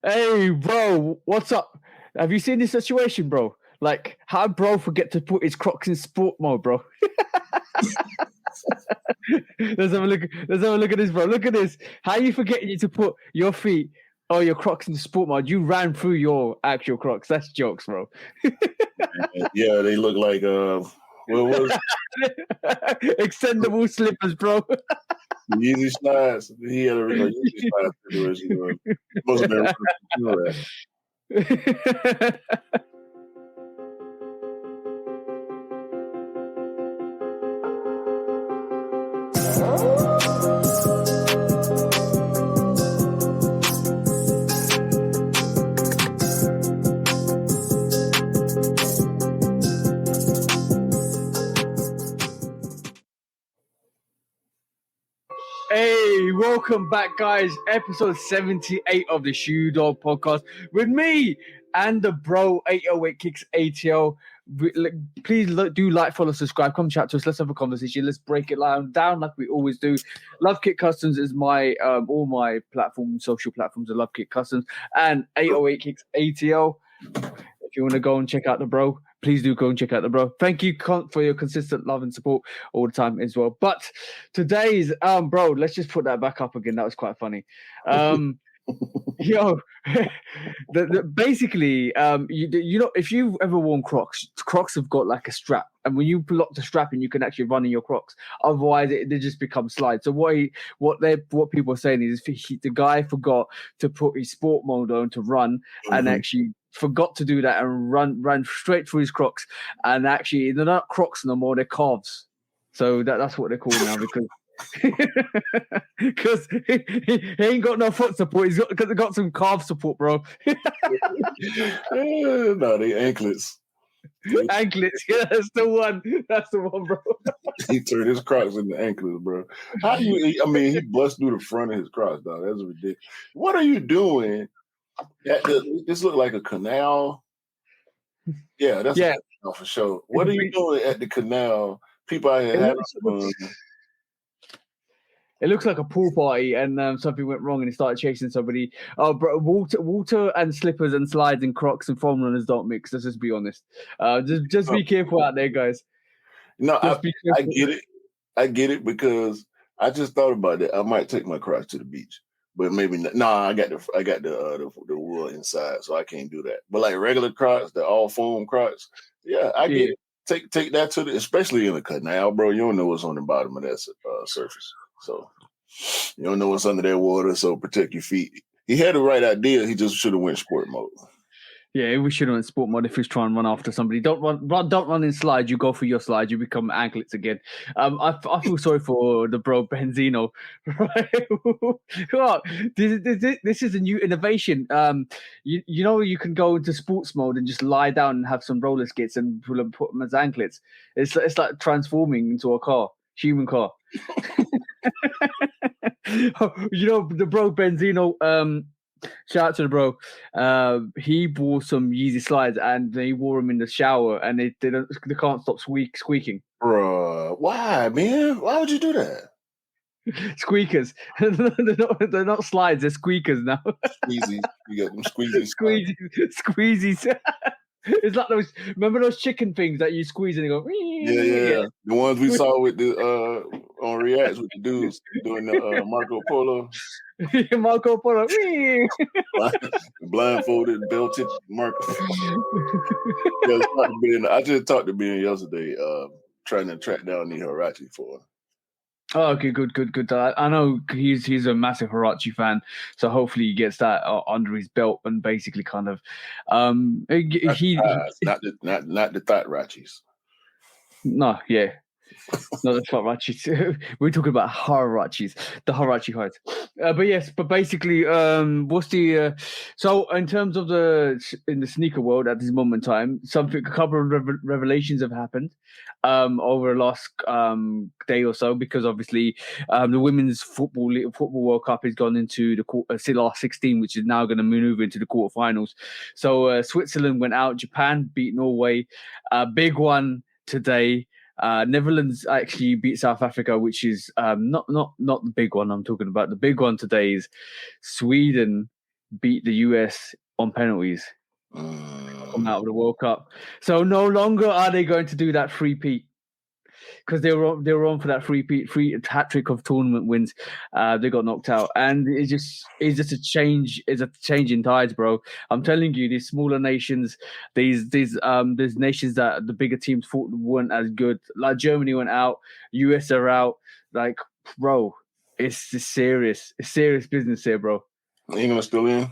Hey, bro, what's up? Have you seen this situation, bro? Like, how bro forget to put his Crocs in sport mode, bro? Let's have a look. Let's have a look at this, bro. Look at this. How you forgetting to put your feet or your Crocs in sport mode? You ran through your actual Crocs. That's jokes, bro. Yeah, they look like what was Extendable slippers, bro. Yeezy slides. He had a Yeezy slide situation. Must have been running that. Hey, welcome back, guys. Episode 78 of the Shoe Dog podcast with me and the bro 808 Kicks ATL. Please do like, follow, subscribe, come chat to us. Let's have a conversation. Let's break it down like we always do. Love Kick Customs is my all my social platforms are Love Kick Customs and 808 Kicks ATL. If you want to go and check out the bro, please do go and check out the bro. Thank you for your consistent love and support all the time as well. But today's bro, let's just put that back up again. That was quite funny. Yo, basically, you know, if you've ever worn Crocs have got like a strap, and when you lock the strap in, you can actually run in your Crocs. Otherwise, they just become slides. So what people are saying is the guy forgot to put his sport mode on to run, and actually forgot to do that and ran straight through his Crocs. And actually, they're not Crocs no more; they're calves. So that's what they're called now because he ain't got no foot support. He's got some calf support, bro. No, they anklets. Anklets, yeah, that's the one. That's the one, bro. He turned his Crocs into anklets, bro. How do you? I mean, he bust through the front of his Crocs, dog. That's ridiculous. What are you doing? This look like a canal. Yeah, that's a canal for sure. What are you doing at the canal? People out here having fun. It looks like a pool party, and something went wrong, and he started chasing somebody. Oh, bro, water and slippers and slides and Crocs and foam runners don't mix. Let's just be honest. Just be careful out there, guys. No, I get it. I get it because I just thought about it. I might take my Crocs to the beach, but maybe not. No, I got the wool inside, so I can't do that. But like regular Crocs, the all foam Crocs, yeah, I get it. Take that to especially in a canal, bro. You don't know what's on the bottom of that surface. So you don't know what's under that water, so protect your feet. He had the right idea. He just should have went sport mode. Yeah, we should have went sport mode if he's trying to run after somebody. Don't run in slides. You go for your slides. You become anklets again. I feel sorry for the bro Benzino. Right? This is a new innovation. You know you can go into sports mode and just lie down and have some roller skates and put them as anklets. It's like transforming into a human car. You know the bro Benzino. Shout out to the bro. He bought some Yeezy slides and they wore them in the shower, and they can't stop squeaking. Bro, why, man? Why would you do that? Squeakers. They're not slides. They're squeakers now. Squeezy. You got them squeezies. Squeezies. It's like those. Remember those chicken things that you squeeze and they go. Yeah. The ones we saw with the on Reacts with the dudes doing the Marco Polo. Marco Polo. Blindfolded, belted Marco. I just talked to Ben yesterday, trying to track down the Hirachi for him. Oh, okay, good. I know he's a massive Hirachi fan, so hopefully he gets that under his belt and basically kind of not the thought Rachis. No, yeah. Not the Hirachi. We're talking about Hirachis, the Hirachi heights. But basically, what's the so in terms of in the sneaker world at this moment in time, a couple of revelations have happened over the last day or so, because obviously the women's football World Cup has gone into the last 16, which is now going to move into the quarterfinals. So Switzerland went out, Japan beat Norway, big one today. Netherlands actually beat South Africa, which is not the big one I'm talking about. The big one today is Sweden beat the US on penalties. Come out of the World Cup. So no longer are they going to do that three-peat, because they were on for that free hat trick of tournament wins. They got knocked out, and it's just a change. It's a change in tides, bro. I'm telling you, these smaller nations, these nations that the bigger teams thought weren't as good, like Germany went out, US are out. Like, bro, it's serious. It's serious business here, bro. England still in?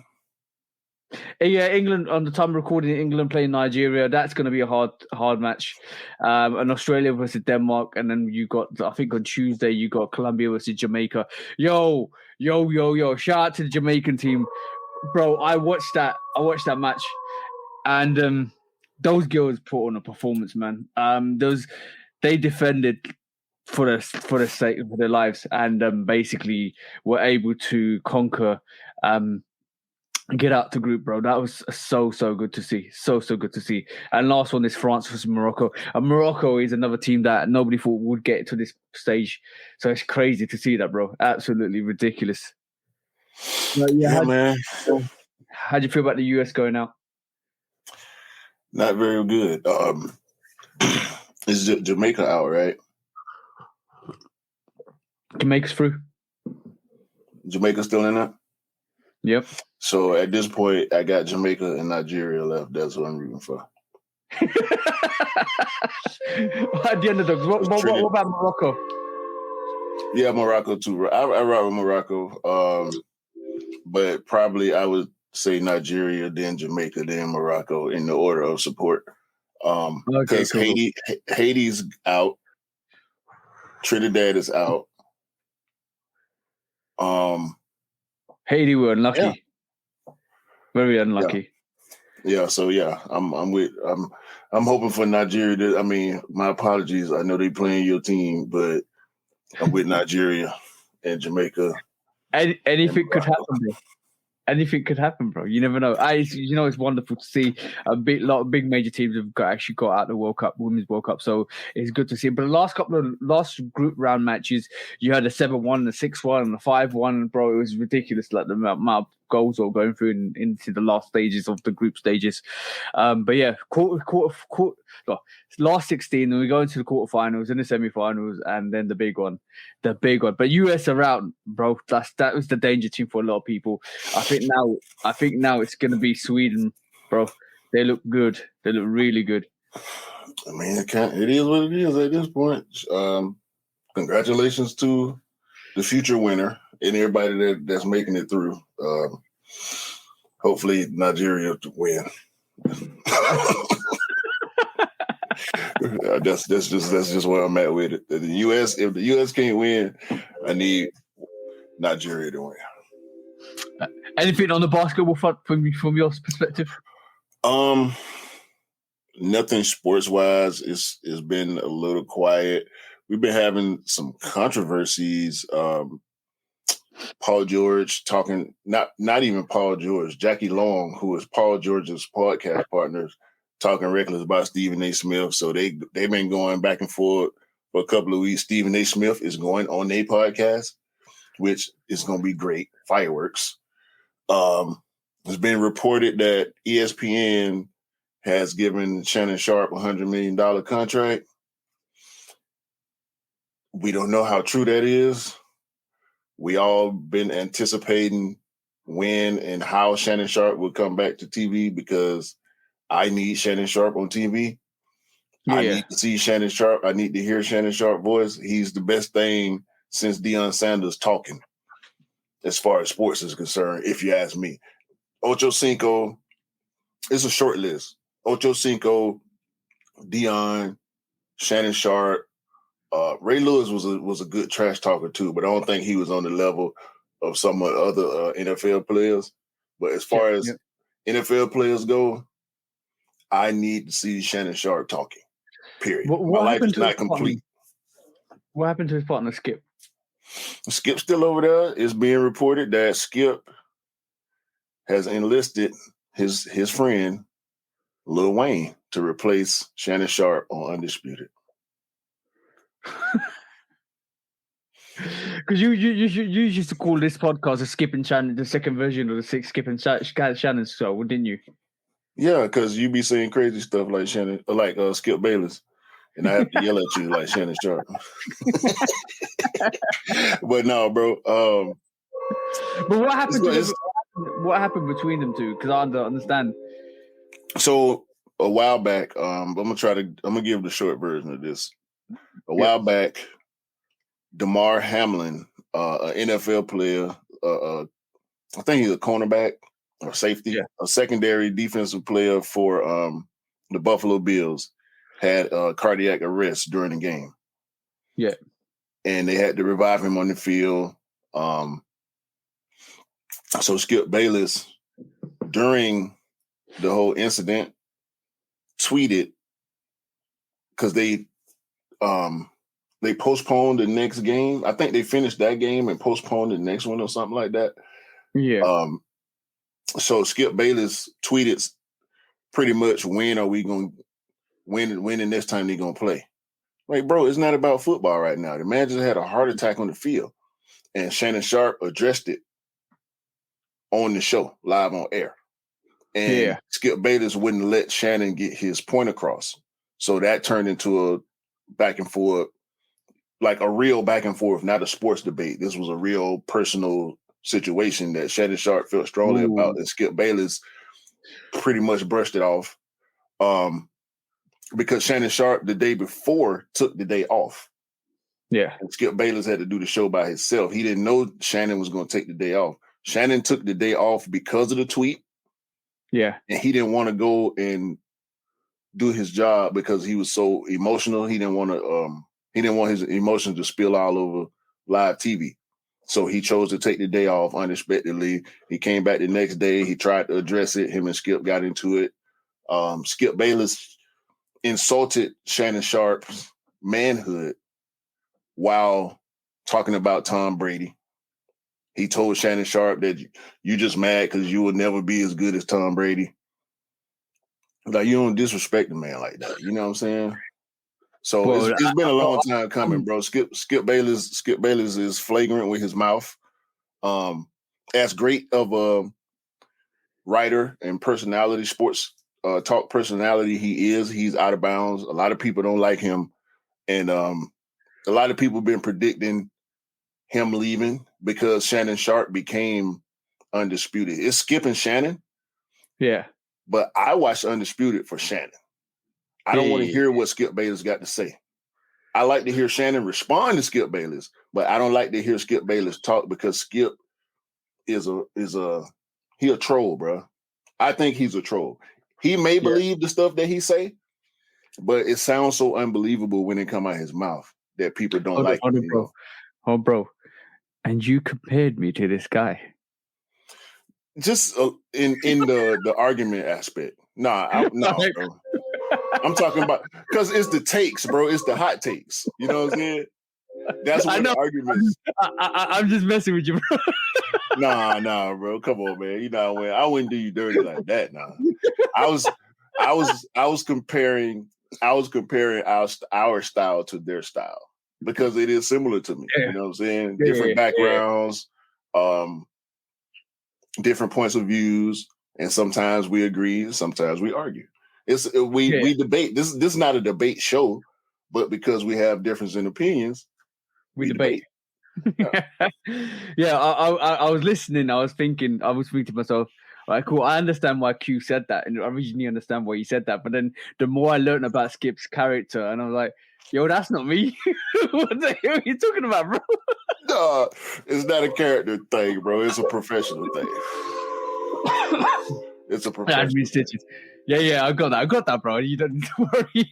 Yeah, England, on the time of recording, England playing Nigeria. That's going to be a hard match. And Australia versus Denmark. And then you got, I think on Tuesday, you got Colombia versus Jamaica. Yo. Shout out to the Jamaican team. Bro, I watched that match. And those girls put on a performance, man. They defended for the sake of their lives, and basically were able to conquer get out the group, bro. That was so good to see. So good to see. And last one is France versus Morocco. And Morocco is another team that nobody thought would get to this stage. So it's crazy to see that, bro. Absolutely ridiculous. Yeah, man. How do you feel about the US going out? Not very good. Is Jamaica out, right? Jamaica's through. Jamaica still in that? Yep. So at this point, I got Jamaica and Nigeria left. That's what I'm rooting for. At the end of the what about Morocco? Yeah, Morocco too. I rock with Morocco, but probably I would say Nigeria, then Jamaica, then Morocco in the order of support. Because cool. Haiti's out, Trinidad is out. Haiti were unlucky. Yeah. Very unlucky. Yeah. So yeah, I'm hoping for Nigeria. My apologies. I know they playing your team, but I'm with Nigeria and Jamaica. Anything could happen, bro. Anything could happen, bro. You never know. It's wonderful to see a lot of big major teams have actually got out the World Cup, Women's World Cup. So it's good to see. But the last group round matches, you had a 7-1, a 6-1, and a 5-1, bro. It was ridiculous, like the amount of goals all going through into the last stages of the group stages. But yeah, last 16, and we go into the quarterfinals and the semi-finals, and then the big one. But US are out, bro. That was the danger team for a lot of people. I think now it's going to be Sweden, bro. They look good. They look really good. It is what it is at this point. Congratulations to the future winner and everybody that's making it through. Hopefully Nigeria to win. That's just where I'm at with it. If the US can't win, I need Nigeria to win. Anything on the basketball front from your perspective? Nothing sports wise. It's been a little quiet. We've been having some controversies. Paul George talking, not even Paul George, Jackie Long, who is Paul George's podcast partners, talking reckless about Stephen A. Smith. So they've been going back and forth for a couple of weeks. Stephen A. Smith is going on their podcast, which is going to be great. Fireworks. It's been reported that ESPN has given Shannon Sharpe $100 million contract. We don't know how true that is. We all been anticipating when and how Shannon Sharpe will come back to TV, because I need Shannon Sharpe on TV. Yeah. I need to see Shannon Sharpe. I need to hear Shannon Sharpe's voice. He's the best thing since Deion Sanders talking, as far as sports is concerned, if you ask me. Ocho Cinco, it's a short list. Ocho Cinco, Deion, Shannon Sharpe. Ray Lewis was a good trash talker too, but I don't think he was on the level of some other NFL players. But as far as NFL players go, I need to see Shannon Sharpe talking. Period. My life is not complete. What happened to his partner, Skip? Skip's still over there. It's being reported that Skip has enlisted his friend Lil Wayne to replace Shannon Sharpe on Undisputed. Because you used to call this podcast a Skip and Shannon, the second version of the Skip and Shannon show, didn't you? Yeah, because you be saying crazy stuff like Shannon, like Skip Bayless, and I have to yell at you like Shannon Sharp. But no, bro. But what happened to them? What happened between them two? Because I don't understand. So a while back, I'm gonna give the short version of this. A while back, DeMar Hamlin, an NFL player, I think he's a cornerback or safety, a secondary defensive player for the Buffalo Bills, had cardiac arrest during the game. Yeah. And they had to revive him on the field. So Skip Bayless, during the whole incident, tweeted, because they postponed the next game. I think they finished that game and postponed the next one or something like that. Yeah. So Skip Bayless tweeted pretty much, when are we going to when the next time they're going to play? Like, bro, it's not about football right now. The man just had a heart attack on the field. And Shannon Sharp addressed it on the show, live on air. And Skip Bayless wouldn't let Shannon get his point across. So that turned into a back and forth, like a real back and forth, not a sports debate. This was a real personal situation that Shannon Sharp felt strongly about, and Skip Bayless pretty much brushed it off. Because Shannon Sharp the day before took the day off. Yeah. And Skip Bayless had to do the show by himself. He didn't know Shannon was going to take the day off. Shannon took the day off because of the tweet. Yeah. And he didn't want to go and do his job because he was so emotional. He didn't want his emotions to spill all over live TV. So he chose to take the day off unexpectedly. He came back the next day. He tried to address it. Him and Skip got into it. Skip Bayless insulted Shannon Sharp's manhood while talking about Tom Brady. He told Shannon Sharp that you just mad because you will never be as good as Tom Brady. Like, you don't disrespect a man like that. You know what I'm saying? So it's been a long time coming, bro. Skip Bayless is flagrant with his mouth. As great of a writer and personality, sports talk personality he is, he's out of bounds. A lot of people don't like him. And a lot of people have been predicting him leaving because Shannon Sharp became Undisputed. It's Skip and Shannon. Yeah. But I watched Undisputed for Shannon. I don't want to hear what Skip Bayless got to say. I like to hear Shannon respond to Skip Bayless, but I don't like to hear Skip Bayless talk because Skip is a troll, bro. I think he's a troll. He may believe the stuff that he say, but it sounds so unbelievable when it come out of his mouth that people don't like it. Bro. Oh, bro. And you compared me to this guy. Just in the argument aspect. No, bro. I'm talking about, because it's the takes, bro. It's the hot takes. You know what I'm saying? That's what the argument is. I'm just messing with you, bro. Nah, bro. Come on, man. You know, I wouldn't do you dirty like that. Nah. I was comparing our style to their style because it is similar to me. You know what I'm saying? Different backgrounds, different points of views, and sometimes we agree, sometimes we argue. We debate. This is not a debate show, but because we have difference in opinions, we debate. Yeah. I was listening. I was thinking to myself, right, cool. I understand why Q said that, and I originally understand why he said that. But then the more I learned about Skip's character, and I was like, yo, that's not me. What the hell are you talking about, bro? No, it's not a character thing, bro. It's a professional thing. It's a professional thing. Yeah, I got that, bro. You don't need to worry.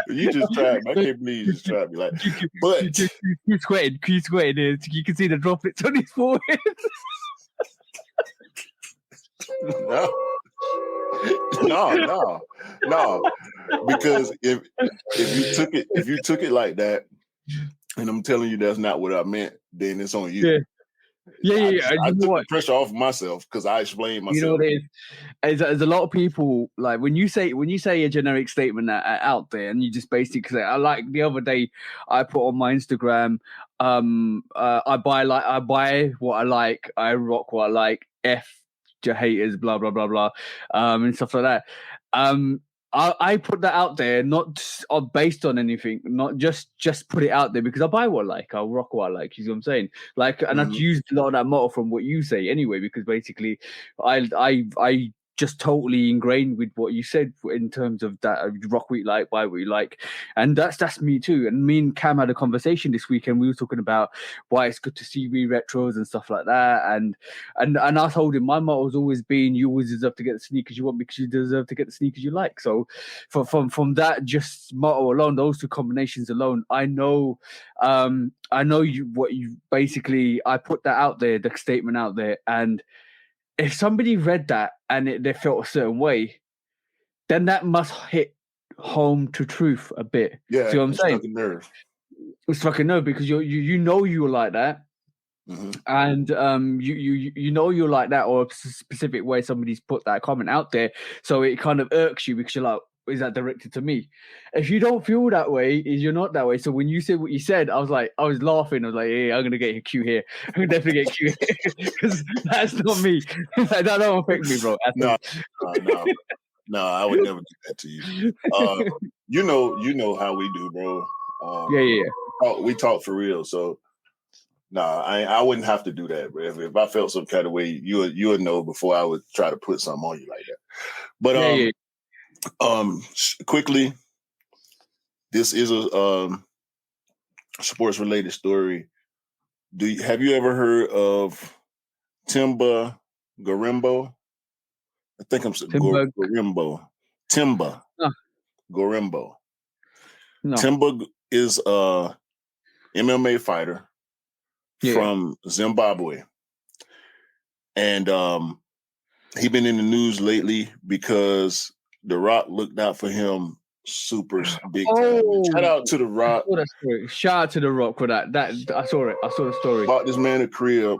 You just tried. I can't believe you just tried me like. But Keep sweating. You can see the droplets on his forehead. No. Because if you took it like that, and I'm telling you that's not what I meant, then it's on you. Yeah. I took the pressure off myself because I explained myself. You know, there's a lot of people, like when you say a generic statement out there, and you just basically say, I like the other day I put on my Instagram, I buy what I like, I rock what I like, F your haters, blah blah blah blah, and stuff like that. I put that out there, not based on anything, not just put it out there because I buy what I like, I'll rock what I like. You know what I'm saying? Like, and I've used a lot of that motto from what you say anyway, because basically, I just totally ingrained with what you said in terms of that rock what you like, buy what you like, and that's me too. And me and Cam had a conversation this weekend. We were talking about why it's good to see retros and stuff like that, and I told him my motto has always been you always deserve to get the sneakers you want because you deserve to get the sneakers you like. So from that just motto alone, those two combinations alone, I know you basically, I put that out there, the statement out there, and if somebody read that and they felt a certain way, then that must hit home to truth a bit. Yeah, see what I'm saying? Struck a nerve. It's fucking nerve because you know you were like that, and you know you're like that, or a specific way somebody's put that comment out there, so it kind of irks you because you're like, is that directed to me? If you don't feel that way, is you're not that way. So when you said what you said, I was laughing. I was like, yeah, I'm gonna get a Q here. I'm gonna definitely get a Q here because that's not me. That don't affect me, bro. No, I would never do that to you. You know how we do, bro. Yeah. We talk for real, so I wouldn't have to do that. Bro. If I felt some kind of way, you would know before I would try to put something on you like that. But quickly, this is a sports related story. Have you ever heard of Timba Gorimbo? I think I'm saying Gorimbo. Timba Gorimbo. No. Timba is a MMA fighter from Zimbabwe, and he been in the news lately because The Rock looked out for him super big time. Shout out to The Rock. Shout out to The Rock for that. That I saw it. I saw the story. Bought this man a crib.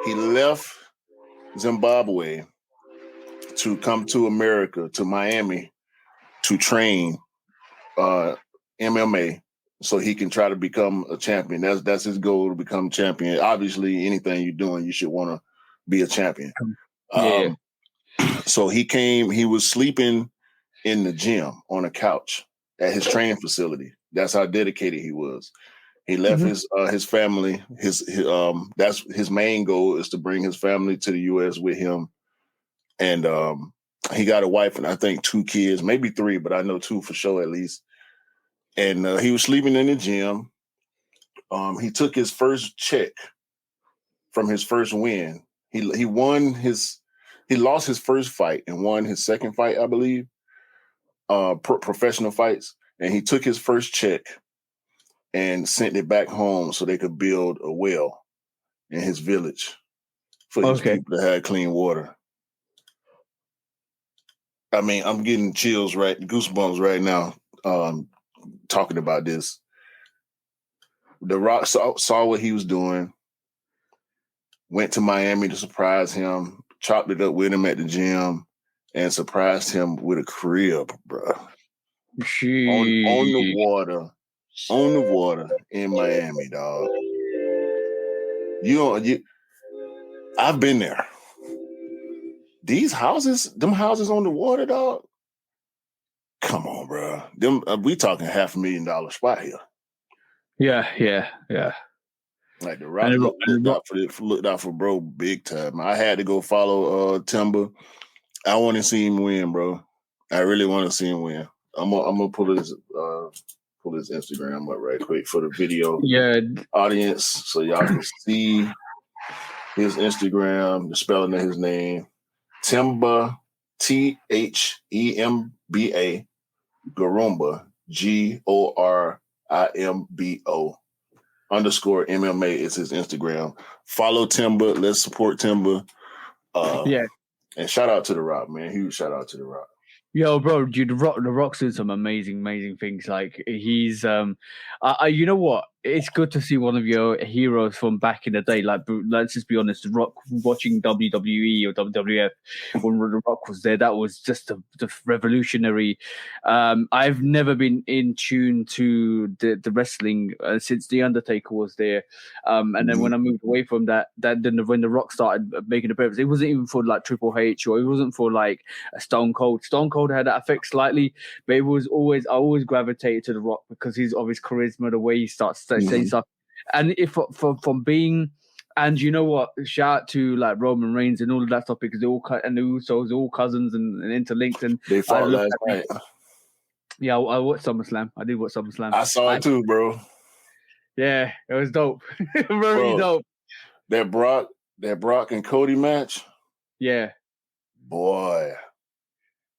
He left Zimbabwe to come to America, to Miami, to train MMA so he can try to become a champion. That's his goal, to become champion. Obviously, anything you're doing, you should want to be a champion. So he was sleeping in the gym on a couch at his training facility. That's how dedicated he was. He left his family. That's his main goal, is to bring his family to the U.S. with him. And he got a wife and I think 2 kids, maybe 3, but I know 2 for sure at least. And he was sleeping in the gym. He took his first check from his first win. He lost his first fight and won his second fight, I believe, professional fights. And he took his first check and sent it back home so they could build a well in his village for his people to have clean water. I mean, I'm getting goosebumps right now talking about this. The Rock saw what he was doing, went to Miami to surprise him, chopped it up with him at the gym, and surprised him with a crib, bro. On the water in Miami, dog. I've been there. Them houses on the water, dog. Come on, bro. We talking $500,000 spot here. Yeah. Like The Rock looked out for bro big time. I had to go follow Timba. I want to see him win, bro. I really want to see him win. I'm gonna pull his Instagram up right quick for the video audience, so y'all can see his Instagram, the spelling of his name. Timba, Themba, Gorimbo, Gorimbo _ MMA is his Instagram. Follow Timba. Let's support Timba. And shout out to The Rock, man. Huge shout out to The Rock. Yo, bro, dude, the Rock's doing some amazing things. Like he's, you know what? it's good to see one of your heroes from back in the day. Like, let's just be honest, The Rock, watching WWE or WWF when The Rock was there, that was just the revolutionary. I've never been in tune to the wrestling since The Undertaker was there. And then when I moved away from that then when The Rock started making appearances, it wasn't even for like Triple H, or it wasn't for like a Stone Cold. Stone Cold had that effect slightly, but I always gravitated to The Rock because of his charisma, the way he starts saying stuff. And if from being, and you know what, shout out to like Roman Reigns and all of that stuff, because they're all and the Usos, all cousins and interlinked, and they fought last night. Yeah, I watched SummerSlam. I did watch SummerSlam. I saw it too, bro. Yeah, it was dope. Very dope. That Brock and Cody match. Yeah. Boy.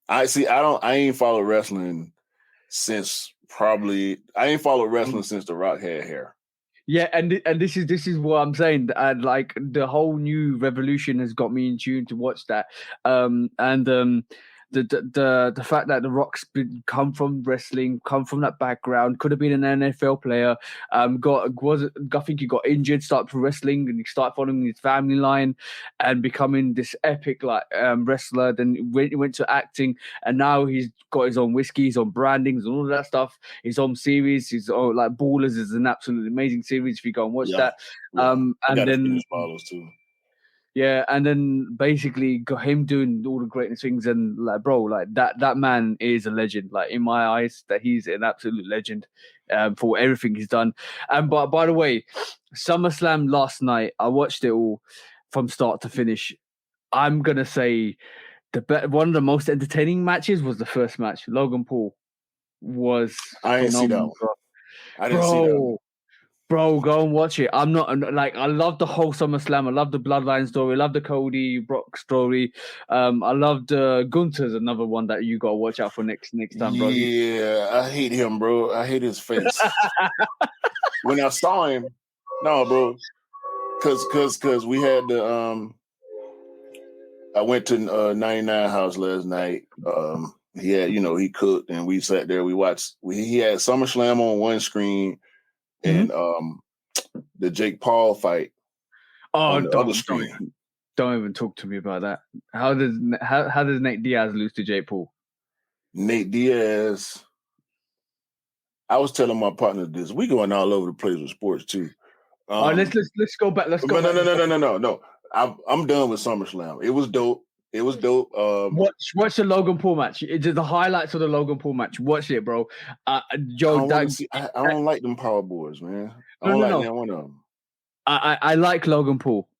I ain't followed wrestling since The Rock had hair. Yeah, and this is what I'm saying. And like the whole new revolution has got me in tune to watch that. The fact that The Rock's come from wrestling, come from that background, could have been an NFL player. I think he got injured, started wrestling, and he started following his family line, and becoming this epic wrestler. Then went to acting, and now he's got his own whiskey, his own brandings, and all of that stuff. His own series, his own like Ballers is an absolutely amazing series if you go and watch that. Yeah. And then Ballers too. Yeah, and then basically got him doing all the greatest things, and like, bro, like that man is a legend. Like in my eyes, that he's an absolute legend for everything he's done. And by the way, SummerSlam last night, I watched it all from start to finish. I'm gonna say one of the most entertaining matches was the first match. Logan Paul was. I didn't see that one. I didn't see that one. Bro, go and watch it. I'm not like, I love the whole SummerSlam. I love the Bloodline story. I love the Cody Brock story. I loved Gunther's another one that you gotta watch out for next time, bro. Yeah, I hate him, bro. I hate his face. When I saw him, no, bro, because we had the I went to 99 House last night. He had, he cooked and we sat there. We watched. He had SummerSlam on one screen. And the Jake Paul fight on the other screen. Don't even talk to me about that. How does Nate Diaz lose to Jake Paul? Nate Diaz. I was telling my partner this. We going all over the place with sports too. Let's go back. Let's go. No. I'm done with SummerSlam. It was dope. Watch the Logan Paul match. It's the highlights of the Logan Paul match. Watch it, bro. Joe, I don't like them power boards, man. I don't like one of them. I like Logan Paul.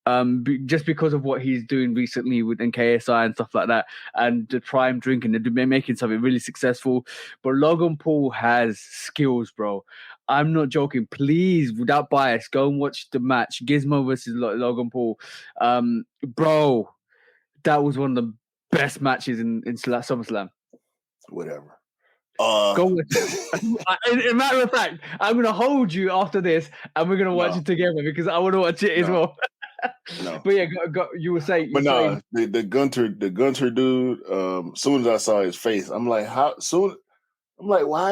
Just because of what he's doing recently with KSI and stuff like that, and the Prime drinking, they're making something really successful. But Logan Paul has skills, bro. I'm not joking. Please, without bias, go and watch the match. Gizmo versus Logan Paul. Bro, that was one of the best matches in SummerSlam. Whatever. Go with it. As a matter of fact, I'm going to hold you after this, and we're going to watch it together because I want to watch it as well. No. But yeah, you were saying. The Gunter dude. Soon as I saw his face, I'm like, why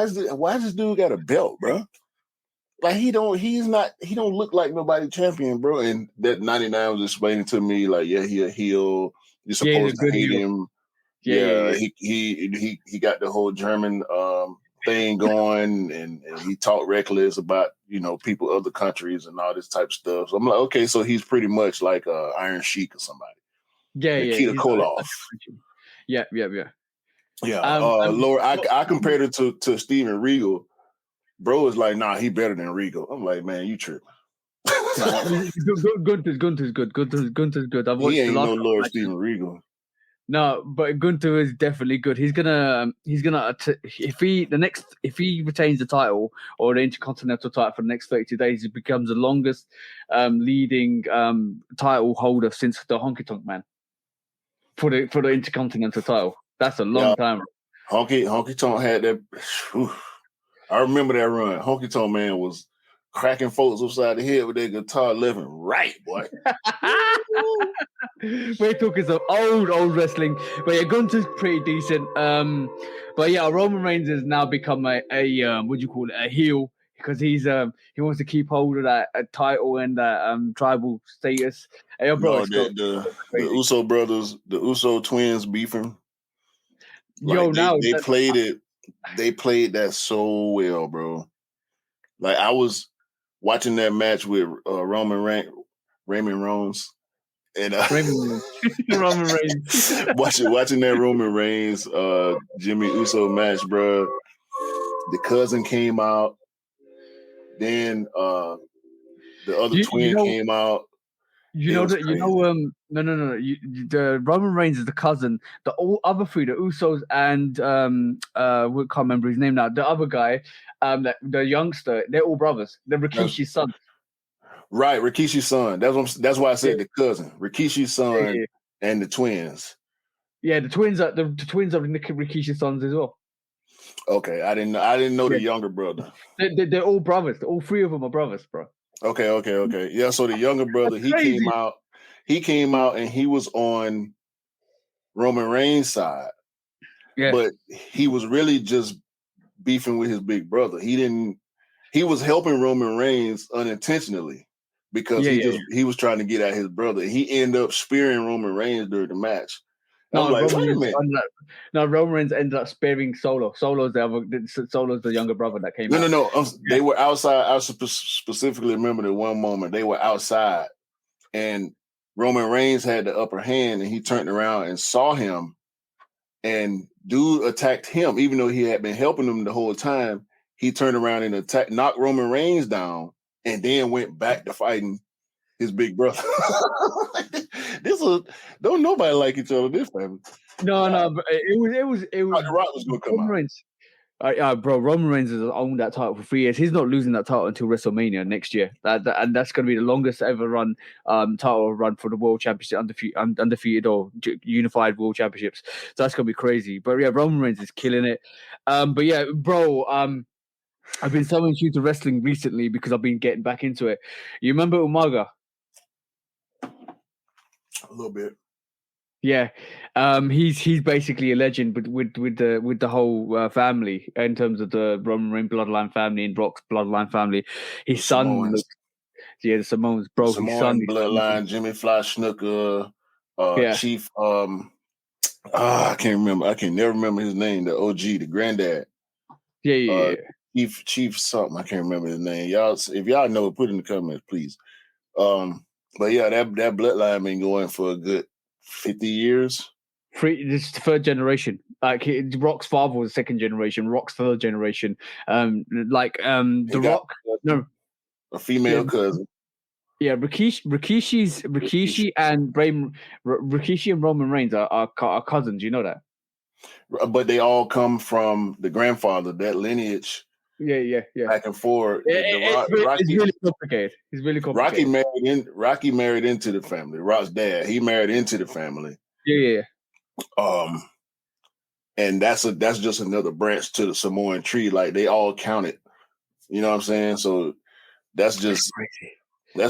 is this dude got a belt, bro? Like he don't look like nobody champion, bro. And that 99 was explaining to me like, yeah, he a heel. You're supposed to hate him. Yeah. He got the whole German thing going, and he talked reckless about people other countries and all this type of stuff. So I'm like, okay, so he's pretty much like Iron Sheik or somebody. Nikita Koloff. Yeah. Lord, I compared it to Steven Regal. Bro is like, nah, he better than Regal. I'm like, man, you tripping. Gunther's good. Gunther's good. I've watched he ain't the last no Lord Steven Regal. No, but Gunther is definitely good. He's gonna if he retains the title or the Intercontinental title for the next 32 days, he becomes the longest leading title holder since the Honky Tonk Man for the Intercontinental title. That's a long time. Honky Tonk had that. Whew, I remember that run. Honky Tonk Man was cracking folks upside the head with their guitar left and right, boy. We're talking some old wrestling, but yeah, Gunther's pretty decent. But yeah, Roman Reigns has now become a what do you call it? A heel. because he wants to keep hold of that title and that tribal status. Hey, bro, No, the Uso brothers, the Uso twins beefing. Like they played it. They played that so well, bro. Like I was watching that match with Raymond Reigns, and Roman Reigns. watching that Roman Reigns Jimmy Uso match, bro. The cousin came out, then the other twin came out. No. The Roman Reigns is the cousin. The all other three, the Usos and we can't remember his name now. The other guy, the youngster, they're all brothers. They're Rikishi's son. Right, Rikishi's son. That's why I said the cousin, Rikishi's son, and the twins. Yeah, the twins are Rikishi's sons as well. Okay, I didn't know the younger brother. They're all brothers. All three of them are brothers, bro. Okay. Yeah, so the younger brother, he came out and he was on Roman Reigns' side. Yeah. But he was really just beefing with his big brother. He was helping Roman Reigns unintentionally because he was trying to get at his brother. He ended up spearing Roman Reigns during the match. Wait a minute. Roman Reigns ended up sparing Solo. Solo's the younger brother that came out. No. They were outside. I specifically remember the one moment they were outside, and Roman Reigns had the upper hand, and he turned around and saw him, and dude attacked him, even though he had been helping him the whole time. He turned around and knocked Roman Reigns down, and then went back to fighting his big brother. Don't nobody like each other. This family. No, but it was. The Rock was gonna come out. Reigns. Bro, Roman Reigns has owned that title for 3 years. He's not losing that title until WrestleMania next year. And that's going to be the longest ever run title run for the World Championship, undefeated or unified World Championships. So that's going to be crazy. But yeah, Roman Reigns is killing it. But yeah, bro, I've been so into wrestling recently because I've been getting back into it. You remember Umaga? A little bit. Yeah, he's basically a legend with the whole family in terms of the Roman Reigns bloodline family and Brock's bloodline family. His son, the Samoans, bro. Samoan his son bloodline, Jimmy Fly Snuka, Chief. I can't remember. I can never remember his name. The OG, the granddad. Yeah. Chief something. I can't remember his name. Y'all, if y'all know, put it in the comments, please. But yeah, that bloodline been going for a good 50 years. This is the third generation. Like Rock's father was second generation. Rock's third generation. The Rock, a female cousin. Yeah, Rikishi and Roman Reigns are cousins. You know that. But they all come from the grandfather, that lineage. Yeah. Back and forth. It's really complicated. It's really complicated. Rocky married into the family. Rock's dad, he married into the family. Yeah. And that's just another branch to the Samoan tree. Like they all counted. You know what I'm saying? So that's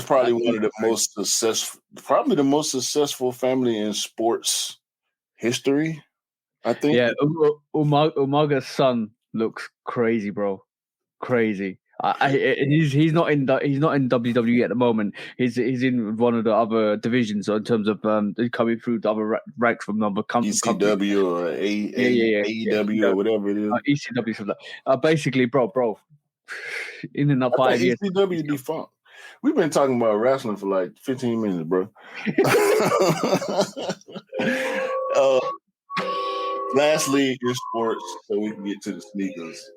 probably one of the most successful family in sports history, I think. Yeah, Umaga's son looks crazy, bro. Crazy. He's not in WWE at the moment. He's in one of the other divisions in terms of coming through the other ranks from number ECW or AEW or whatever it is. ECW something. Basically, bro. In and 5 years. ECW defunct. We've been talking about wrestling for like 15 minutes, bro. Lastly, in sports, so we can get to the sneakers.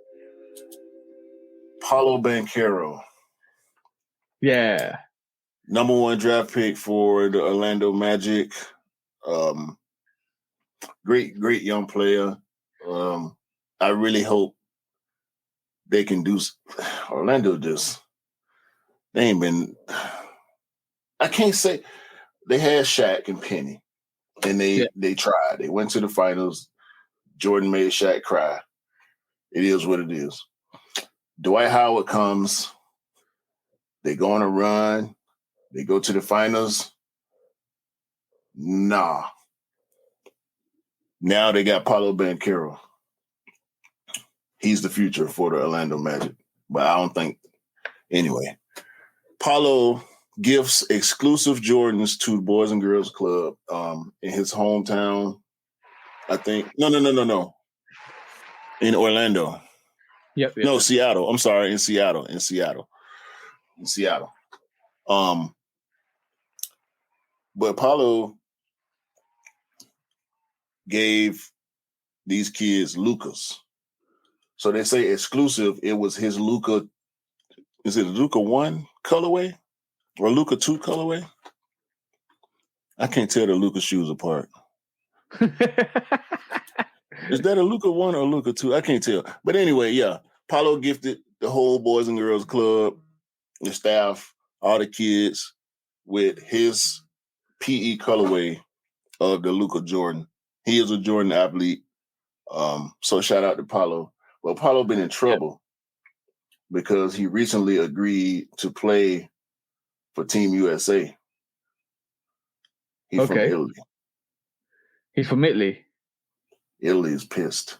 Paulo Banchero. Yeah. Number 1 draft pick for the Orlando Magic. Great young player. I really hope they can do. Orlando they ain't been. I can't say they had Shaq and Penny, and they tried. They went to the finals. Jordan made Shaq cry. It is what it is. Dwight Howard comes. They go on a run. They go to the finals. Nah. Now they got Paulo Banchero. He's the future for the Orlando Magic. But I don't think. Anyway, Paulo gifts exclusive Jordans to the Boys and Girls Club in his hometown. I think no. In Orlando. Yep. No, Seattle. I'm sorry, in Seattle. But Paulo gave these kids Lucas. So they say exclusive. It was his Luca. Is it a Luca 1 colorway or Luca 2 colorway? I can't tell the Luca shoes apart. Is that a Luca 1 or Luca 2? I can't tell. But anyway, yeah. Paulo gifted the whole Boys and Girls Club, the staff, all the kids with his PE colorway of the Luca Jordan. He is a Jordan athlete. So shout out to Paulo. Well, Paulo been in trouble because he recently agreed to play for Team USA. He's from Italy. He's from Italy? Italy is pissed.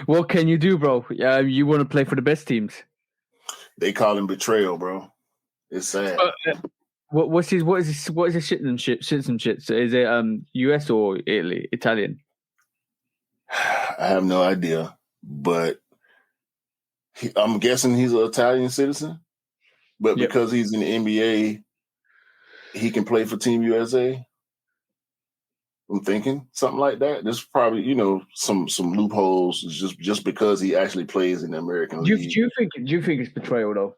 What can you do, bro? You want to play for the best teams? They call him betrayal, bro. It's sad. What is his citizenship? So is it US or Italy? Italian? I have no idea, but I'm guessing he's an Italian citizen. But because he's in the NBA, he can play for Team USA. I'm thinking something like that. There's probably, some loopholes just because he actually plays in the American League. Do you think it's betrayal though?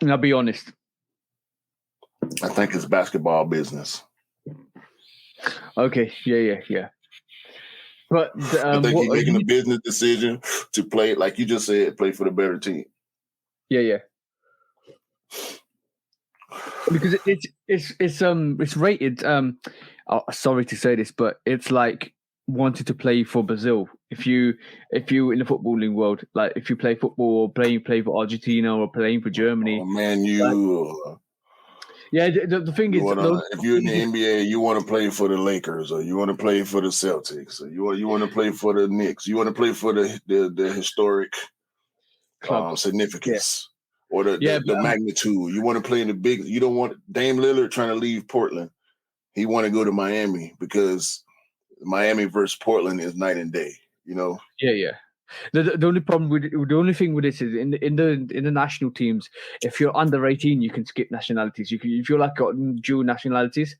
I'll be honest. I think it's basketball business. Okay. Yeah. But I think he's making a business decision to play, like you just said, play for the better team. Yeah. Because it's rated. Sorry to say this, but it's like wanted to play for Brazil. If you in the footballing world, like if you play football or play for Argentina or playing for Germany. Oh man, the thing is, if you're in the NBA, you want to play for the Lakers, or you want to play for the Celtics, or you want to play for the Knicks, you want to play for the historic significance or the magnitude. You want to play in the big. You don't want Dame Lillard trying to leave Portland. He want to go to Miami because Miami versus Portland is night and day. Yeah. The only thing with this is in the national teams, if you're under 18, you can skip nationalities. If you're like got dual nationalities,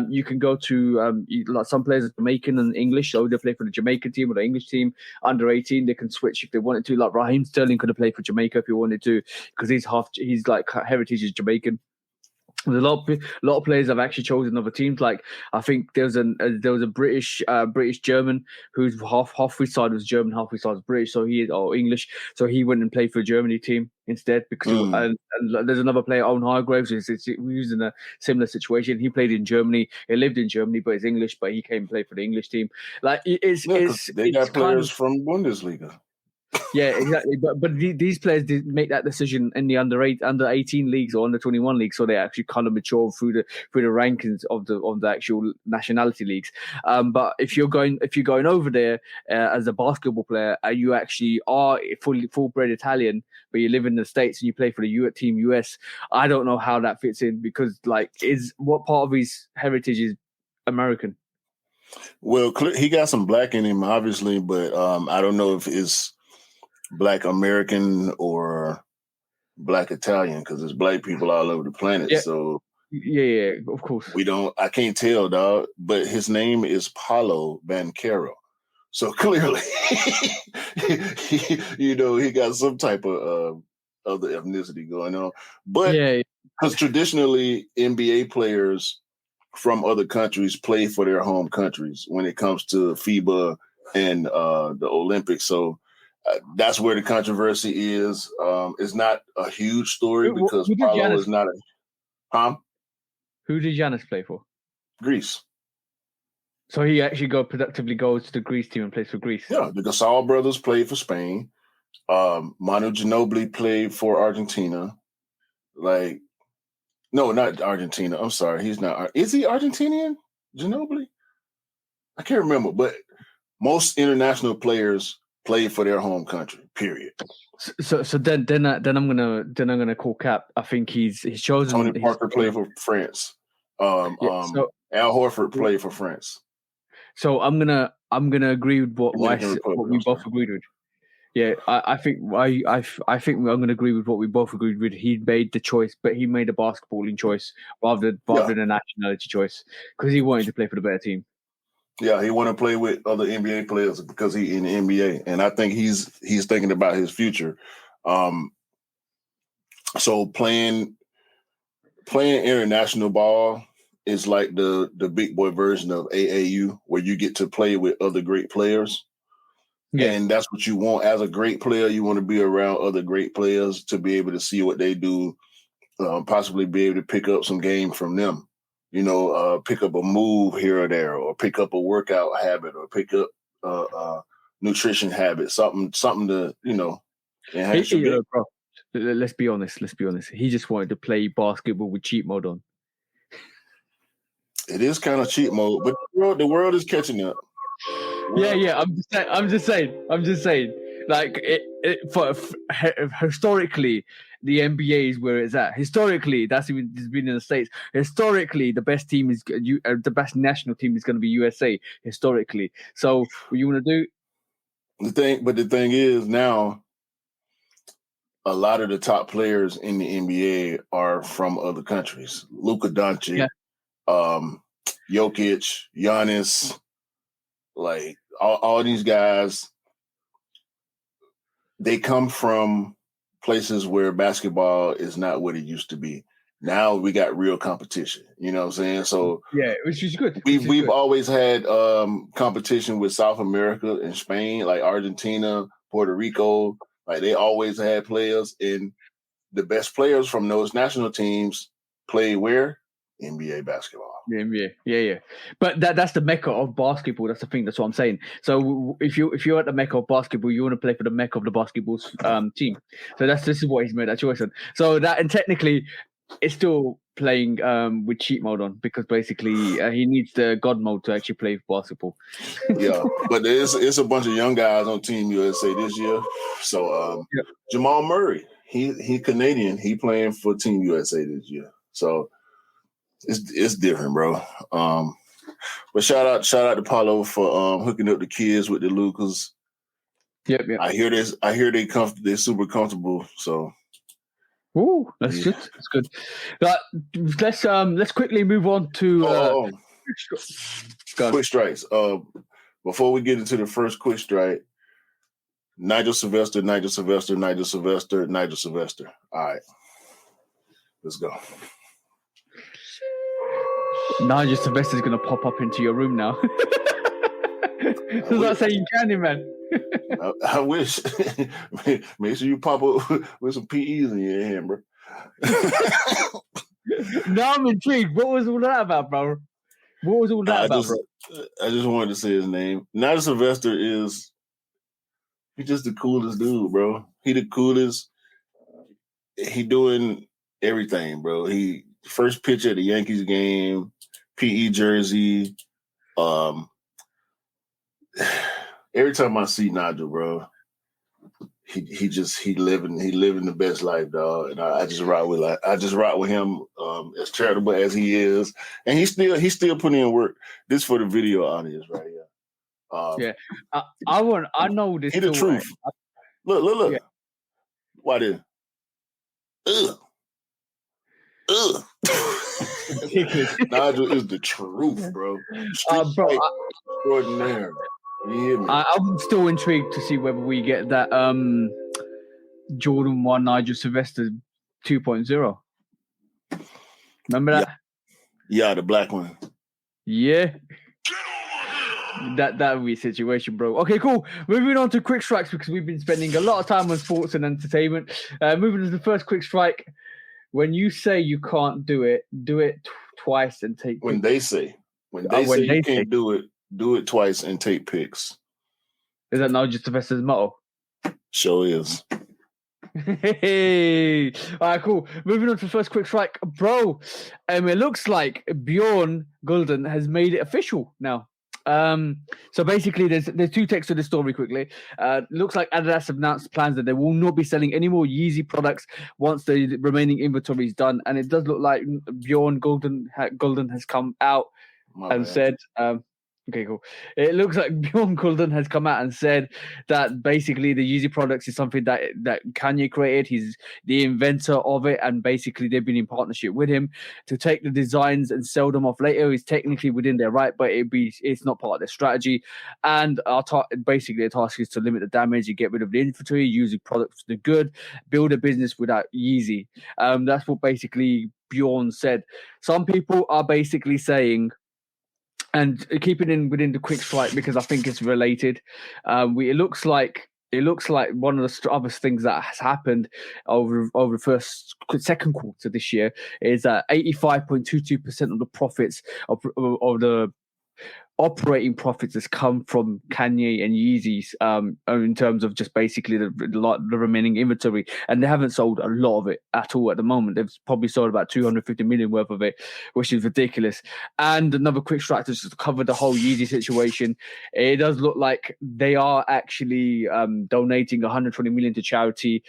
you can go to like some players are Jamaican and English, so they play for the Jamaican team or the English team. Under 18, they can switch if they wanted to. Like Raheem Sterling could have played for Jamaica if he wanted to, because he's like heritage is Jamaican. There's a lot of players have actually chosen other teams. Like I think there was a British German who's half his side was German, half his side was British, so English. So he went and played for a Germany team instead because and there's another player, Owen Hargreaves, who's in a similar situation. He played in Germany, he lived in Germany, but he's English, but he came and played for the English team. Like they got players from Bundesliga. Yeah, exactly. But these players did make that decision in the under 18 leagues or under 21 leagues, so they actually kind of mature through the rankings of the actual nationality leagues. But if you're going over there as a basketball player, you actually are full-bred Italian, but you live in the States and you play for the Team US. I don't know how that fits in because what part of his heritage is American? Well, he got some black in him, obviously, but I don't know if it's Black American or Black Italian because there's Black people all over the planet. Yeah. So yeah, of course. I can't tell, dog, but his name is Paulo Banchero. So clearly, he got some type of other ethnicity going on. But because traditionally NBA players from other countries play for their home countries when it comes to FIBA and the Olympics. So that's where the controversy is. It's not a huge story because Paulo is not Who did Giannis play for? Greece. So he actually productively goes to the Greece team and plays for Greece. Yeah, the Gasol brothers played for Spain. Manu Ginobili played for Argentina. No, not Argentina. I'm sorry, he's not. Is he Argentinian? Ginobili? I can't remember, but most international players play for their home country. Period. So then I'm gonna call cap. I think he's chosen. Tony Parker played for France. Al Horford played for France. So I'm gonna agree with what we both agreed with. Yeah, I think I'm going to agree with what we both agreed with. He made the choice, but he made a basketballing choice rather than a nationality choice because he wanted to play for the better team. Yeah, he wanted to play with other NBA players because he in the NBA, and I think he's thinking about his future. So playing international ball is like the big boy version of AAU, where you get to play with other great players. Yeah. And that's what you want as a great player. You want to be around other great players to be able to see what they do, possibly be able to pick up some game from them. Pick up a move here or there, or pick up a workout habit, or pick up nutrition habit, something to enhance your game. Bro, let's be honest. He just wanted to play basketball with cheat mode on. It is kind of cheat mode, but the world is catching up. Yeah. I'm just saying. Like historically, the NBA is where it's at. Historically, it's been in the States. Historically, the best team is the best national team is going to be USA. Historically, so what you want to do? The thing is now, a lot of the top players in the NBA are from other countries. Luka Doncic, Jokic, Giannis. Like all these guys, they come from places where basketball is not what it used to be. Now we got real competition. You know what I'm saying? So yeah, which is good. We've always had competition with South America and Spain, like Argentina, Puerto Rico. Like they always had players, and the best players from those national teams play where? NBA basketball. The NBA, yeah. But that's the mecca of basketball. That's the thing. That's what I'm saying. So if you're at the mecca of basketball, you want to play for the mecca of the basketball team. So this is what he's made that choice on. So that, and technically, it's still playing with cheat mode on, because basically he needs the God mode to actually play basketball. Yeah, but it's a bunch of young guys on Team USA this year. So Jamal Murray, he Canadian. He playing for Team USA this year. So it's different, bro. But shout out to Paulo for hooking up the kids with the Lucas. Yep. I hear they're super comfortable. So. Ooh, that's good. That's good. Let's quickly move on to quick strikes. Before we get into the first quick strike, Nigel Sylvester. All right, let's go. Nigel Sylvester is going to pop up into your room now. Does that say you can, man? I wish. Make sure you pop up with some PEs in your hand, bro. Now I'm intrigued. What was all that about, bro? What was all that about, bro? I just wanted to say his name. Nigel Sylvester he's just the coolest dude, bro. He the coolest. He doing everything, bro. He first pitch at the Yankees game, PE jersey. Every time I see Nigel, bro, he living the best life, dog. And I just rock with him. As charitable as he is, and he's still putting in work. This for the video audience right here. I know this. He the truth. Look. Yeah. Why did? Nigel is the truth, bro. Bro, extraordinary. You hear me? I'm still intrigued to see whether we get that Jordan 1 Nigel Sylvester 2.0. Remember that? Yeah, the black one. Yeah. That would be a situation, bro. Okay, cool. Moving on to quick strikes, because we've been spending a lot of time on sports and entertainment. Moving to the first quick strike. When you say you can't do it twice and take. When they say you can't do it twice and take pics. Is that Nigel Sylvester's motto? Sure is. Hey, all right, cool. Moving on to the first quick strike, bro. It looks like Bjorn Gulden has made it official now. So basically, there's two texts to the story quickly. Looks like Adidas have announced plans that they will not be selling any more Yeezy products once the remaining inventory is done, and it does look like Bjorn Golden has come out and said. Okay, cool. It looks like Bjorn Gulden has come out and said that basically the Yeezy products is something that Kanye created. He's the inventor of it, and basically they've been in partnership with him to take the designs and sell them off later. It's technically within their right, but it's not part of their strategy. And basically, the task is to limit the damage and get rid of the inventory, using products for the good, build a business without Yeezy. That's what basically Bjorn said. Some people are basically saying, and keeping in within the quick strike because I think it's related. It looks like one of the other things that has happened over the second quarter this year is that 85.22% of the profits of the operating profits has come from Kanye and Yeezys in terms of just basically the remaining inventory, and they haven't sold a lot of it at all at the moment. They've probably sold about 250 million worth of it, which is ridiculous. And another quick strike to just cover the whole Yeezy situation. It does look like they are actually donating 120 million to charity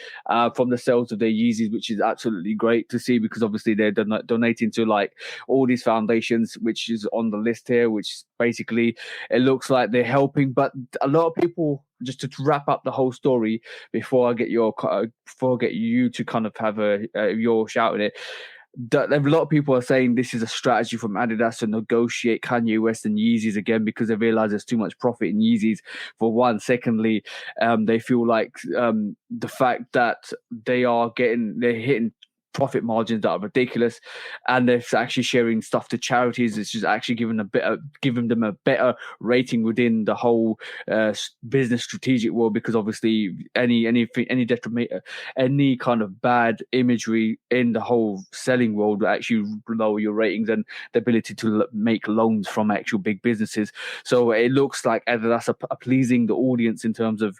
from the sales of their Yeezys, which is absolutely great to see because obviously they're donating to like all these foundations, which is on the list here, which basically it looks like they're helping. But a lot of people, just to wrap up the whole story before I get you to kind of have your shout at it, that a lot of people are saying this is a strategy from Adidas to negotiate Kanye West and Yeezys again because they realize there's too much profit in Yeezys, for one. Secondly, they feel like the fact that they're hitting profit margins that are ridiculous, and they're actually sharing stuff to charities. It's just actually giving them a better rating within the whole business strategic world, because obviously any kind of bad imagery in the whole selling world will actually lower your ratings and the ability to make loans from actual big businesses. So it looks like Adidas are pleasing the audience in terms of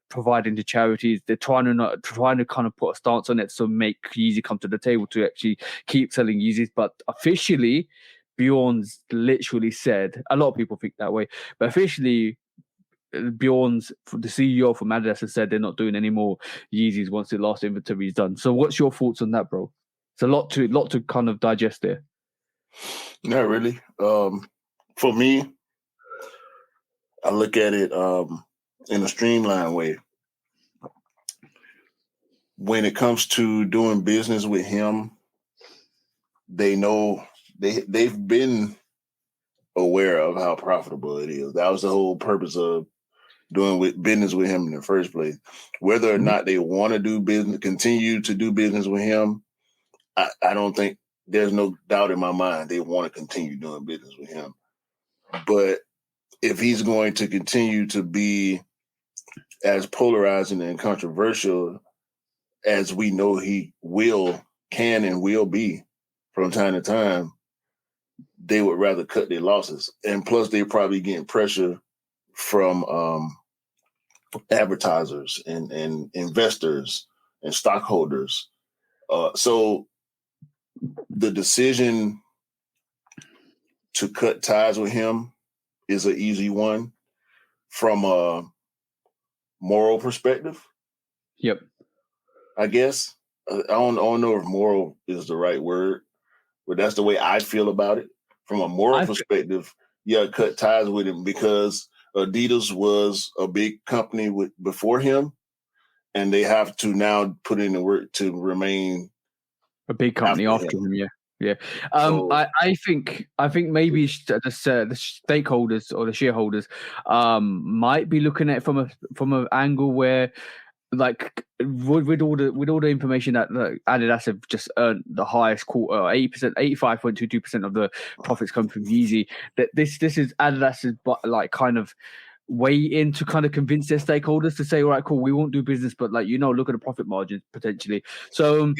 providing to charities. They're trying to kind of put a stance on it to make Yeezy come to the table to actually keep selling Yeezys. But officially, Bjorn's literally said, a lot of people think that way, but officially Bjorn's, the CEO from Adidas, has said they're not doing any more Yeezys once the last inventory is done. So what's your thoughts on that, bro? It's a lot to kind of digest there. Not really. For me, I look at it in a streamlined way. When it comes to doing business with him, they know they've been aware of how profitable it is. That was the whole purpose of doing business with him in the first place. Whether or not they want to do business, continue to do business with him, I don't think there's no doubt in my mind they want to continue doing business with him. But if he's going to continue to be as polarizing and controversial as we know he can and will be from time to time, they would rather cut their losses. And plus, they're probably getting pressure from advertisers and investors and stockholders. So the decision to cut ties with him is an easy one from a moral perspective. Yep. I guess. I don't know if moral is the right word, but that's the way I feel about it. From a moral perspective, cut ties with him because Adidas was a big company before him, and they have to now put in the work to remain a big company after him. Yeah. I think maybe the stakeholders or the shareholders might be looking at it from an angle where, like, with all the information that Adidas have just earned the highest quarter, 85.22% of the profits come from Yeezy. That this is Adidas's, but like kind of weigh in to kind of convince their stakeholders to say, all right, cool, we won't do business, but like, look at the profit margins potentially. So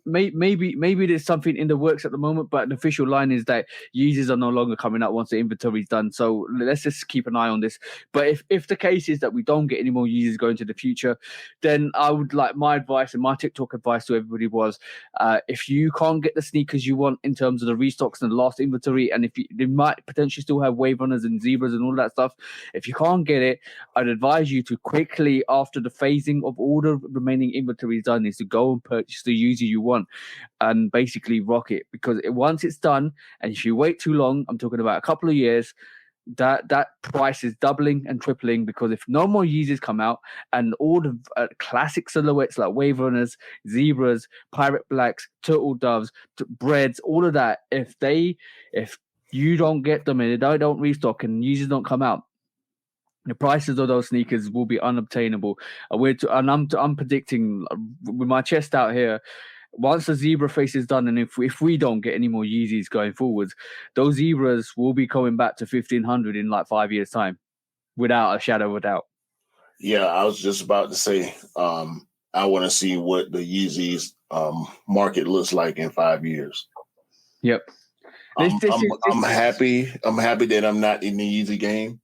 maybe there's something in the works at the moment, but the official line is that Yeezys are no longer coming out once the inventory is done. So let's just keep an eye on this. But if the case is that we don't get any more Yeezys going to the future, then I would like my advice and my TikTok advice to everybody was, if you can't get the sneakers you want in terms of the restocks and the last inventory, and if they might potentially still have wave runners and zebras and all that stuff, if you can't get it, I'd advise you to quickly, after the phasing of all the remaining inventory is done, is to go and purchase the Yeezy you want and basically rock it. Because once it's done, and if you wait too long, I'm talking about a couple of years, that price is doubling and tripling, because if no more Yeezys come out and all the classic silhouettes like wave runners, zebras, pirate blacks, turtle doves, breads, all of that, if you don't get them and they don't restock and Yeezys don't come out, the prices of those sneakers will be unobtainable. I'm predicting with my chest out here, once the zebra face is done, and if we don't get any more Yeezys going forwards, those zebras will be coming back to 1,500 in like 5 years' time, without a shadow of a doubt. Yeah, I was just about to say, I want to see what the Yeezys market looks like in 5 years. Yep. I'm happy. I'm happy that I'm not in the Yeezy game.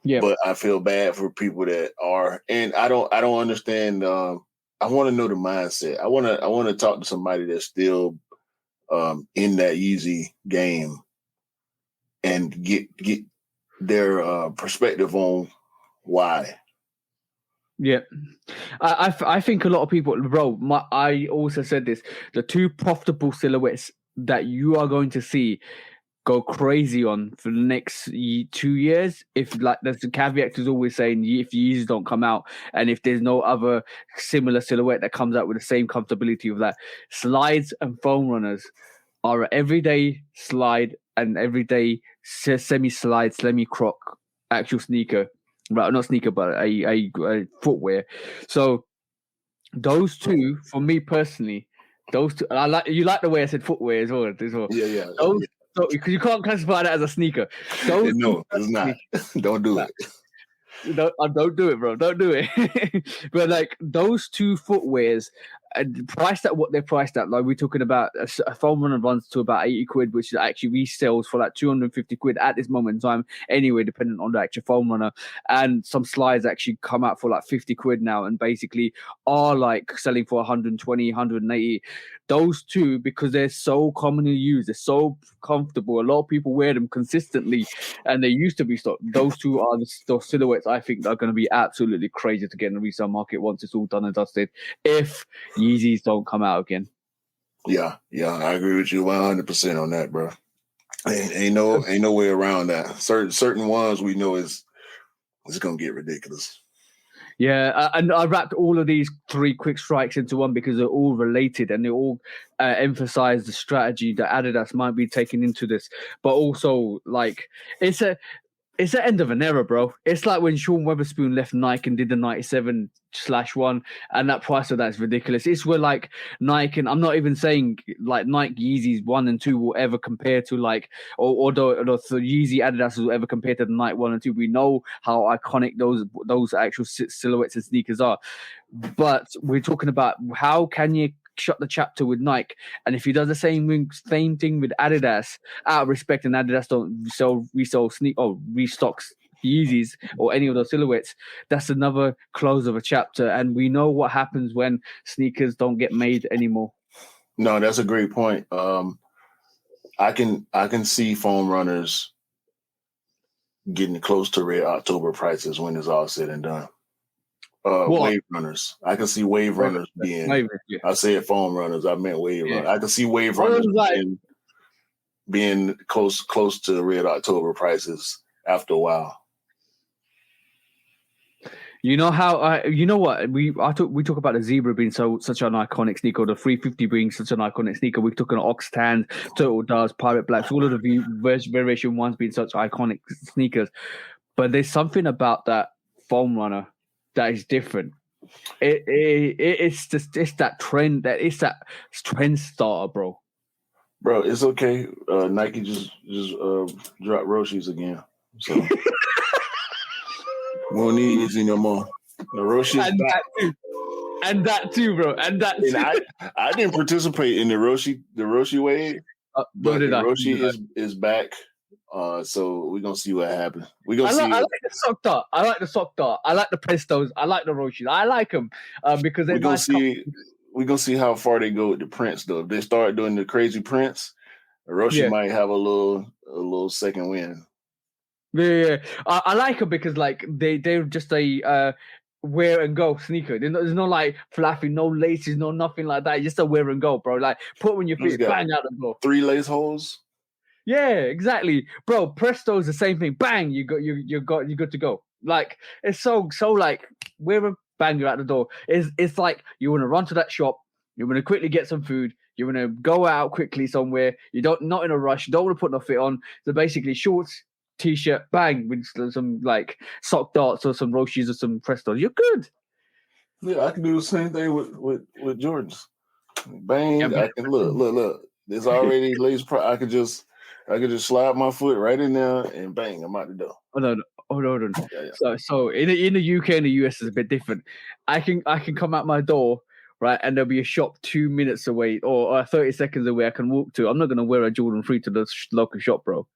Yeah, but I feel bad for people that are, and I don't understand. I want to know the mindset. I want to talk to somebody that's still in that Yeezy game and get their perspective on why. Yeah, I think a lot of people, bro. I also said this: the two profitable silhouettes that you are going to see go crazy on for the next 2 years, if like there's the caveat is always saying if Yeezys don't come out and if there's no other similar silhouette that comes out with the same comfortability of that, slides and foam runners are an everyday slide and everyday semi-slide, semi-croc actual sneaker, right? Not sneaker, but a footwear. So those two, for me personally, those two, you like the way I said footwear as well. Yeah. So, because you can't classify that as a sneaker. No, it's not. Don't do it. Don't do it, bro. Don't do it. But like those two footwears, priced at what they're priced at, like we're talking about a foam runner runs to about 80 quid, which actually resells for like 250 quid at this moment in time anyway, depending on the actual foam runner. And some slides actually come out for like 50 quid now and basically are like selling for 120, 180. Those two, because they're so commonly used, they're so comfortable, a lot of people wear them consistently and they used to be stocked. Those two are the silhouettes I think are going to be absolutely crazy to get in the resale market once it's all done and dusted, if Yeezys don't come out again. Yeah, I agree with you 100% on that, bro. Ain't no way around that. Certain ones we know it's gonna get ridiculous. Yeah, and I wrapped all of these 3 quick strikes into one because they're all related and they all emphasize the strategy that Adidas might be taking into this, but also like it's the end of an era, bro. It's like when Sean Weatherspoon left Nike and did the 97/1, and that price of that is ridiculous. It's where like Nike, and I'm not even saying like Nike Yeezys 1 and 2 will ever compare to like, or the Yeezy Adidas will ever compare to the Nike 1 and 2. We know how iconic those actual silhouettes and sneakers are, but we're talking about how can you shut the chapter with Nike, and if he does the same thing with Adidas, out of respect, and Adidas don't restocks Yeezys or any of those silhouettes, that's another close of a chapter. And we know what happens when sneakers don't get made anymore. No, that's a great point. I can see foam runners getting close to Red October prices when it's all said and done. Wave runners. I can see wave runners being. I said foam runners. I meant wave runners. I can see wave runners being close to Red October prices after a while. You know how you know what we talk about the zebra being such an iconic sneaker, the 350 being such an iconic sneaker. We took an ox tan, turtle doves, pirate blacks, all of the variation ones being such iconic sneakers. But there's something about that foam runner that is different. It's that trend, it's that trend starter, bro. Bro, it's okay. Nike just dropped Roshi's again. So We don't need Izzy no more. Naroshi's back. That too, bro. And I didn't participate in the Roshi wave, but Roshi is back. So we're gonna see what happens. I like the sock dart. I like the sock dart. I like the Prestos. I like the Roshis. I like them because they're nice. We're gonna see how far they go with the Prince though. If they start doing the crazy Prince, Roshi might have a little second win. Yeah. I like them because like they're just a wear and go sneaker. There's no like flapping, no laces, no nothing like that. Just a wear and go, bro. Like put them on your feet, bang out the door. 3 lace holes. Yeah, exactly, bro. Presto's the same thing. Bang, you're good to go. Like it's so like wear them, bang, you're out the door. It's like you want to run to that shop. You want to quickly get some food. You want to go out quickly somewhere. Not in a rush. You don't want to put no fit on. So basically, shorts, t-shirt, bang, with some like sock darts or some Roshis or some Prestos. You're good. Yeah, I can do the same thing with Jordans. Bang! Yeah, I can look. There's already lace. I could just slide my foot right in there and bang, I'm out the door. Hold on. Yeah. So in the UK and the US is a bit different. I can come out my door, right, and there'll be a shop 2 minutes away or 30 seconds away I can walk to. I'm not gonna wear a Jordan 3 to the local shop, bro.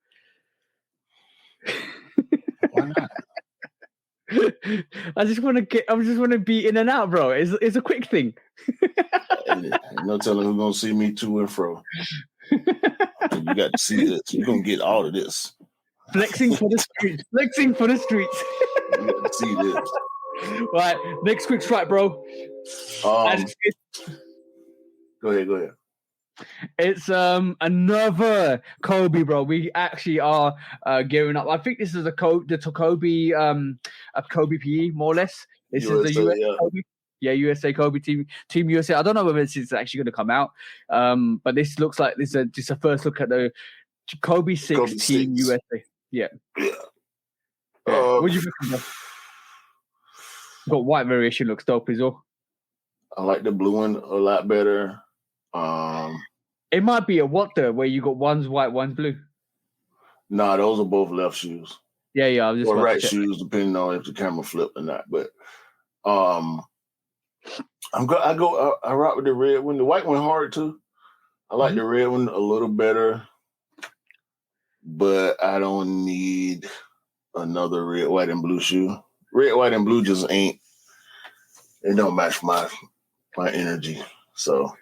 Why not? I just want to be in and out, bro. It's a quick thing. Ain't no telling who's gonna see me to and fro. You got to see this. You're gonna get all of this. Flexing for the streets. You got to see this. Right, next quick strike, bro. Go ahead. It's another Kobe, bro. We actually are gearing up. I think this is the Kobe PE, more or less. This USA, is the US Kobe. Yeah, USA Kobe team USA. I don't know whether this is actually going to come out, but this looks like this is just a first look at the Kobe 6 Team USA. Yeah. What do you think? Got white variation, looks dope as well. I like the blue one a lot better. It might be a where you got one's white, one's blue. Nah, those are both left shoes. Yeah. I was just or right shoes, depending on if the camera flipped or not. But I rock with the red one. The white one hard too. I like the red one a little better, but I don't need another red, white, and blue shoe. Red, white, and blue just ain't. It don't match my energy. So.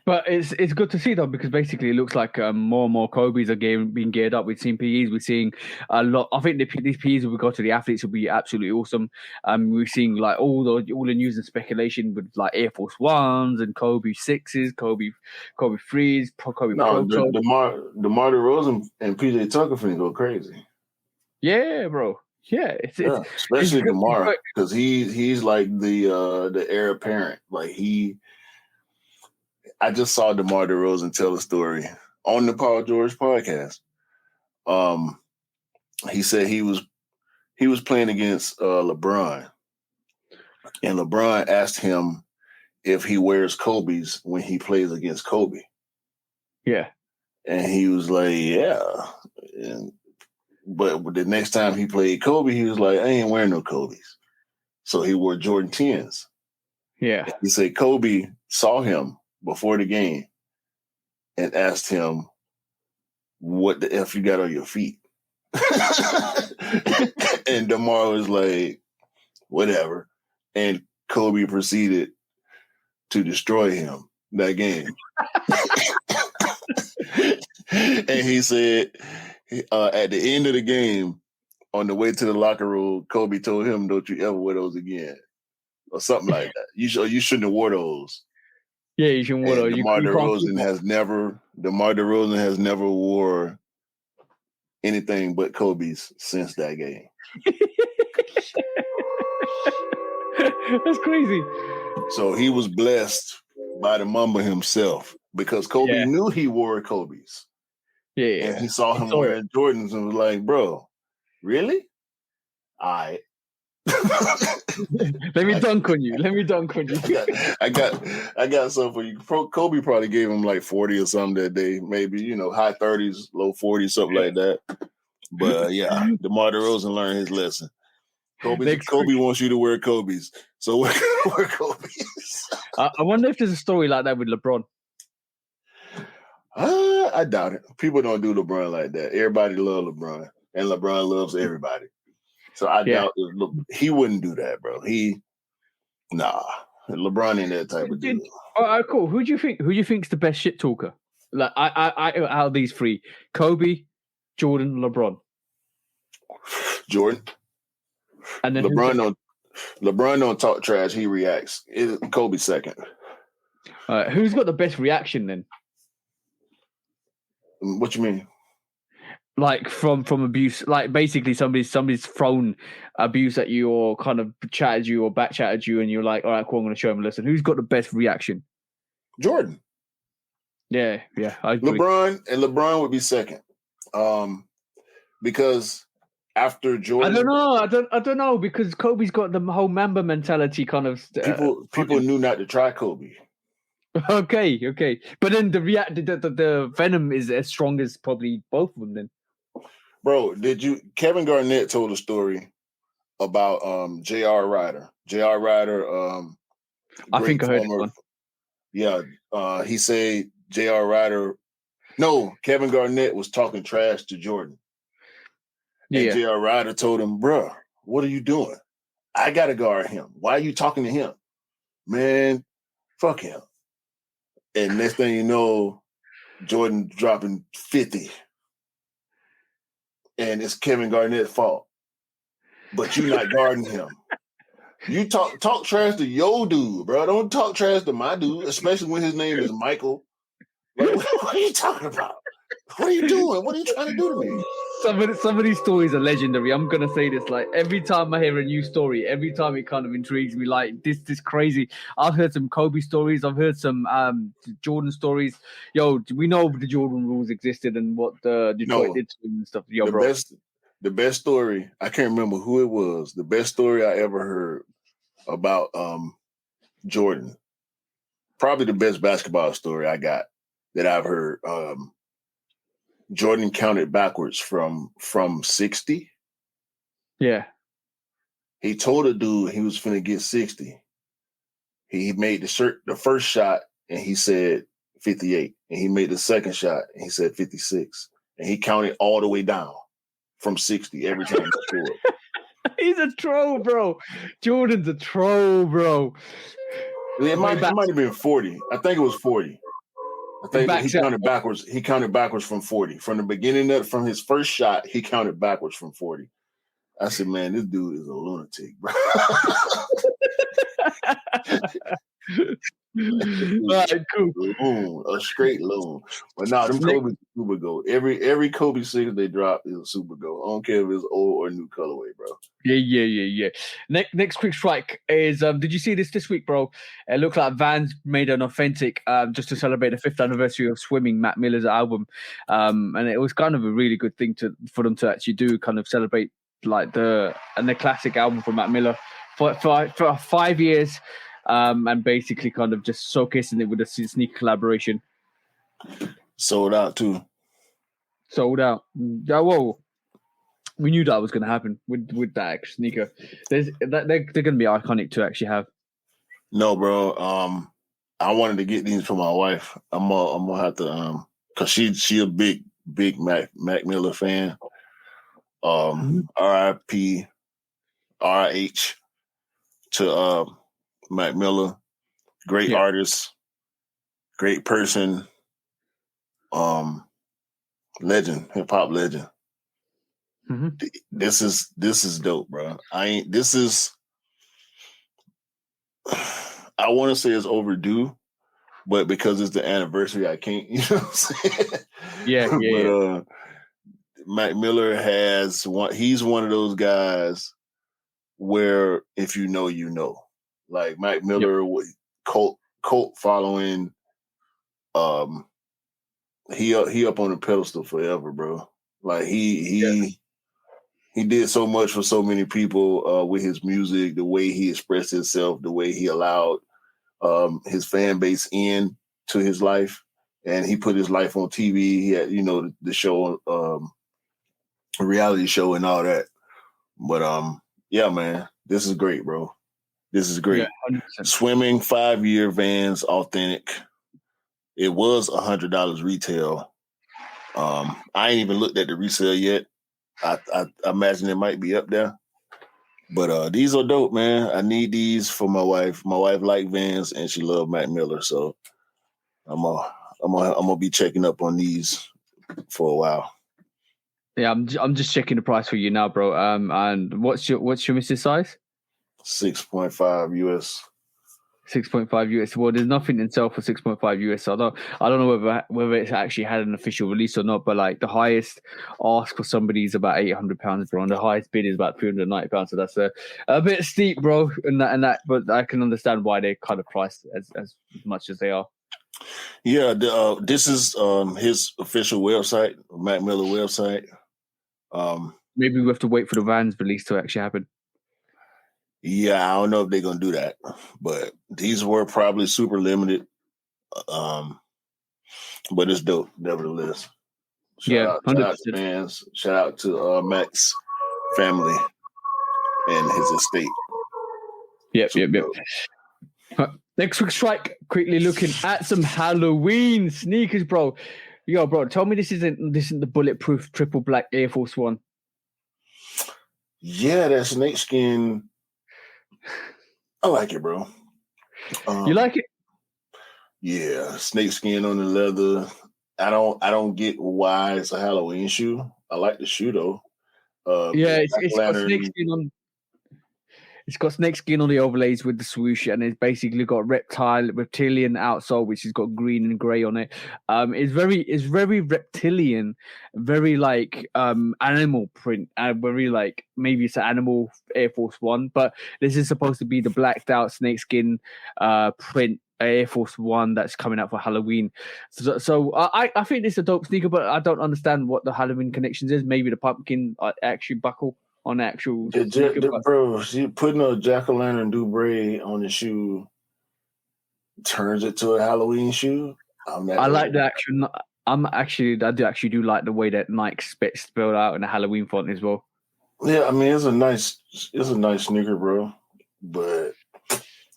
But it's good to see though, because basically it looks like more and more Kobe's are being geared up. We've seen PEs. We're seeing a lot. I think these PEs, if we go to the athletes, will be absolutely awesome. We're seeing like all the news and speculation with like Air Force Ones and Kobe 6s, Kobe 3s, Kobe Pro. DeMar DeRozan and PJ Tucker finna go crazy. Yeah, bro. Yeah, especially DeMar, because he's like the heir apparent. Like I just saw DeMar DeRozan tell a story on the Paul George podcast. He said he was playing against LeBron, and LeBron asked him if he wears Kobe's when he plays against Kobe. Yeah, and he was like, "Yeah." But the next time he played Kobe, he was like, "I ain't wearing no Kobe's," so he wore Jordan 10s. Yeah, and he said Kobe saw him before the game and asked him, "What the F you got on your feet?" And DeMar was like, "Whatever." And Kobe proceeded to destroy him that game. And he said at the end of the game, on the way to the locker room, Kobe told him, "Don't you ever wear those again," or something like that. You shouldn't have wore those. Yeah, you shouldn't wear those. DeMar DeRozan has never wore anything but Kobe's since that game. That's crazy. So he was blessed by the Mamba himself because Kobe knew he wore Kobe's. Yeah. And he saw him wearing Jordans and was like, "Bro, really? All right." Let me dunk on you. I got something for you. Kobe probably gave him like 40 or something that day, maybe, high 30s, low 40s, something like that. But DeMar DeRozan learned his lesson. Kobe wants you to wear Kobe's, so wear Kobe's. I wonder if there's a story like that with LeBron. I doubt it. People don't do LeBron like that. Everybody loves LeBron, and LeBron loves everybody. So I doubt he wouldn't do that, bro. LeBron ain't that type of dude. All right, cool. Who do you think's the best shit talker? Like I out of these three, Kobe, Jordan, LeBron. Jordan. And then LeBron don't talk trash. He reacts. Kobe second. Who's got the best reaction then? What you mean? Like from abuse, like basically somebody's thrown abuse at you or kind of chatted you or back chatted you, and you're like, all right, cool, I'm going to show him a lesson. Who's got the best reaction? Jordan. Yeah, I agree. LeBron would be second, because after Jordan, I don't know, because Kobe's got the whole Mamba mentality kind of. People knew not to try Kobe. Okay, but then the venom is as strong as probably both of them. Then, bro, Kevin Garnett told a story about J.R. Ryder. J.R. Ryder, I think I heard it one. Yeah, he said J.R. Ryder. No, Kevin Garnett was talking trash to Jordan. And J.R. Ryder told him, bro, what are you doing? I got to guard him. Why are you talking to him? Man, fuck him. And next thing you know, Jordan dropping 50. And it's Kevin Garnett's fault. But you're not guarding him. You talk trash to your dude, bro. Don't talk trash to my dude, especially when his name is Michael. Like, what are you talking about? What are you doing? What are you trying to do to me? Some of these stories are legendary. I'm gonna say this, like, every time I hear a new story, every time it kind of intrigues me. Like this crazy. I've heard some Kobe stories. I've heard some Jordan stories. Yo, we know the Jordan rules existed and what Detroit did to him and stuff. Yo, bro. The best story, I can't remember who it was. The best story I ever heard about Jordan. Probably the best basketball story I got that I've heard. Jordan counted backwards from 60. Yeah. He told a dude he was finna get 60. He made the first shot and he said 58. And he made the second shot and he said 56. And he counted all the way down from 60 every time he scored. He's a troll, bro. Jordan's a troll, bro. It might have been 40. I think it was 40. I think he counted backwards. He counted backwards from 40. From the beginning from his first shot, he counted backwards from 40. I said, man, this dude is a lunatic, bro. All right, cool. Loon, a straight loon. But nah, them Kobe's super gold. Every Kobe 6 they drop is a super gold. I don't care if it's old or new colorway, bro. Yeah. Next quick strike is did you see this week, bro? It looked like Vans made an authentic just to celebrate the 5th anniversary of Swimming, Mac Miller's album. And it was kind of a really good thing for them to actually do, kind of celebrate like the classic album from Mac Miller for 5 years. And basically kind of just showcasing it with a sneaker collaboration. Sold out too. Sold out. Yeah, whoa. We knew that was going to happen with that sneaker. They're going to be iconic to actually have. No, bro. I wanted to get these for my wife. I'm gonna have to cause she a big Mac Miller fan. R.I.P. R.I.H. to Mac Miller, great artist, great person, legend, hip hop legend. Mm-hmm. This is dope, bro. I want to say it's overdue, but because it's the anniversary, I can't. You know what I'm saying? Yeah. But Mac Miller he's one of those guys where if you know, you know. Like Mac Miller with cult following, he up on the pedestal forever, bro. Like he did so much for so many people with his music, the way he expressed himself, the way he allowed his fan base in to his life, and he put his life on TV. He had the show, reality show, and all that. But Yeah, man. This is great, bro. This is great. Yeah, 100%. Swimming 5-year Vans, authentic. It was $100 retail. I ain't even looked at the resale yet. I imagine it might be up there. But these are dope, man. I need these for my wife. My wife likes Vans and she loves Mac Miller, so I'm gonna be checking up on these for a while. Yeah, I'm just checking the price for you now, bro. And what's your missus size? 6.5 US. 6.5 US. Well, there's nothing in sale for 6.5 US. So I don't know whether it's actually had an official release or not. But like the highest ask for somebody is about £800, bro, and the highest bid is about £390. So that's a bit steep, bro. And that, but I can understand why they kind of priced as much as they are. Yeah, this is his official website, Mac Miller website. Maybe we have to wait for the Vans release to actually happen. Yeah, I don't know if they're gonna do that, but these were probably super limited. But it's dope, nevertheless. Shout out to fans. Shout out to Mac's family and his estate. Yep. Next week's strike. Quickly looking at some Halloween sneakers, bro. Yo, bro, tell me this isn't the bulletproof triple black Air Force One. Yeah, that snakeskin. I like it, bro. You like it? Yeah, snakeskin on the leather. I don't get why it's a Halloween shoe. I like the shoe though. Yeah, it's got snakeskin on. It's got snakeskin on the overlays with the swoosh, and it's basically got reptilian outsole, which has got green and grey on it. It's very reptilian, very like animal print, and very like maybe it's an animal Air Force One, but this is supposed to be the blacked out snakeskin print Air Force One that's coming out for Halloween. So I think this is a dope sneaker, but I don't understand what the Halloween connections is. Maybe the pumpkin actually buckle on actual bro, you putting a jack-o'-lantern Dubray on the shoe turns it to a Halloween shoe. I like the actual. I do like the way that Nike spelled out in the Halloween font as well. Yeah, I mean it's a nice sneaker, bro. But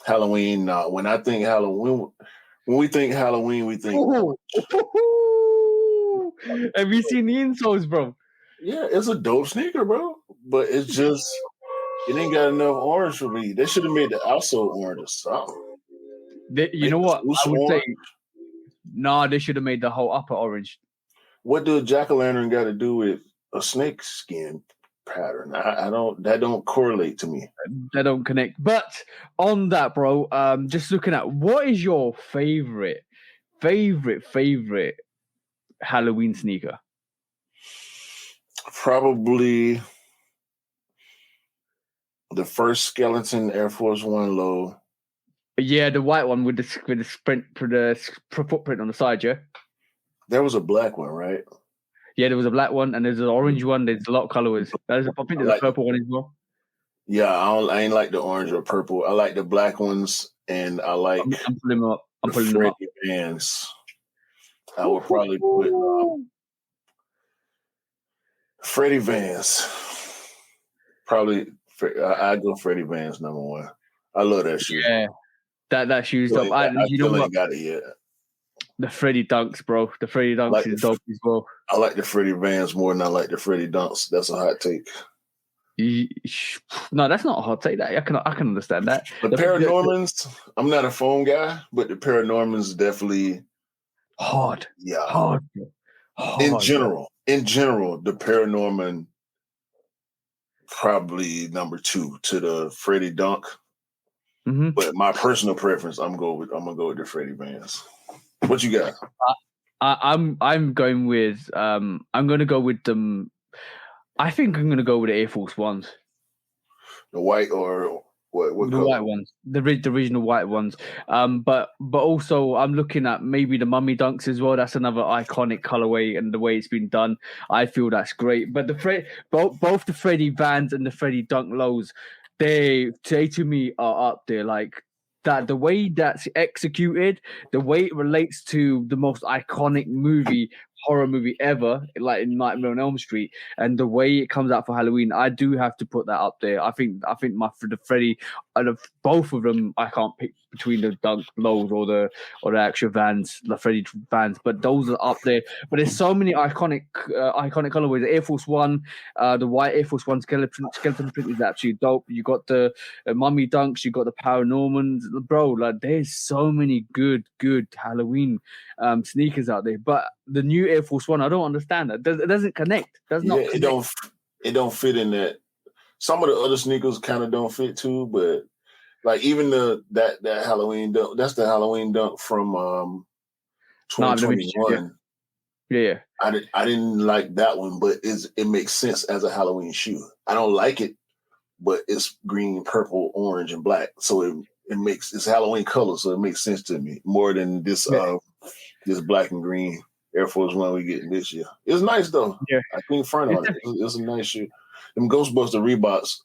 Halloween, when I think Halloween, when we think Halloween, we think. Have you seen the insoles, bro? Yeah, it's a dope sneaker, bro. But it's just it ain't got enough orange for me. They should have made the outsole orange or something. You know what? I would say, they should have made the whole upper orange. What does jack-o'-lantern got to do with a snake skin pattern? That don't correlate to me. They don't connect. But on that, bro, just looking at what is your favorite Halloween sneaker? Probably the first skeleton Air Force One low. Yeah, the white one with the footprint on the side, yeah? There was a black one, right? Yeah, there was a black one and there's an orange one. There's a lot of colorways. I think there's a purple one as well. Yeah, I ain't like the orange or purple. I like the black ones, and I like. I'm pulling them up. I'm pulling them up. Vans. I would probably put Freddie Vans. Probably, I'd go Freddie Vans number one. I love that shoe. Yeah, that shoe's dope. I still ain't got it yet. The Freddie Dunks, bro. The Freddie Dunks is dope as well. I like the Freddie Vans more than I like the Freddie Dunks. That's a hot take. No, that's not a hot take. That I can understand that. The Paranormans, I'm not a foam guy, but the Paranormans definitely hard. Yeah, hard. In general, the Paranorman probably number 2 to the Freddie Dunk. Mm-hmm. But my personal preference, I'm gonna go with the Freddie Vans. What you got? I'm going with I'm gonna go with them. I think I'm gonna go with the Air Force Ones. The white or what the color? White ones, the original white ones. But also I'm looking at maybe the Mummy Dunks as well. That's another iconic colorway, and the way it's been done, I feel that's great. But both the Freddie Vans and the Freddie Dunk lows, they to me are up there. Like that, the way that's executed, the way it relates to the most iconic movie, horror movie ever, like in Nightmare on Elm Street, and the way it comes out for Halloween, I do have to put that up there. I think the Freddy, both of them, I can't pick between the Dunk Lows or the actual Vans, the Freddy Vans, but those are up there. But there's so many iconic colorways. The Air Force One, the white Air Force One skeleton print is absolutely dope. You got the Mummy Dunks, you got the Paranormans, bro. Like there's so many good Halloween sneakers out there. But the new Air Force One, I don't understand that. It doesn't connect. Does not connect. It don't fit in that. Some of the other sneakers kind of don't fit too, but like even that Halloween dunk, that's the Halloween dunk from 2021. Yeah. I didn't like that one, but it makes sense as a Halloween shoe. I don't like it, but it's green, purple, orange, and black, so it's Halloween color, so it makes sense to me more than this this black and green Air Force One we getting this year. It's nice though. Yeah, I think front on it. It's a nice shoe. Them Ghostbuster Reeboks,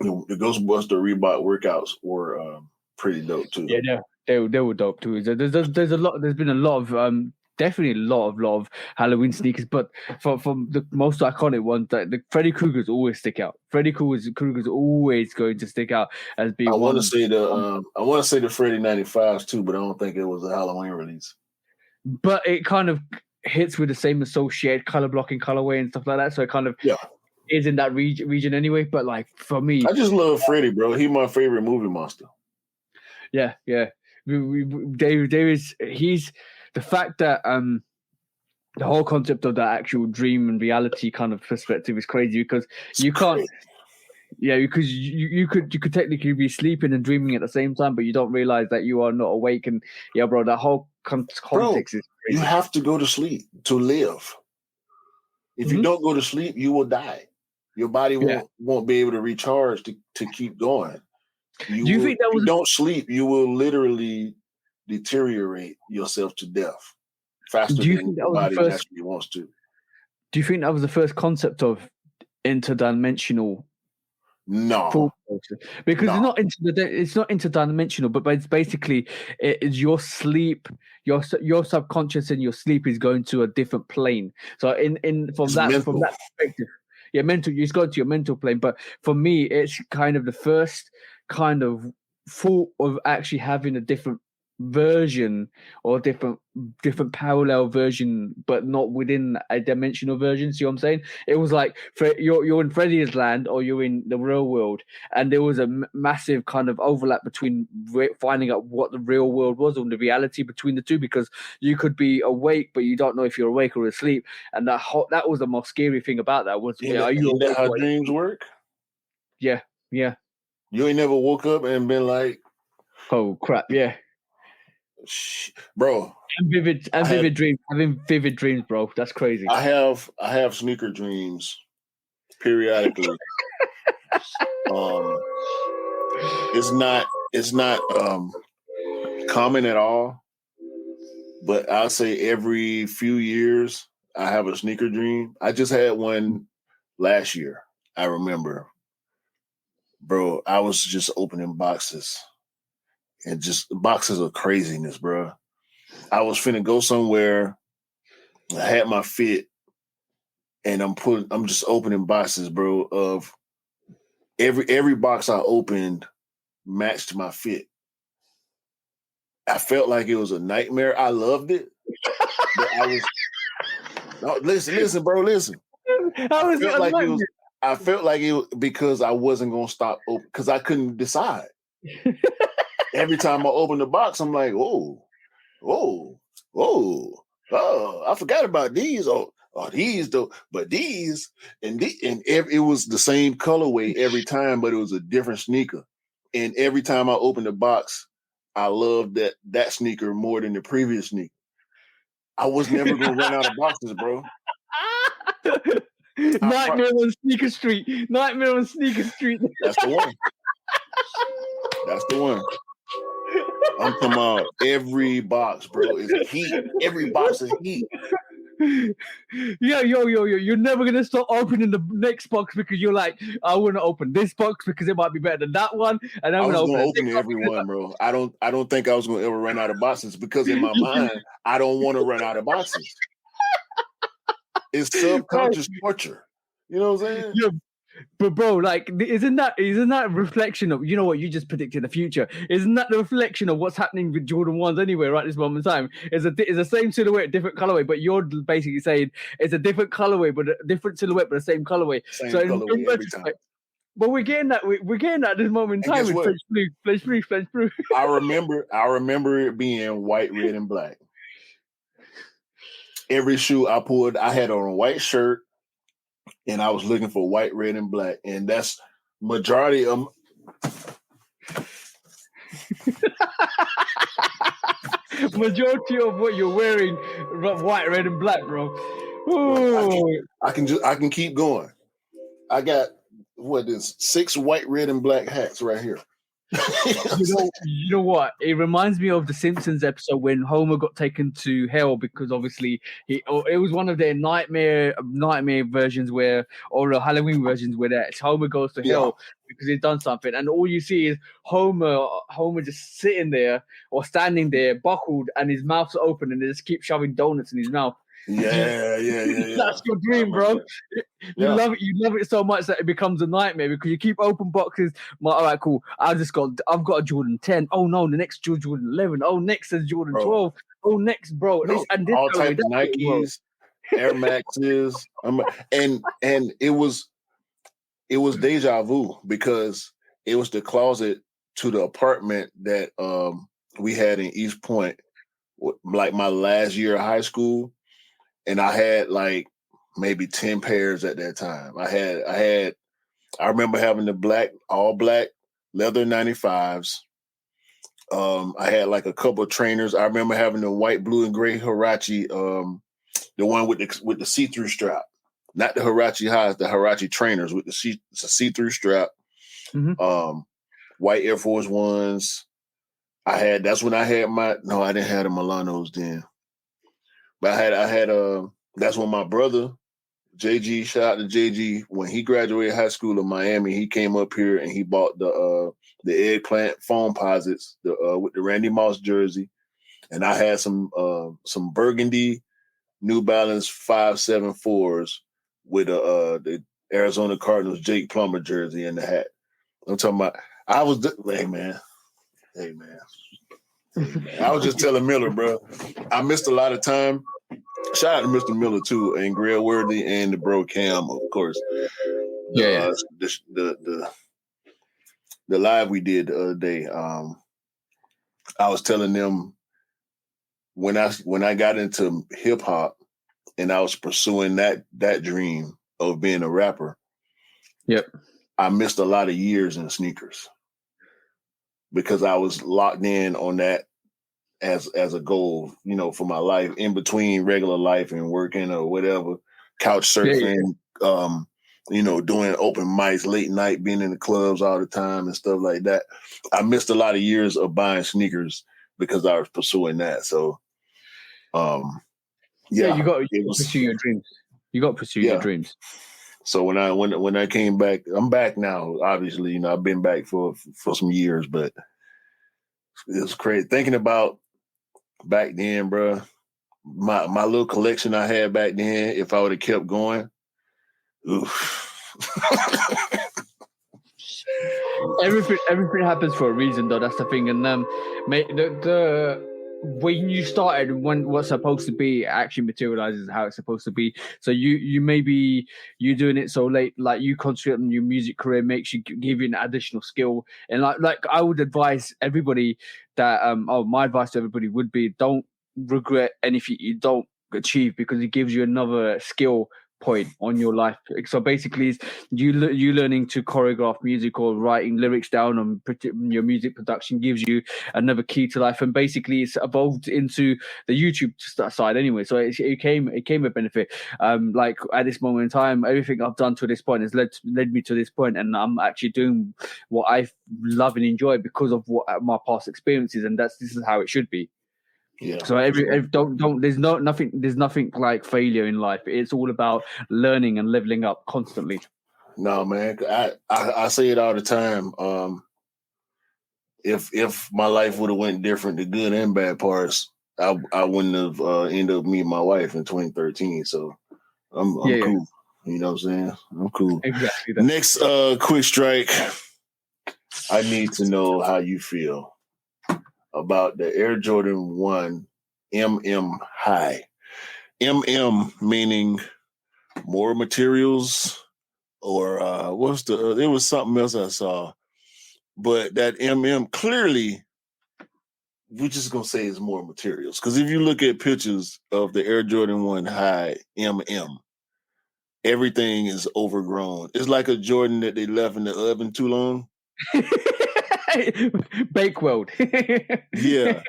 the Ghostbuster Reebok workouts were pretty dope too. Yeah, they were dope too. There's been a lot of definitely a lot of Halloween sneakers, but from the most iconic ones, the Freddy Kruegers always stick out. Freddy Krueger's always going to stick out as being. I want to say the Freddy 95s too, but I don't think it was a Halloween release. But it kind of hits with the same associated color blocking colorway and stuff like that, so it kind of is in that region anyway. But like for me, I just love Freddy, bro. He's my favorite movie monster. Yeah. He's the fact that the whole concept of that actual dream and reality kind of perspective is crazy because you can't. Yeah, because you could technically be sleeping and dreaming at the same time, but you don't realize that you are not awake. And yeah, bro, that whole context is crazy. You have to go to sleep to live. If you don't go to sleep, you will die. Your body won't be able to recharge to keep going. Do you think that was? If you don't sleep, you will literally deteriorate yourself to death faster than your body naturally wants to. Do you think that was the first concept of interdimensional? No, because it's not interdimensional, but it's basically it's your sleep, your subconscious and your sleep is going to a different plane. So from that perspective, mental, it's going to your mental plane. But for me, it's kind of the first kind of thought of actually having a different version or different parallel version, but not within a dimensional version. See what I'm saying? It was like you're in Freddy's land or you're in the real world, and there was a massive kind of overlap between finding out what the real world was and the reality between the two, because you could be awake but you don't know if you're awake or asleep, and that was the most scary thing about that was are you that how dreams work? Yeah. You ain't never woke up and been like, oh crap, yeah. Bro, vivid dreams, having vivid dreams, bro. That's crazy. I have sneaker dreams periodically. It's not common at all, but I'll say every few years I have a sneaker dream. I just had one last year. I remember, bro. I was just opening boxes. And just boxes of craziness, bro. I was finna go somewhere. I had my fit, and I'm just opening boxes, bro. Of every box I opened matched my fit. I felt like it was a nightmare. I loved it, but I was listen, bro. Listen. I felt like it was because I wasn't gonna stop open because I couldn't decide. Every time I open the box, I'm like, oh, I forgot about these. Oh, these though, but these it was the same colorway every time, but it was a different sneaker. And every time I opened the box, I loved that sneaker more than the previous sneaker. I was never gonna run out of boxes, bro. Nightmare on Sneaker Street. Nightmare on Sneaker Street. That's the one. That's the one. I'm talking about every box, bro, is heat. Every box is heat. Yeah, yo, you're never gonna stop opening the next box because you're like, I want to open this box because it might be better than that one, and I'm I gonna was open gonna the open next one every because one, bro. I don't think I was gonna ever run out of boxes because in my mind, I don't want to run out of boxes. It's subconscious torture. You know what I'm saying? yeah, but bro, like, isn't that a reflection of, you know what, you just predicted the future? Isn't that the reflection of what's happening with Jordan 1s anyway, right this moment in time? It's the same silhouette, different colorway, but you're basically saying it's a different colorway, but a different silhouette, but the same colorway. Same So colorway in every time. retrospect, but we're getting that at this moment in And time guess with what? French blue. I remember it being white, red, and black. Every shoe I pulled, I had on a white shirt, and I was looking for white, red, and black, and that's majority of. Majority of what you're wearing, white, red, and black, bro. Ooh. I can keep going. I got 6 white, red, and black hats right here. You know what? It reminds me of the Simpsons episode when Homer got taken to hell because obviously it was one of their nightmare versions or the Halloween versions where Homer goes to hell because he's done something, and all you see is Homer just sitting there or standing there, buckled, and his mouth's open, and they just keep shoving donuts in his mouth. Yeah. That's your dream, bro. You love it so much that it becomes a nightmare because you keep open boxes. All right, cool. I've got a Jordan 10. Oh no, the next Jordan 11. Oh, next is Jordan 12. Oh, next, bro. This all type of Nikes, Air Maxes, and it was deja vu because it was the closet to the apartment that we had in East Point, like my last year of high school. And I had like maybe 10 pairs at that time. I remember having the all black leather 95s. I had like a couple of trainers. I remember having the white, blue, and gray Huarache, the one with the see-through strap. Not the Huarache highs, the Huarache trainers with the see-through strap. Mm-hmm. White Air Force Ones. That's when I had I didn't have the Milanos then. But I had that's when my brother, JG, shout out to JG, when he graduated high school in Miami, he came up here and he bought the eggplant foam posits with the Randy Moss jersey. And I had some burgundy New Balance 574s with the Arizona Cardinals Jake Plummer jersey and the hat. I'm talking about, hey man. I was just telling Miller, bro, I missed a lot of time. Shout out to Mr. Miller too, and Grail Worthy and the bro Cam, of course. The live we did the other day. I was telling them when I got into hip hop and I was pursuing that dream of being a rapper. Yep. I missed a lot of years in sneakers because I was locked in on that as a goal, for my life, in between regular life and working or whatever, couch surfing, doing open mics, late night, being in the clubs all the time and stuff like that. I missed a lot of years of buying sneakers because I was pursuing that. So, you got to pursue your dreams. You got to pursue your dreams. So when I came back, I'm back now. Obviously, I've been back for some years, but it's crazy thinking about back then, bro. My little collection I had back then, if I would have kept going, oof. Everything happens for a reason, though. That's the thing. And when you started, when what's supposed to be actually materializes how it's supposed to be. So you maybe you're doing it so late, like you concentrate on your music career, makes you give you an additional skill. And like I would advise everybody that my advice to everybody would be, don't regret anything you don't achieve, because it gives you another skill point on your life. So basically it's you learning to choreograph music or writing lyrics down on your music production gives you another key to life. And basically it's evolved into the YouTube side anyway, so it came a benefit. Like at this moment in time, everything I've done to this point has led me to this point, and I'm actually doing what I love and enjoy because of what my past experiences, and this is how it should be. Yeah. So there's nothing like failure in life. It's all about learning and leveling up constantly. No, man, I say it all the time. If my life would have went different, the good and bad parts, I wouldn't have ended up meeting my wife in 2013. So I'm cool. Yeah. You know what I'm saying? I'm cool. Exactly. That. Next quick strike. I need to know how you feel about the Air Jordan 1 MM High. MM meaning more materials, or it was something else I saw. But that MM clearly, we're just gonna say it's more materials. Because if you look at pictures of the Air Jordan 1 High MM, everything is overgrown. It's like a Jordan that they left in the oven too long. Bakeweld. Yeah.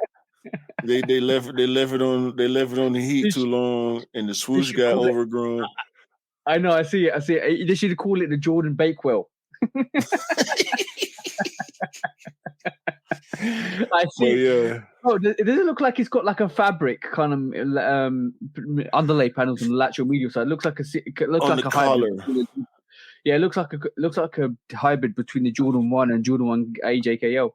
They left it on the heat too long, and the swoosh got overgrown. I know, I see it. They should call it the Jordan Bakewell. I see. Yeah. Oh, does it look like it's got like a fabric kind of underlay panels on the lateral medial side? It looks like a collar. Hybrid. Yeah, it looks like a hybrid between the Jordan 1 and Jordan 1 AJKL.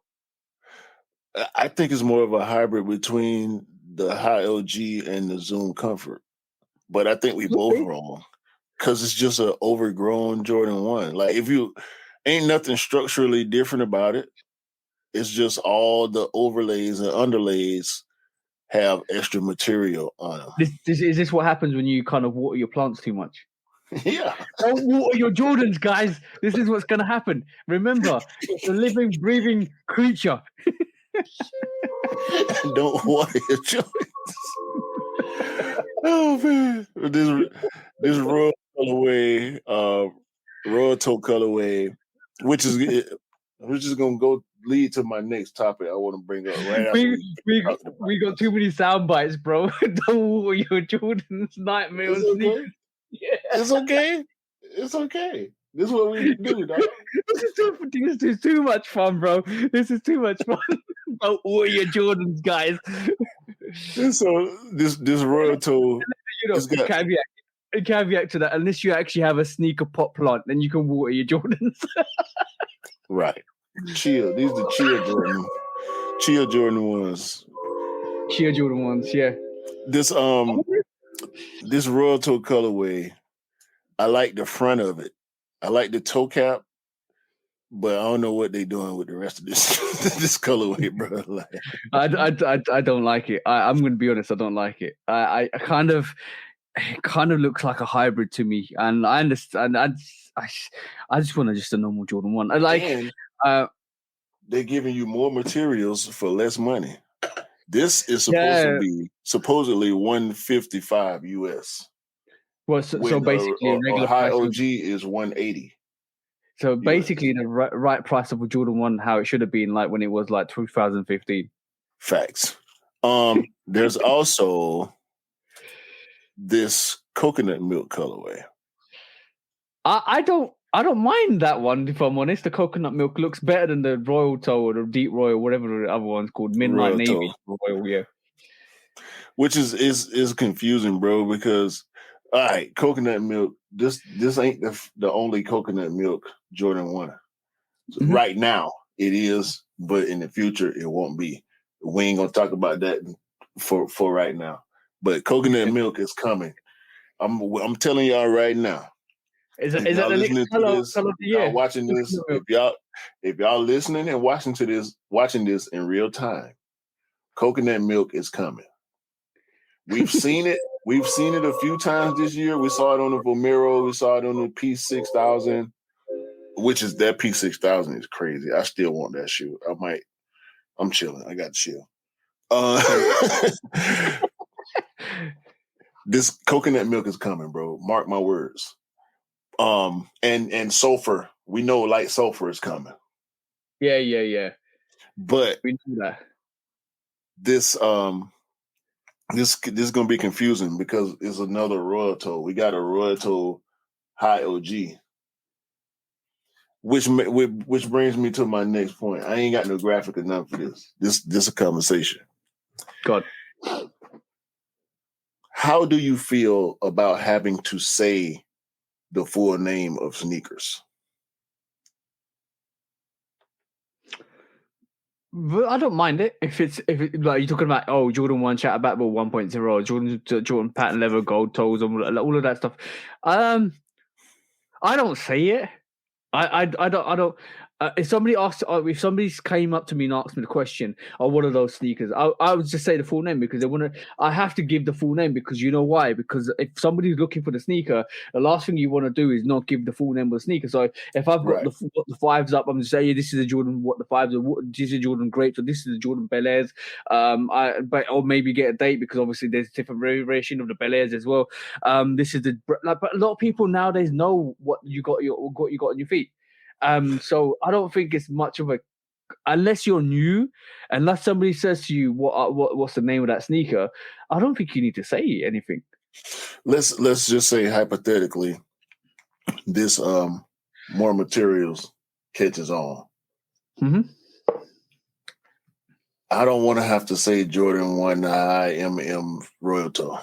I think it's more of a hybrid between the High LG and the Zoom Comfort. But I think we both wrong, because it's just an overgrown Jordan 1. Like, if you ain't nothing structurally different about it, it's just all the overlays and underlays have extra material on them. Is this what happens when you kind of water your plants too much? Yeah. Don't water your Jordans, guys. This is what's going to happen. Remember, it's a living, breathing creature. Don't water your Jordans. Oh man, this royal colorway, royal toe colorway, which is gonna go lead to my next topic. I want to bring up right after we got too many sound bites, bro. Don't water your Jordans. Nightmare on sneakers. Yeah. It's okay. It's okay. This is what we do, dog. This is too much fun, bro. This is too much fun. Don't water your Jordans, guys. So this royal toe, caveat to that, unless you actually have a sneaker pot plant, then you can water your Jordans. Right. Chill. These are chill Jordan 1s. Chill Jordan 1s, yeah. This royal toe colorway, I like the front of it. I like the toe cap, but I don't know what they're doing with the rest of this this colorway, bro. Like, I don't like it. I'm going to be honest. I don't like it. It kind of looks like a hybrid to me, and I understand. I just want just a normal Jordan 1. They're giving you more materials for less money. This is supposed to be supposedly $155 US. Well, so basically, a regular High OG is $180. So basically, the right price of a Jordan 1, how it should have been like when it was like 2015. Facts. There's also this coconut milk colorway. I don't mind that one, if I'm honest. The coconut milk looks better than the Royal Toe or the Deep Royal, whatever the other one's called, Midnight Navy Royal, yeah. Which is confusing, bro, because all right, coconut milk. This ain't the only coconut milk Jordan 1. Mm-hmm. Right now it is, but in the future it won't be. We ain't gonna talk about that for right now. But coconut milk is coming. I'm telling y'all right now. Is it the next color of the year? Y'all watching this, if y'all listening and watching this in real time, coconut milk is coming. We've seen it. We've seen it a few times this year. We saw it on the Vomero. We saw it on the P6000, which is that P6000 is crazy. I still want that shoe. I'm chilling. I got to chill. This coconut milk is coming, bro. Mark my words. And sulfur. We know light sulfur is coming. Yeah. But we do that. This is gonna be confusing because it's another Royal Toe. We got a Royal Toe High OG, which brings me to my next point. I ain't got no graphic enough for this. This is a conversation. God, How do you feel about having to say the full name of sneakers? I don't mind it if like you're talking about Jordan 1 Shatter Basketball 1.0, Jordan patent leather gold toes, all of that stuff. I don't say it. I don't. If somebody came up to me and asked me the question, what are those sneakers? I would just say the full name because they want to. I have to give the full name because you know why? Because if somebody's looking for the sneaker, the last thing you want to do is not give the full name of the sneaker. So if I've got the fives up, I'm just saying this is a Jordan. What the fives are? This is Jordan Grapes or this is the Jordan Bel Airs. Or maybe get a date because obviously there's different variation of the Bel Airs as well. This is but a lot of people nowadays know what you got on your feet. So I don't think it's much of a unless you're new, unless somebody says to you what's the name of that sneaker. I don't think you need to say anything. Let's just say hypothetically, this more materials catches on. Mm-hmm. I don't want to have to say Jordan 1 High MM Royal Toe.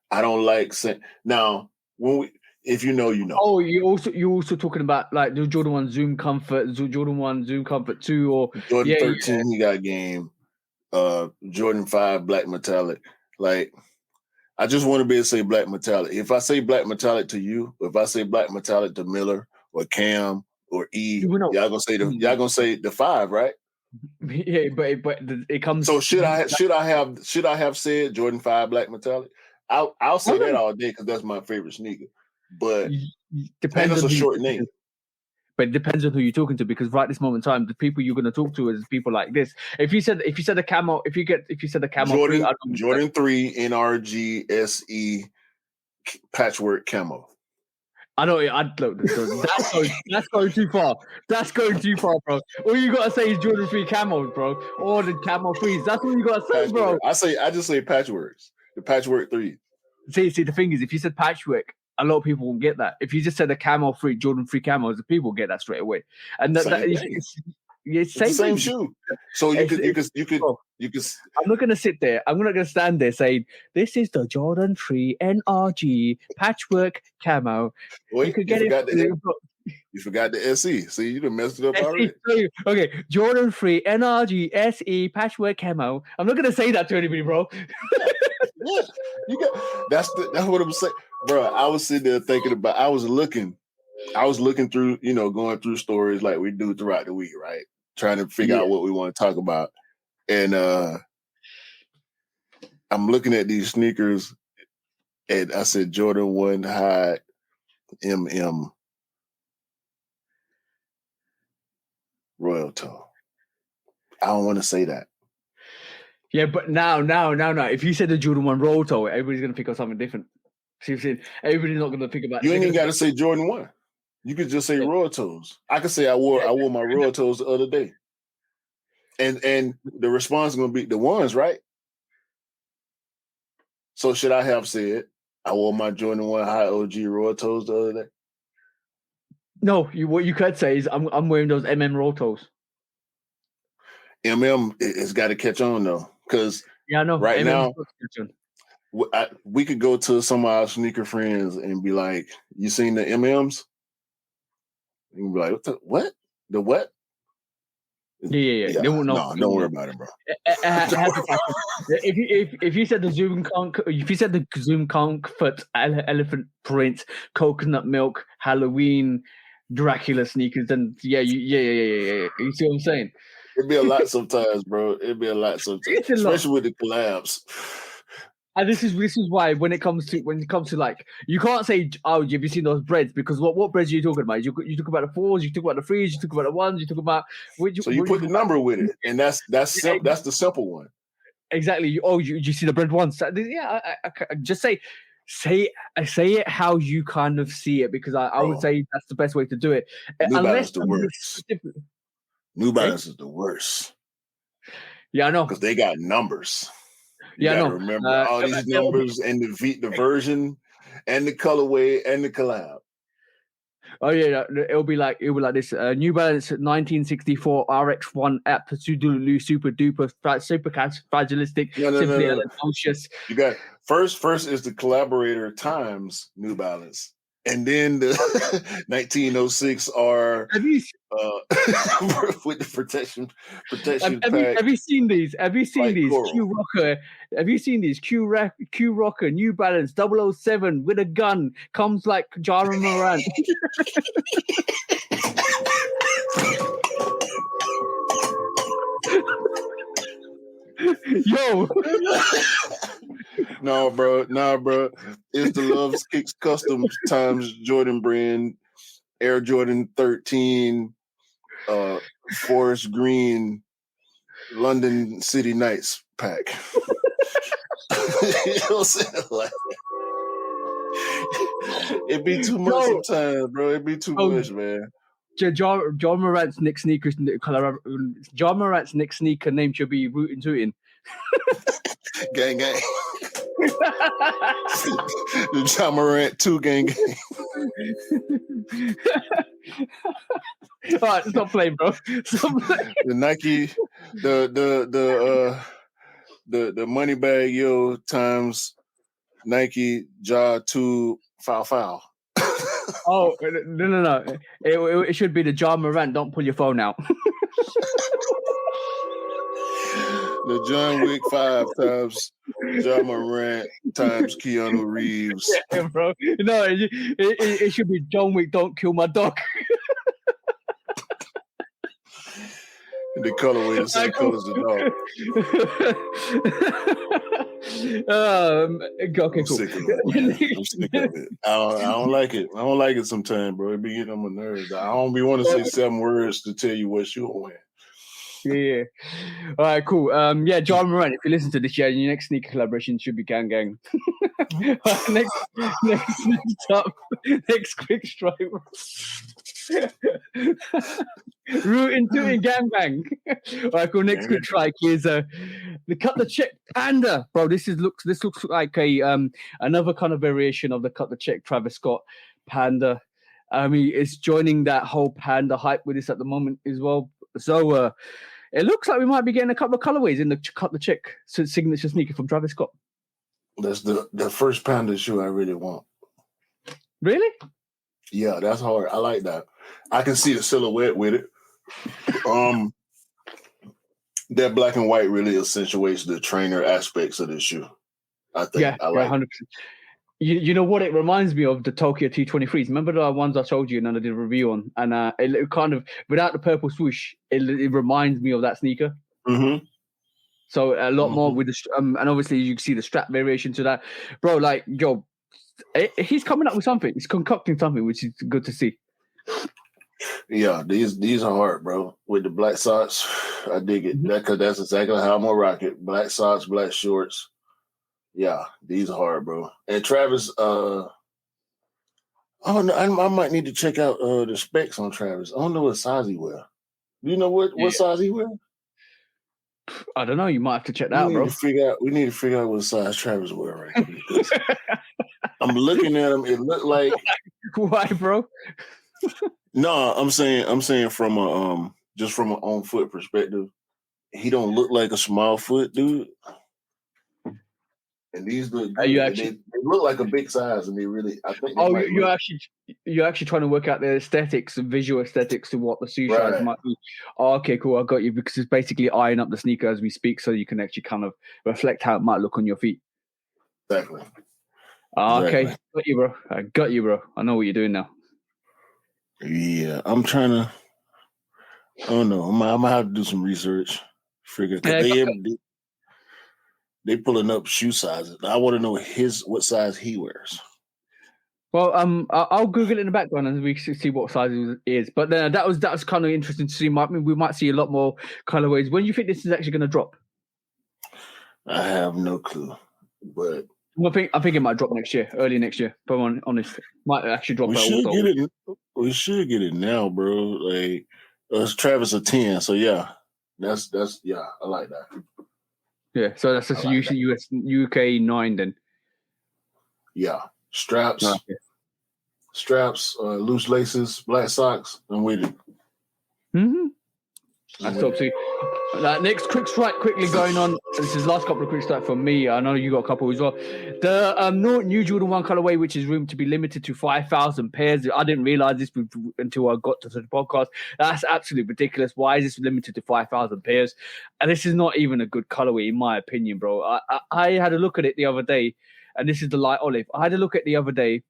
I don't like saying now when we. If you know, you know. Oh, you're also talking about like the Jordan 1 Zoom Comfort, Jordan 1 Zoom Comfort 2, or Jordan 13 he got game, Jordan 5 Black Metallic. Like, I just want to be able to say Black Metallic. If I say Black Metallic to you, if I say Black Metallic to Miller or Cam or E, y'all gonna say the 5, right? Yeah, but it comes. So should I have said Jordan 5 Black Metallic? I'll say that all day because that's my favorite sneaker. But depends on a short name. But it depends on who you're talking to because right this moment in time, the people you're going to talk to is people like this. If you said a camo, if you said a camo, Jordan 3 NRG SE patchwork camo. I know. That's going too far. That's going too far, bro. All you gotta say is Jordan 3 camos, bro, or the camo 3s. That's all you gotta say, bro. I just say patchworks. The patchwork 3. See, the thing is, if you said patchwork, a lot of people won't get that. If you just said a camo 3, Jordan 3 camos, the people get that straight away. And it's the same shoe. So you could. I'm not gonna sit there. I'm not gonna stand there saying this is the Jordan 3 NRG patchwork camo. Wait, you forgot the SE. See, you done messed it up already. Okay, Jordan 3 NRG SE patchwork camo. I'm not gonna say that to anybody, bro. Yeah, that's what I'm saying, bro. I was sitting there thinking about. I was looking through, going through stories like we do throughout the week, right? Trying to figure out what we want to talk about, and I'm looking at these sneakers, and I said Jordan 1 High MM Royal Toe. I don't want to say that. Yeah, but now. If you said the Jordan 1 Royal Toe, everybody's gonna pick up something different. See what I'm saying? Everybody's not gonna think about. You ain't even got to say Jordan 1. You could just say Royal Toes. I could say I wore my Royal Toes the other day, and the response is gonna be the ones, right? So should I have said I wore my Jordan 1 High OG Royal Toes the other day? No, what you could say is I'm wearing those MM Royal Toes. MM it's got to catch on though, because I know right now we could go to some of our sneaker friends and be like, "You seen the MMs?" And be like, "What? The what?" Yeah. They won't know. No, don't worry about it, bro. If you said the Zoom Comfort elephant print, coconut milk, Halloween, Dracula sneakers, then yeah. You see what I'm saying? It'd be a lot sometimes, bro. Especially with the collabs. And this is why when it comes to like, you can't say, "Oh, have you seen those breads?" Because what breads are you talking about? You talk about the 4s, you talk about the 3s, you talk about the 1s, you talk about so you put the number with it, and that's the simple one. Exactly. You see the bread ones? Yeah, I just say it how you kind of see it, because I would say that's the best way to do it. New Balance the worst. New Balance is the worst. Yeah, I know, because they got numbers. You gotta remember all these numbers and the version and the colorway and the collab. Oh yeah, it'll be like this. New Balance 1964 RX1 absolutely super duper super fragilistic, simply No. atrocious. You got first is the collaborator times New Balance, and then the 1906 are with the protection pack. Have you seen these? Have you seen these? Coral. Q Rocker. Have you seen these? Q Rocker, New Balance 007 with a gun comes like Jara Morant. Yo. No, bro. It's the Lovekickscustom times Jordan brand Air Jordan 13 Forest Green London City Nights pack. You know what I'm saying? Like, it'd be too much sometimes, bro. It'd be too much, man. John Morant's Nick sneakers. John Morant's Nick sneaker name should be Rootin' Tootin'. Gang. The John Morant 2 gang. All right, stop playing, bro. Stop playing. The Nike, the money bag yo times Nike Ja 2 foul. Oh no! It should be the John Morant. Don't pull your phone out. The John Wick 5 times John Morant times Keanu Reeves. Yeah, bro. No, it should be John Wick. Don't kill my dog. The colorway the same color as the dog. Okay, cool. I'm sick of it. I don't like it. I don't like it sometimes, bro. It be getting on my nerves. I don't be want to say 7 words to tell you what shoe I'm wearing. Yeah. All right, cool. Yeah, John Moran, if you listen to this, your next sneaker collaboration should be Gang. Next quick strike. Rootin' Tootin' Gang. All right, cool. Next quick strike is the Cut the Check Panda, bro. This looks like a another kind of variation of the Cut the Check Travis Scott Panda. I mean, it's joining that whole Panda hype with this at the moment as well. So it looks like we might be getting a couple of colorways in the Cut the Check signature sneaker from Travis Scott. That's the first Panda shoe I really want. Really? Yeah, that's hard. I like that. I can see the silhouette with it. That black and white really accentuates the trainer aspects of the shoe. I think. Yeah, I like 100%. You know what it reminds me of? The Tokyo 223s. Remember the ones I told you and I did a review on? And it kind of, without the purple swoosh, it reminds me of that sneaker. Mm-hmm. So a lot more with the, and obviously you can see the strap variation to that. Bro, like, yo, he's coming up with something. He's concocting something, which is good to see. Yeah, these are hard, bro. With the black socks, I dig it. Because that's exactly how I'm going to rock it. Black socks, black shorts. Yeah, these are hard, bro. And Travis, I might need to check out the specs on Travis. I don't know what size he wear. Do you know what size he wear? I don't know. You might have to check that out, bro. We need to figure out what size Travis wear right now. I'm looking at him. It looked like why, bro? No, I'm saying from a just from an on foot perspective, he don't look like a small foot dude. And these look good. They look like a big size, and they really, I think. You're actually trying to work out the aesthetics, the visual aesthetics of what the shoe size might be. Oh, okay, cool. I got you, because it's basically eyeing up the sneaker as we speak, so you can actually kind of reflect how it might look on your feet. Exactly. Okay, got you, bro. I got you, bro. I know what you're doing now. Yeah, I'm trying to. I don't know. I'm gonna have to do some research. Figure they pulling up shoe sizes. I want to know what size he wears. Well, I'll Google it in the background and we can see what size it is. But then that was kind of interesting to see. We might see a lot more colorways. When do you think this is actually going to drop? I have no clue, but I think it might drop next year, early next year. But I'm honest, might actually drop. We should get it now, bro. Like it's Travis a 10, so yeah, that's yeah, I like that. Yeah, so that's just UK 9 then. Yeah, straps, straps, loose laces, black socks. I'm with it. Mm-hmm. That's top two. Next quick strike quickly going on. This is the last couple of quick strike from me. I know you got a couple as well. The new Jordan 1 colorway, which is rumored to be limited to 5,000 pairs. I didn't realize this until I got to the podcast. That's absolutely ridiculous. Why is this limited to 5,000 pairs? And this is not even a good colorway, in my opinion, bro. I had a look at it the other day, and this is the light olive. I had a look at it the other day,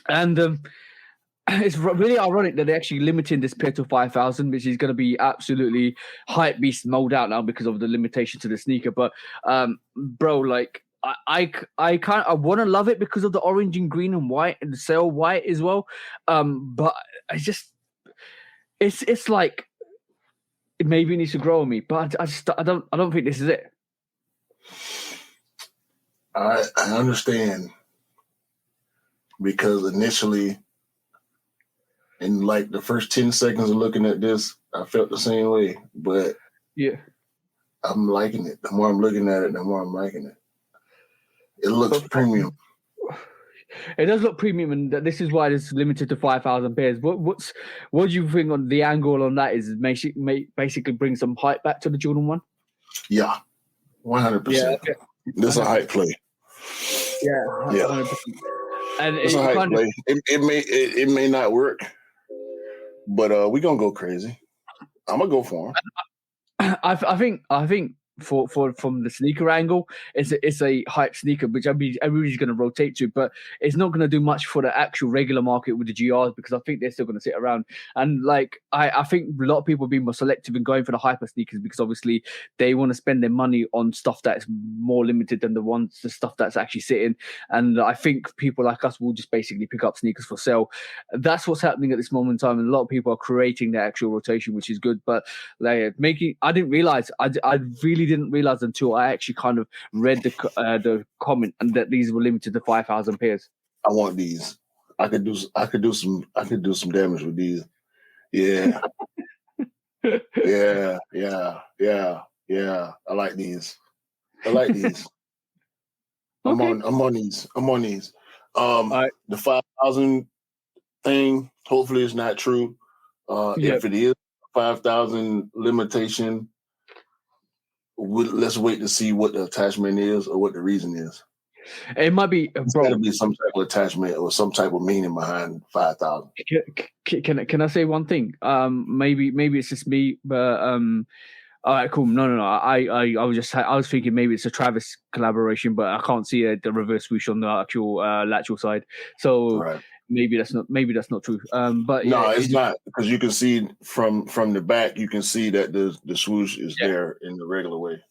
and it's really ironic that they're actually limiting this pair to 5,000, which is going to be absolutely hype beast mode out now because of the limitation to the sneaker. But bro, like I want to love it because of the orange and green and white and the sail white as well. But it's like it maybe needs to grow on me. But I don't think this is it. I understand because initially, in like the first 10 seconds of looking at this, I felt the same way. But yeah, I'm liking it. The more I'm looking at it, the more I'm liking it. It looks premium. It does look premium, and this is why it's limited to 5,000 pairs. What do you think on the angle on that? Is basically bring some hype back to the Jordan 1? Yeah, 100%. Yeah, okay. This is a hype play. Yeah, 100%. And it's a hype play. It may not work, but we're gonna go crazy. I'm gonna go for him. I think for from the sneaker angle, it's a hype sneaker, which everybody's going to rotate to, but it's not going to do much for the actual regular market with the GRs because I think they're still going to sit around. And like I think a lot of people are being more selective in going for the hyper sneakers because obviously they want to spend their money on stuff that's more limited than the stuff that's actually sitting. And I think people like us will just basically pick up sneakers for sale. That's what's happening at this moment in time, and a lot of people are creating their actual rotation, which is good. But like I didn't realize. I really didn't realize until I actually kind of read the comment and that these were limited to 5,000 pairs. I want these. I could do some damage with these. Yeah. Yeah. I like these. Okay. I'm on these. The 5,000 thing, hopefully it's not true. If it is 5,000 limitation, let's wait to see what the attachment is or what the reason is. It might be, bro. Got to be some type of attachment or some type of meaning behind 5,000. Can I say one thing? Maybe it's just me, but all right, cool. No. I was thinking maybe it's a Travis collaboration, but I can't see the reverse swoosh on the actual lateral side. So. Right. Maybe that's not true. But no, it's not, because you can see from the back, you can see that the swoosh is there in the regular way.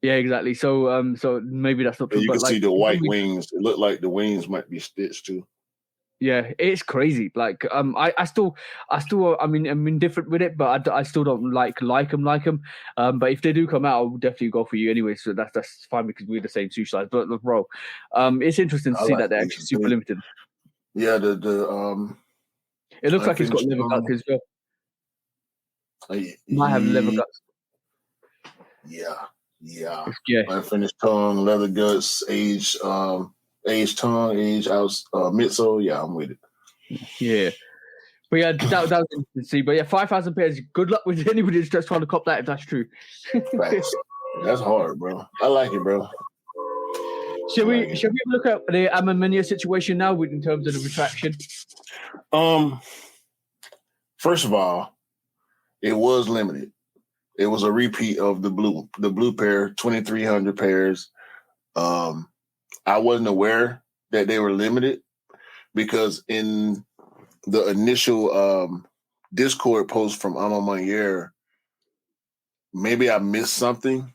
Yeah, exactly. So maybe that's not true. You can see the white wings. It looked like the wings might be stitched too. Yeah, it's crazy. Like I still I mean I'm indifferent with it, but I still don't like them. But if they do come out, I'll definitely go for you anyway. So that's fine because we're the same swoosh size. But look, bro, it's interesting to see that they're actually super limited. Yeah, it looks like it's got leather guts as well. Might have leather guts. Yeah. Unfinished tongue, leather guts, aged tongue, aged midsole. Yeah, I'm with it. Yeah. But yeah, that was interesting to see. But yeah, 5,000 pairs. Good luck with anybody that's just trying to cop that if that's true. That's hard, bro. I like it, bro. Shall we look at the Amamania situation now in terms of the retraction? First of all, it was limited. It was a repeat of the blue pair, 2,300 pairs. I wasn't aware that they were limited because in the initial Discord post from Ama Manier, maybe I missed something,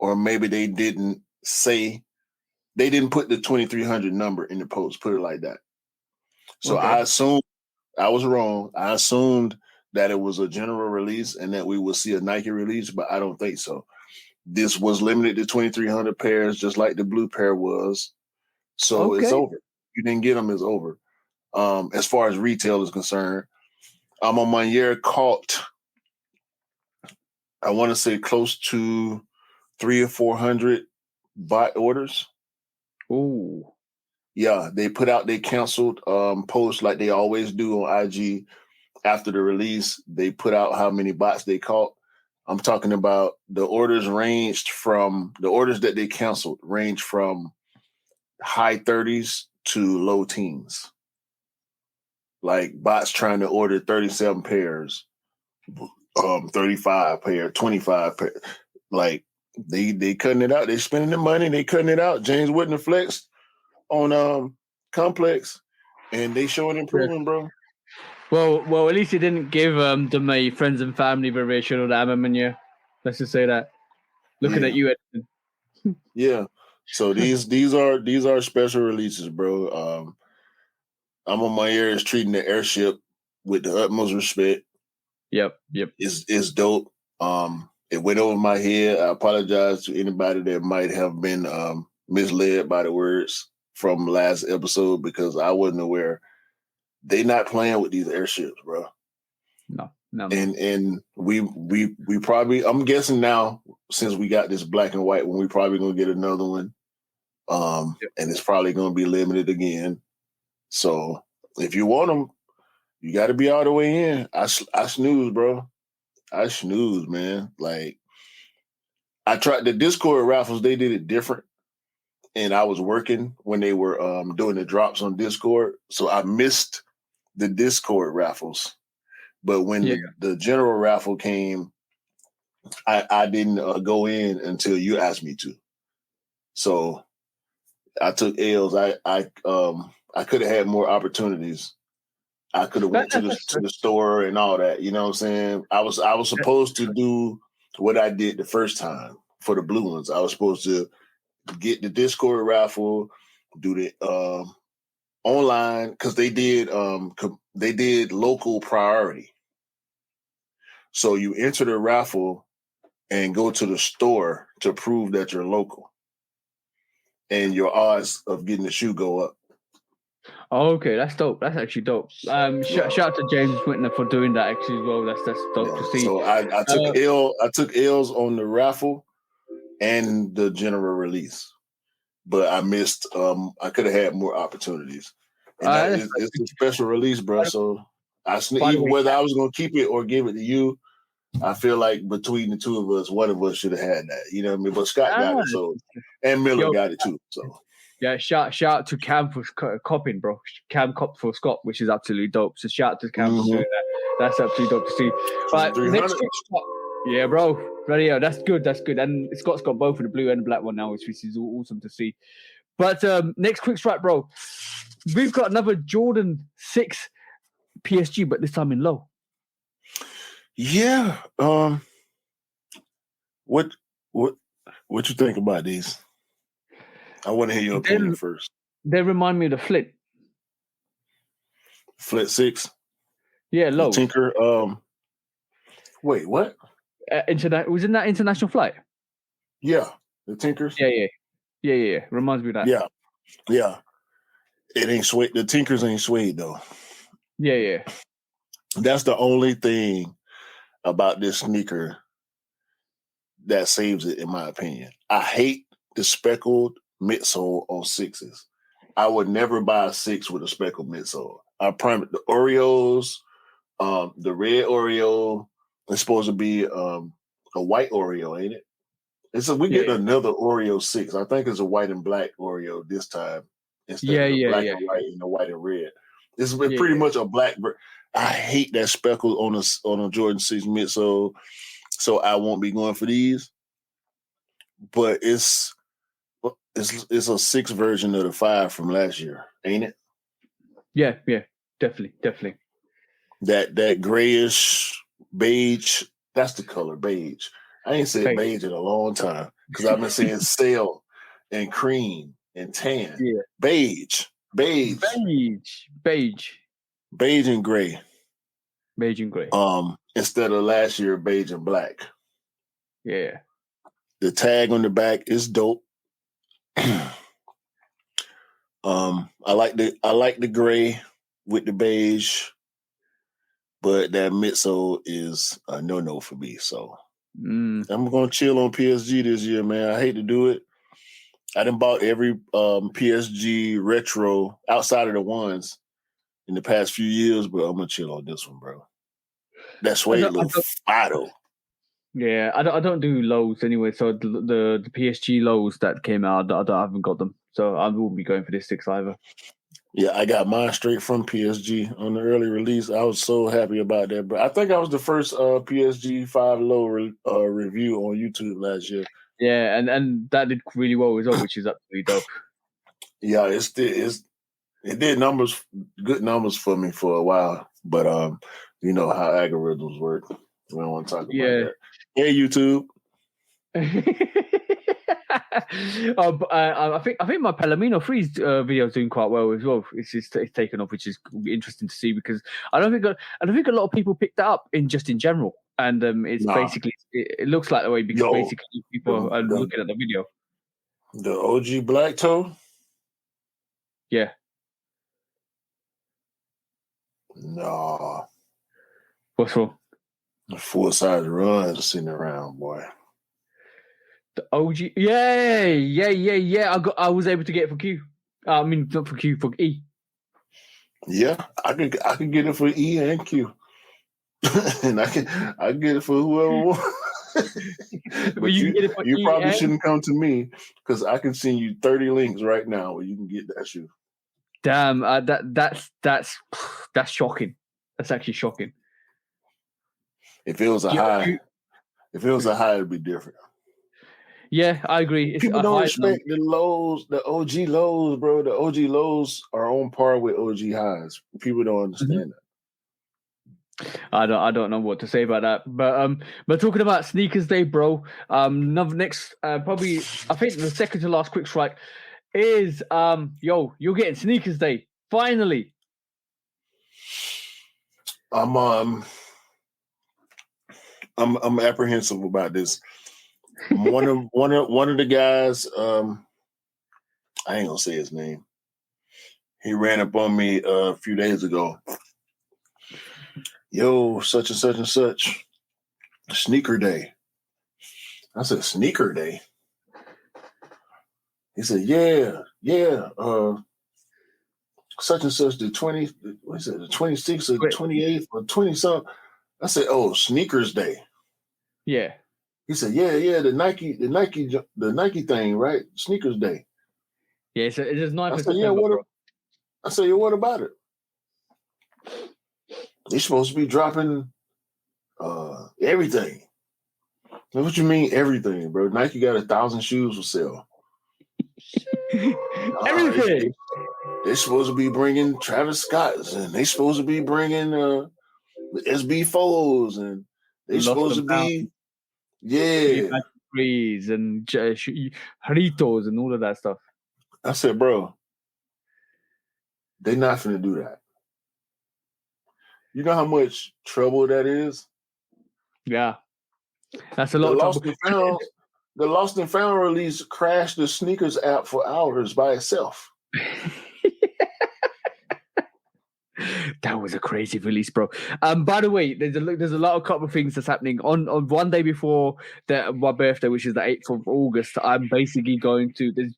or maybe they didn't put the 2,300 number in the post, put it like that. So okay. I assumed I was wrong. I assumed that it was a general release and that we would see a Nike release, but I don't think so. This was limited to 2,300 pairs, just like the blue pair was. So It's over. You didn't get them, it's over. As far as retail is concerned, Ama Manier caught, I want to say, close to 300 or 400 bot orders. Ooh. Yeah, they canceled posts like they always do on IG after the release. They put out how many bots they caught. I'm talking about the orders that they canceled range from high 30s to low teens. Like bots trying to order 37 pairs, 35 pair, 25 pair. Like they cutting it out. They spending the money. They cutting it out. James Wooden and Flex on Complex, and they showing improvement, bro. Well, at least he didn't give them a friends and family variation of the Amamanya. Let's just say that. Looking at you, Edison. Yeah. So these are special releases, bro. I'm on my ears treating the airship with the utmost respect. Yep. It's dope. It went over my head. I apologize to anybody that might have been misled by the words from last episode because I wasn't aware. They not playing with these airships, bro. No. And we probably, I'm guessing now, since we got this black and white one, we probably gonna get another one. And it's probably gonna be limited again. So if you want them, you got to be all the way in. I snooze, bro. I snooze, man. Like I tried the Discord raffles. They did it different, and I was working when they were doing the drops on Discord, so I missed the Discord raffles. But when the general raffle came, I didn't go in until you asked me to. So I took L's. I could have had more opportunities. I could have went to the store and all that. You know what I'm saying? I was supposed to do what I did the first time for the blue ones. I was supposed to get the Discord raffle, do the online because they did local priority. So you enter the raffle and go to the store to prove that you're local, and your odds of getting the shoe go up. Oh, okay, that's dope. That's actually dope. Shout out to James Whitner for doing that actually as well. That's dope to see. So I took L's on the raffle and the general release, but I missed. I could have had more opportunities. And it's a special release, bro. So even whether I was gonna keep it or give it to you, I feel like between the two of us, one of us should have had that. You know what I mean? But Scott got it, so and Miller got it too. So. Yeah, shout out to Cam for copping, bro. Cam copped for Scott, which is absolutely dope. So shout out to Cam for doing that. That's absolutely dope to see. But next quick shot. Yeah, bro. Bloody hell, that's good. And Scott's got both of the blue and the black one now, which is awesome to see. But next quick strike, bro. We've got another Jordan 6 PSG, but this time in low. Yeah. What you think about these? I want to hear your opinion first. They remind me of the Flint. Flint 6? Yeah, low. The Tinker. Wait, what? Was in that international flight? Yeah, the Tinkers. Yeah. Reminds me of that. Yeah. It ain't suede. The Tinkers ain't suede though. Yeah. That's the only thing about this sneaker that saves it, in my opinion. I hate the speckled midsole on 6s. I would never buy a 6 with a speckled midsole. I promise. The Oreos, the red Oreo, it's supposed to be a white Oreo, ain't it? We get another Oreo 6. I think it's a white and black Oreo this time instead of the black and white and the white and red. It's pretty much a black. I hate that speckle on a Jordan 6 midsole, so I won't be going for these. But it's a 6 version of the 5 from last year, ain't it? Yeah, definitely. That grayish beige, that's the color beige. I ain't said beige in a long time because I've been saying sail and cream and tan. Yeah. Beige and gray. Beige and gray. Instead of last year, beige and black. Yeah. The tag on the back is dope. I like the gray with the beige, but that midsole is a no for me. So I'm gonna chill on PSG this year, man. I hate to do it. I done bought every PSG retro outside of the ones in the past few years, but I'm gonna chill on this one, bro. That suede look fire. Yeah, I don't do lows anyway. So the PSG lows that came out, I haven't got them. So I won't be going for this 6 either. Yeah, I got mine straight from PSG on the early release. I was so happy about that, bro. I think I was the first PSG 5 low review on YouTube last year. Yeah, and that did really well as well, which is absolutely dope. Yeah, it did good numbers for me for a while, but you know how algorithms work. We don't want to talk about that. Hey, YouTube. I think my Palomino Freeze video is doing quite well as well. It's taken off, which is interesting to see because I don't think a lot of people picked that up in general, and it's basically it looks like the way because basically people are looking at the video. The OG Black Toe. Yeah. No. What's wrong? The full size runs sitting around, boy. The OG, yeah. I was able to get it for Q. I mean, not for Q, for E. Yeah, I could get it for E and Q, and I can get it for whoever wants. But you probably shouldn't come to me because I can send you 30 links right now where you can get that shoe. Damn, that's shocking. That's actually shocking. If it was a high, it'd be different. Yeah, I agree. People don't respect the lows, the OG lows, bro. The OG lows are on par with OG highs. People don't understand that. I don't know what to say about that. But talking about sneakers day, bro. Next, probably I think the second to last quick strike is you're getting sneakers day finally. I'm apprehensive about this. One of the guys, I ain't gonna say his name. He ran up on me a few days ago. Yo, such and such and such, sneaker day. I said, sneaker day. He said, yeah. Such and such the 20, what is it, the 26th or 28th or 20 something. I said, oh, sneakers day. Yeah. He said, yeah, the Nike thing, right? Sneakers day. Yeah, so it is 9%. I said, what about it? They're supposed to be dropping everything. What you mean everything, bro? Nike got 1,000 shoes for sale. Everything. They're supposed to be bringing Travis Scott's, and they're supposed to be bringing the SB4s, and they're supposed to be Freeze and Haritos and all of that stuff. I said, bro, they're not finna do that. You know how much trouble that is? Yeah. That's a lot of trouble. The Lost and Found release crashed the sneakers app for hours by itself. That was a crazy release, bro. By the way, there's a lot of couple of things that's happening on one day before my birthday, which is the 8th of August. I'm basically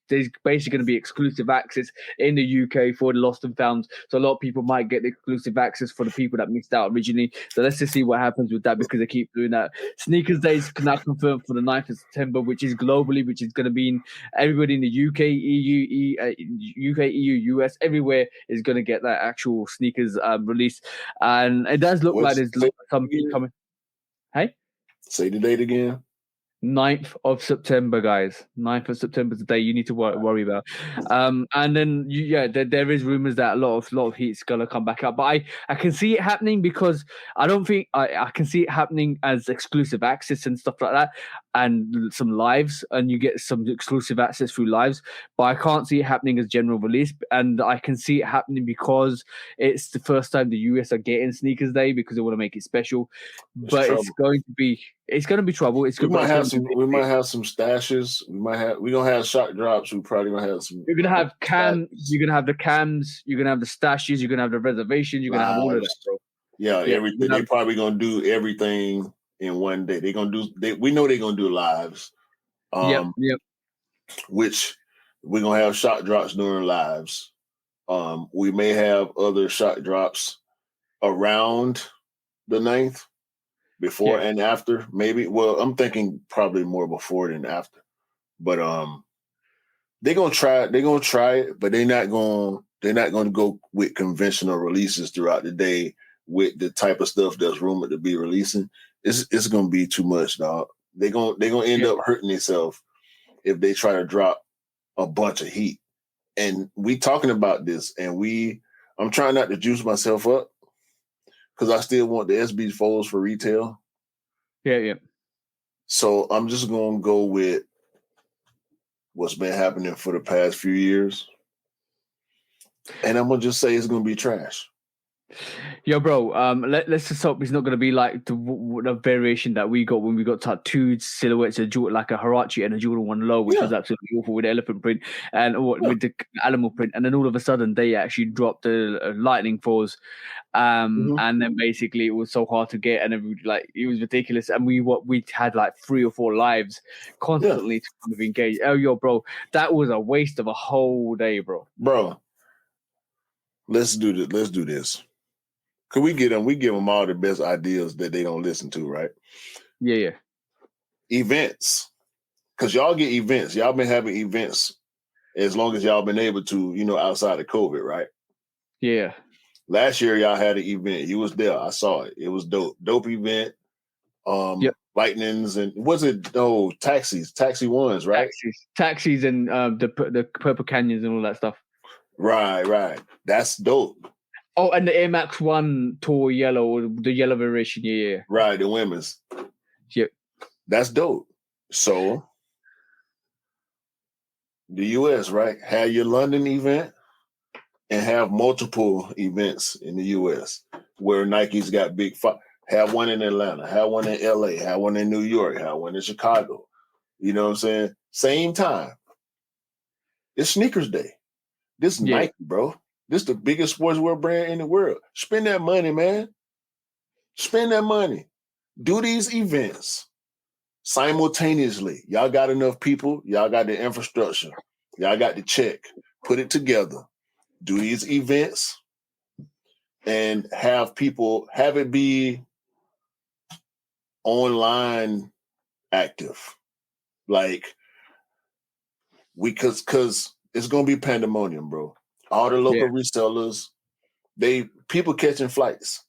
there's basically going to be exclusive access in the UK for the Lost and Found. So a lot of people might get the exclusive access for the people that missed out originally. So let's just see what happens with that because they keep doing that. Sneakers Day is now confirmed for the 9th of September, which is globally, which is going to be in everybody in the UK, EU, US, everywhere is going to get that actual sneakers release, and it does look like there's something coming. Hey, say the date again. 9th of September, guys. 9th of September is the day you need to worry about. And then there is rumors that a lot of heat's gonna come back up, but I can see it happening because I don't think I can see it happening as exclusive access and stuff like that, and some lives, and you get some exclusive access through lives. But I can't see it happening as general release, and I can see it happening because it's the first time the US are getting Sneakers Day because they want to make it special. But it's going to be trouble. We might have some stashes. We're gonna have shock drops. We're probably gonna have some. You're gonna have cams. You're gonna have the cams. You're gonna have the stashes. You're gonna have the reservations. You're gonna have all of that, bro. Yeah, everything. They're probably gonna do everything in one day. We know they're gonna do lives. Yep. Which We're gonna have shot drops during lives. We may have other shot drops around the 9th, before and after, maybe. Well, I'm thinking probably more before than after. But they're gonna try it. They're gonna try it, but they're not gonna go with conventional releases throughout the day with the type of stuff that's rumored to be releasing. It's gonna be too much, dog. They're gonna end up hurting themselves if they try to drop a bunch of heat. And we talking about this, and I'm trying not to juice myself up because I still want the SB folds for retail. Yeah. So I'm just gonna go with what's been happening for the past few years. And I'm gonna just say it's gonna be trash. Yo, bro. Let's just hope it's not gonna be like the variation that we got when we got tattooed silhouettes of Jordan, like a Huarache and a Jordan 1 Low, which was absolutely awful with the elephant print and with the animal print, and then all of a sudden they actually dropped the lightning fours, and then basically it was so hard to get, and it was ridiculous, and we had like 3 or 4 lives constantly to kind of engage. Oh, yo, bro, that was a waste of a whole day, bro. Bro, let's do this. Let's do this. Cause we give them all the best ideas that they don't listen to, right? Yeah. Events. Cause y'all get events. Y'all been having events as long as y'all been able to, outside of COVID, right? Yeah. Last year y'all had an event. You was there. I saw it. It was dope. Dope event. Lightnings and taxis. Taxi ones, right? Taxis and the Purple Canyons and all that stuff. Right. That's dope. Oh, and the Air Max 1 Tour Yellow, or the yellow variation, yeah. Right, the women's. Yep. That's dope. So, the U.S., right, have your London event and have multiple events in the U.S. where Nike's got big have one in Atlanta, have one in L.A., have one in New York, have one in Chicago. You know what I'm saying? Same time. It's Sneakers Day. This is Nike, bro. This is the biggest sportswear brand in the world. Spend that money, man. Spend that money. Do these events simultaneously. Y'all got enough people. Y'all got the infrastructure. Y'all got the check. Put it together. Do these events and have it be online active. Like, because it's going to be pandemonium, bro. All the local resellers, people catching flights.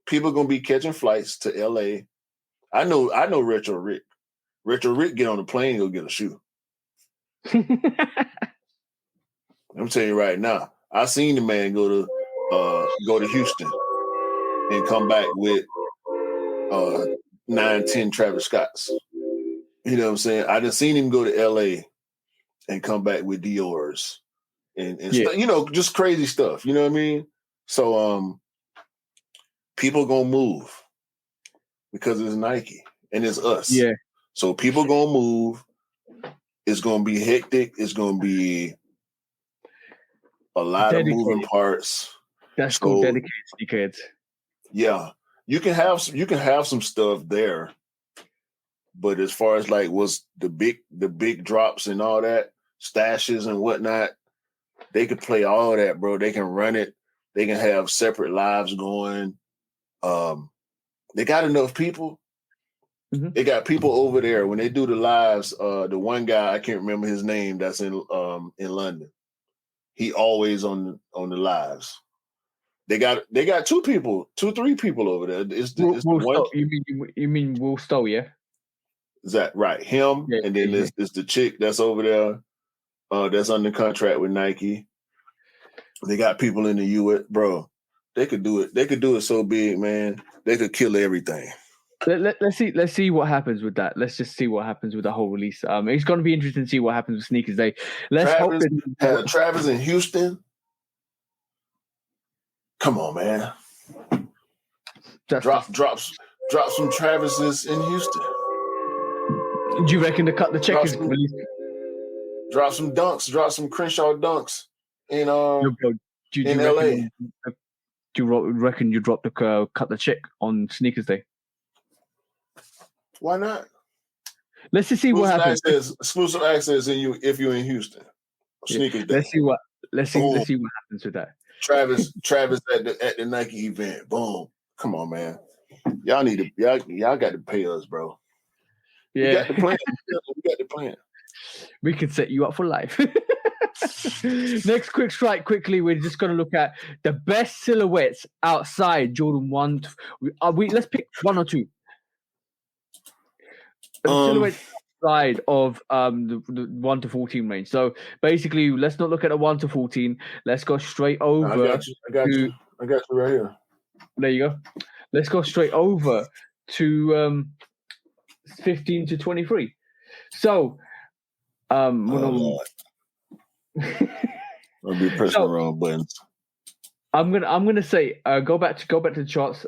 People going to be catching flights to LA. I know Retro Rick. Retro Rick get on the plane and go get a shoe. I'm telling you right now. I seen the man go to Houston and come back with 9-10 Travis Scotts. You know what I'm saying? I done seen him go to LA and come back with Dior's and just crazy stuff. You know what I mean? So people gonna move because it's Nike and it's us. Yeah. So people gonna move. It's gonna be hectic. It's gonna be a lot of moving parts. That's called dedicated sneakerheads. Yeah, you can have some stuff there, but as far as like what's the big drops and all that, stashes and whatnot, they could play all that, bro. They can run it. They can have separate lives going. They got enough people. Mm-hmm. They got people over there when they do the lives. The one guy, I can't remember his name, that's in London. He always on the lives. They got 2, 3 people over there. It's Will Stowe. You mean Will Stowe, yeah? Is that right? Him, and then there's the chick that's over there. That's under contract with Nike. They got people in the U.S., bro. They could do it. They could do it so big, man. They could kill everything. Let's see what happens with that. Let's just see what happens with the whole release. It's going to be interesting to see what happens with Sneakers Day. Travis in Houston. Come on, man. Drop some Travises in Houston. Do you reckon to cut the check is released? Drop some dunks. Drop some Crenshaw dunks in in LA. Do you reckon you cut the check on Sneakers Day? Why not? Let's just see what happens. Exclusive access if you're in Houston. Sneakers Let's day. Let's see what happens with that. Travis at the Nike event. Boom. Come on, man. Y'all got to pay us, bro. Yeah. We got the plan. We got the plan. We could set you up for life. Next quick strike, quickly. We're just going to look at the best silhouettes outside Jordan 1. Let's pick 1 or 2. Silhouettes outside of the 1 to 14 range. So basically, let's not look at the 1 to 14. Let's go straight over. I got you right here. There you go. Let's go straight over to 15 to 23. So, I'll be pressing the wrong buttons. I'm gonna say go back to the charts.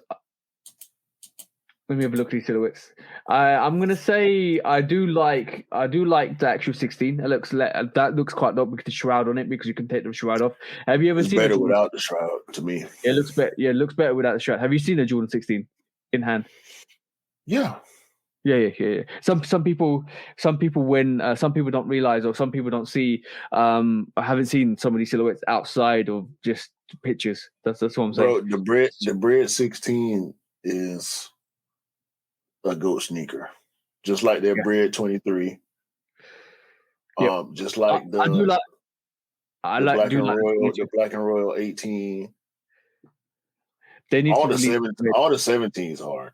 Let me have a look at these silhouettes. I'm gonna say I do like the actual 16. That looks quite dope with the shroud on it because you can take the shroud off. Have you ever seen better without the shroud to me? Yeah, it looks better. Yeah, it looks better without the shroud. Have you seen a Jordan 16 in hand? Yeah. Yeah. Some people when some people don't realize or some people don't see. I haven't seen some of these silhouettes outside of just pictures. That's what I'm saying. Bro, the bread 16 is a GOAT sneaker, just like their bread 23. Just like the black and royal 18. They need all the 17s hard.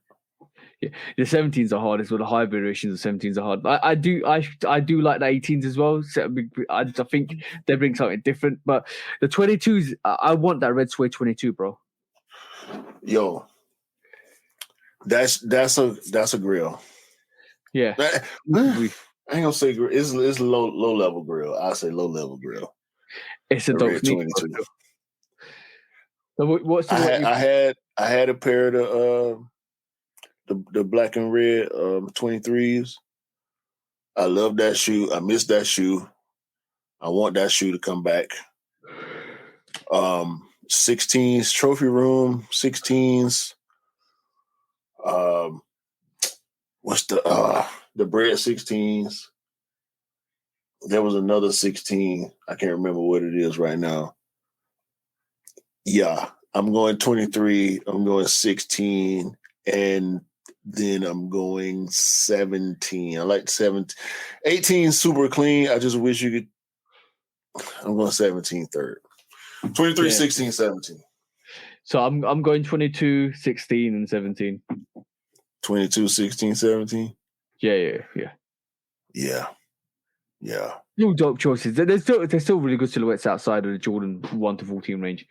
Yeah, the 17s are hard as well. The high variations of 17s are hard. I do like the 18s as well. So I think they bring something different. But the 22s, I want that red suede 22, bro. Yo, that's a grill. Yeah, I ain't gonna say grill. It's low level grill. I say low level grill. It's a dope sneaker. So I had a pair of the black and red 23s. I love that shoe. I miss that shoe. I want that shoe to come back. 16s, trophy room 16s. What's the bread 16s? There was another 16. I can't remember what it is right now. Yeah, I'm going 23. I'm going 16, and then I'm going 17. I like 17. 18 super clean. I just wish you could. I'm going 17 third. 23, 16, 17. So I'm going 22, 16, and 17. 22, 16, 17? Yeah. No dope choices. There's still really good silhouettes outside of the Jordan 1 to 14 range.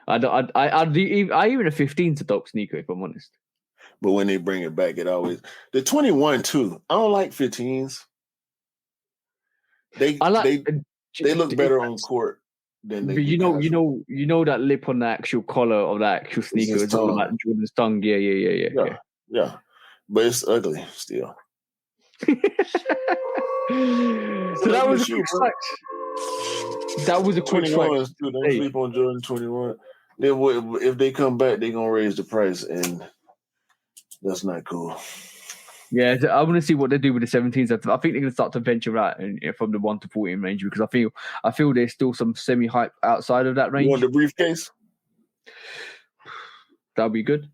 I even a 15's a dope sneaker if I'm honest. But when they bring it back, it always the 21 too. I don't like 15s. They look better on court than they. But you know that lip on the actual collar of that actual sneaker is all about Jordan's tongue. Yeah. But it's ugly still. So that was a quick strike. That was a quick strike. Don't sleep on Jordan 21. If they come back, they're gonna raise the price, and that's not cool. Yeah, I want to see what they do with the 17s. I think they're gonna start to venture out from the 1 to 14 range because I feel there's still some semi-hype outside of that range. You want the briefcase? That'll be good.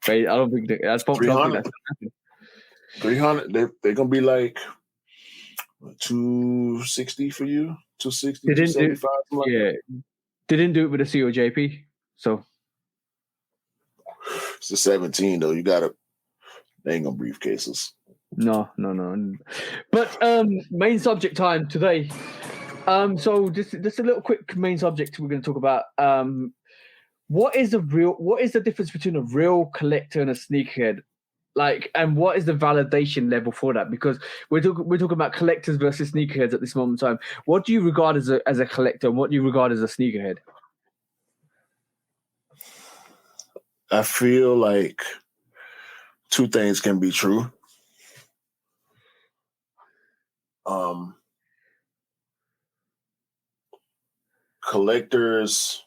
But I don't think that's probably 300. They're gonna be like 260 for you. 260, 275. They didn't do it with a COJP, so it's the 17 though. They ain't gonna briefcases. No. But main subject time today. So just a little quick main subject we're going to talk about. What is the difference between a real collector and a sneakerhead? Like, and what is the validation level for that? Because we're talking about collectors versus sneakerheads at this moment in time. What do you regard as a collector, and what do you regard as a sneakerhead? I feel like two things can be true. Collectors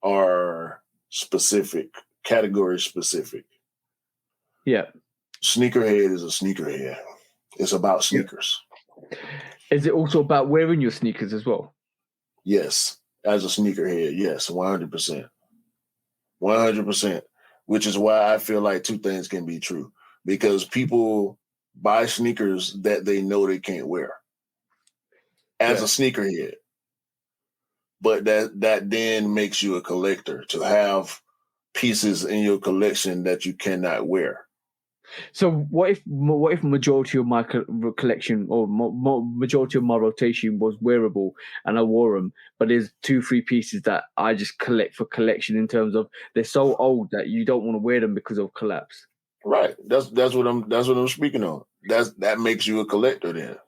are specific, category specific. Yeah. Sneakerhead is a sneakerhead. It's about sneakers. Is it also about wearing your sneakers as well? Yes, as a sneakerhead, yes, 100%. 100%, which is why I feel like two things can be true. Because people buy sneakers that they know they can't wear as a sneakerhead. But that then makes you a collector to have pieces in your collection that you cannot wear. So what if majority of my collection or majority of my rotation was wearable and I wore them, but there's 2-3 pieces that I just collect for collection in terms of they're so old that you don't want to wear them because of collapse. Right. That's what I'm speaking on. That makes you a collector then.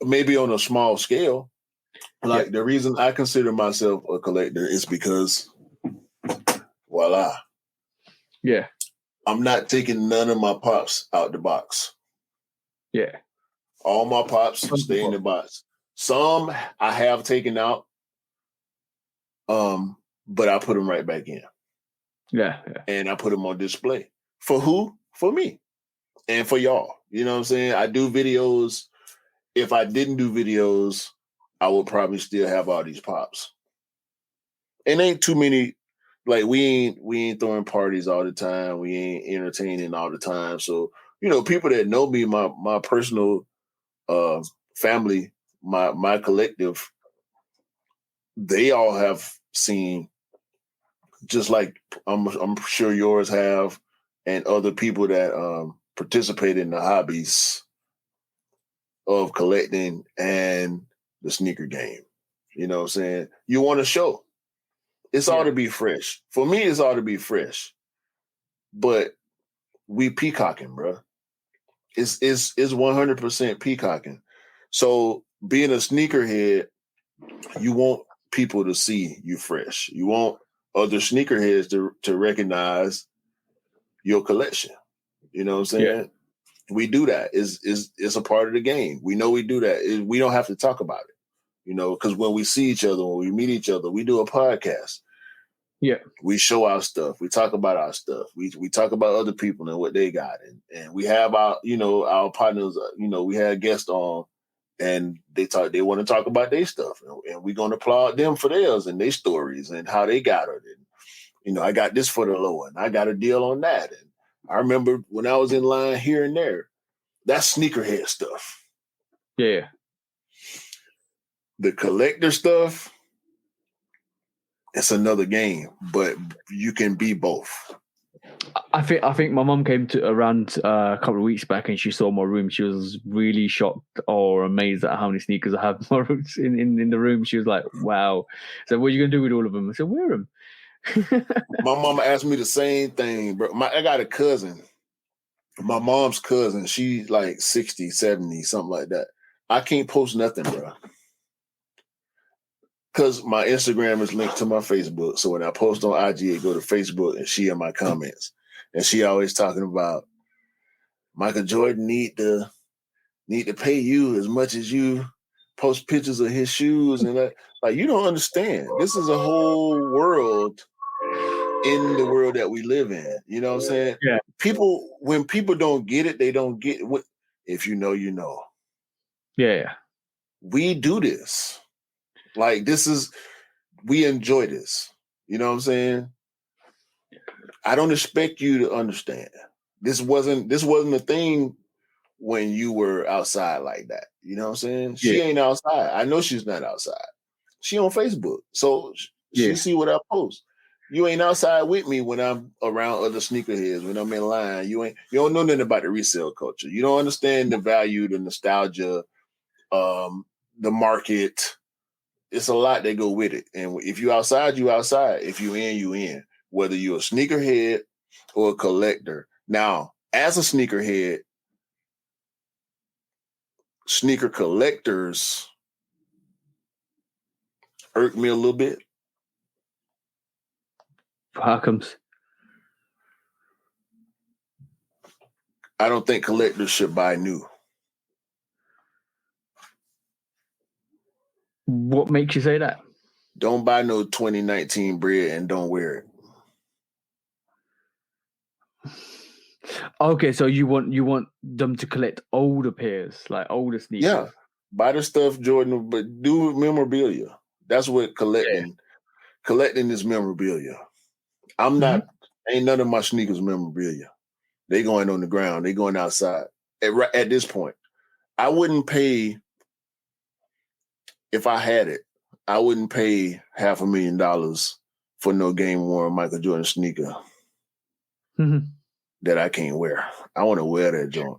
Maybe on a small scale. Like the reason I consider myself a collector is because voila. Yeah. I'm not taking none of my pops out the box. Yeah. All my pops stay in the box. Some I have taken out, but I put them right back in. Yeah. And I put them on display. For who? For me. And for y'all. You know what I'm saying? I do videos. If I didn't do videos, I would probably still have all these pops. And ain't too many, like we ain't throwing parties all the time. We ain't entertaining all the time. So, people that know me, my personal family, my collective, they all have seen, just like I'm sure yours have, and other people that participate in the hobbies of collecting and the sneaker game. You know what I'm saying? You want to show. It's all to be fresh. For me, it's all to be fresh. But we peacocking, bro. It's 100% peacocking. So being a sneakerhead, you want people to see you fresh. You want other sneakerheads to recognize your collection. You know what I'm saying? Yeah. We do that. It's a part of the game. We know we do that. We don't have to talk about it, because when we see each other, when we meet each other, we do a podcast. Yeah. We show our stuff. We talk about our stuff. We talk about other people and what they got. And we have our partners, we had guests on and they want to talk about their stuff. And we're going to applaud them for theirs and their stories and how they got it. And, I got this for the low and I got a deal on that. And I remember when I was in line here and there, that's sneakerhead stuff. Yeah. The collector stuff, it's another game, but you can be both. I think my mom came to around a couple of weeks back and she saw my room. She was really shocked or amazed at how many sneakers I have in the room. She was like, "Wow!" So, what are you gonna do with all of them? I said, "Wear them." My mama asked me the same thing, bro. I got a cousin, my mom's cousin. She's like 60, 70, something like that. I can't post nothing, bro. Because my Instagram is linked to my Facebook. So when I post on IG, it go to Facebook and she in my comments. And she always talking about Michael Jordan need to pay you as much as you post pictures of his shoes. And like, you don't understand. This is a whole world in the world that we live in. You know what I'm saying? Yeah. When people don't get it, they don't get it. If you know, you know. Yeah. We do this. Like, we enjoy this. You know what I'm saying? I don't expect you to understand. This wasn't a thing when you were outside like that. You know what I'm saying? She ain't outside. I know she's not outside. She on Facebook. So she see what I post. You ain't outside with me when I'm around other sneakerheads, when I'm in line. You don't know nothing about the resale culture. You don't understand the value, the nostalgia, the market. It's a lot that go with it. And if you outside, you outside. If you in, you in. Whether you're a sneakerhead or a collector. Now, as a sneakerhead, sneaker collectors irk me a little bit. How comes? I don't think collectors should buy new. What makes you say that? Don't buy no 2019 bread and don't wear it. Okay, so you want them to collect older pairs, like older sneakers. Yeah, buy the stuff Jordan, but do memorabilia. That's what collecting is memorabilia. I'm not. Ain't none of my sneakers memorabilia. They going on the ground. They going outside. At this point, I wouldn't pay if I had it. I wouldn't pay $500,000 for no game worn Michael Jordan sneaker that I can't wear. I want to wear that joint.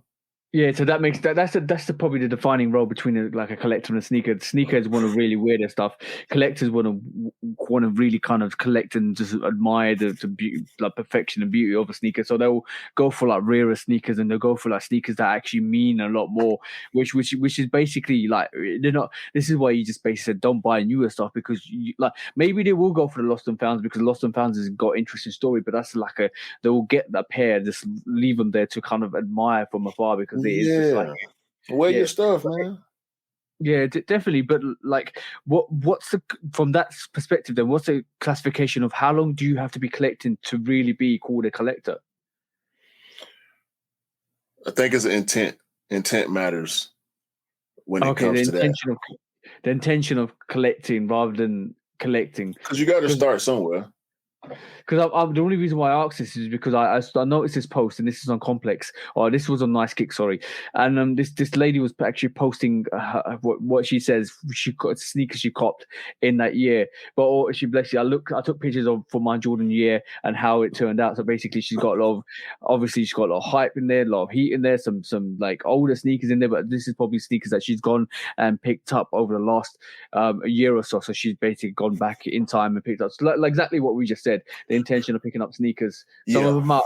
Yeah, so that makes that's probably the defining role between a collector and a sneaker. Sneakers want to really wear their stuff. Collectors want to really kind of collect and just admire the beauty, like perfection and beauty of a sneaker. So they'll go for like rarer sneakers, and they'll go for like sneakers that actually mean a lot more. Which is basically like they're not. This is why you just basically said don't buy newer stuff, because like maybe they will go for the lost and founds because lost and founds has got interesting story, but that's like they will get that pair, just leave them there to kind of admire from afar because. Wear your stuff, man. Yeah, definitely. But like, what's the from that perspective? Then, what's the classification of how long do you have to be collecting to really be called a collector? I think it's intent. Intent matters when it comes to that. The intention of collecting rather than collecting, because you got to start somewhere. Because the only reason why I asked this is because I noticed this post, and this is on Complex, or this was on Nice Kick, sorry, and this lady was actually posting what she says she got sneakers she copped in that year, but she bless you, I took pictures of for my Jordan year and how it turned out. So basically, she's got a lot of hype in there, a lot of heat in there, some like older sneakers in there, but this is probably sneakers that she's gone and picked up over the last a year or so. So she's basically gone back in time and picked up like exactly what we just said. The intention of picking up sneakers. Some of them are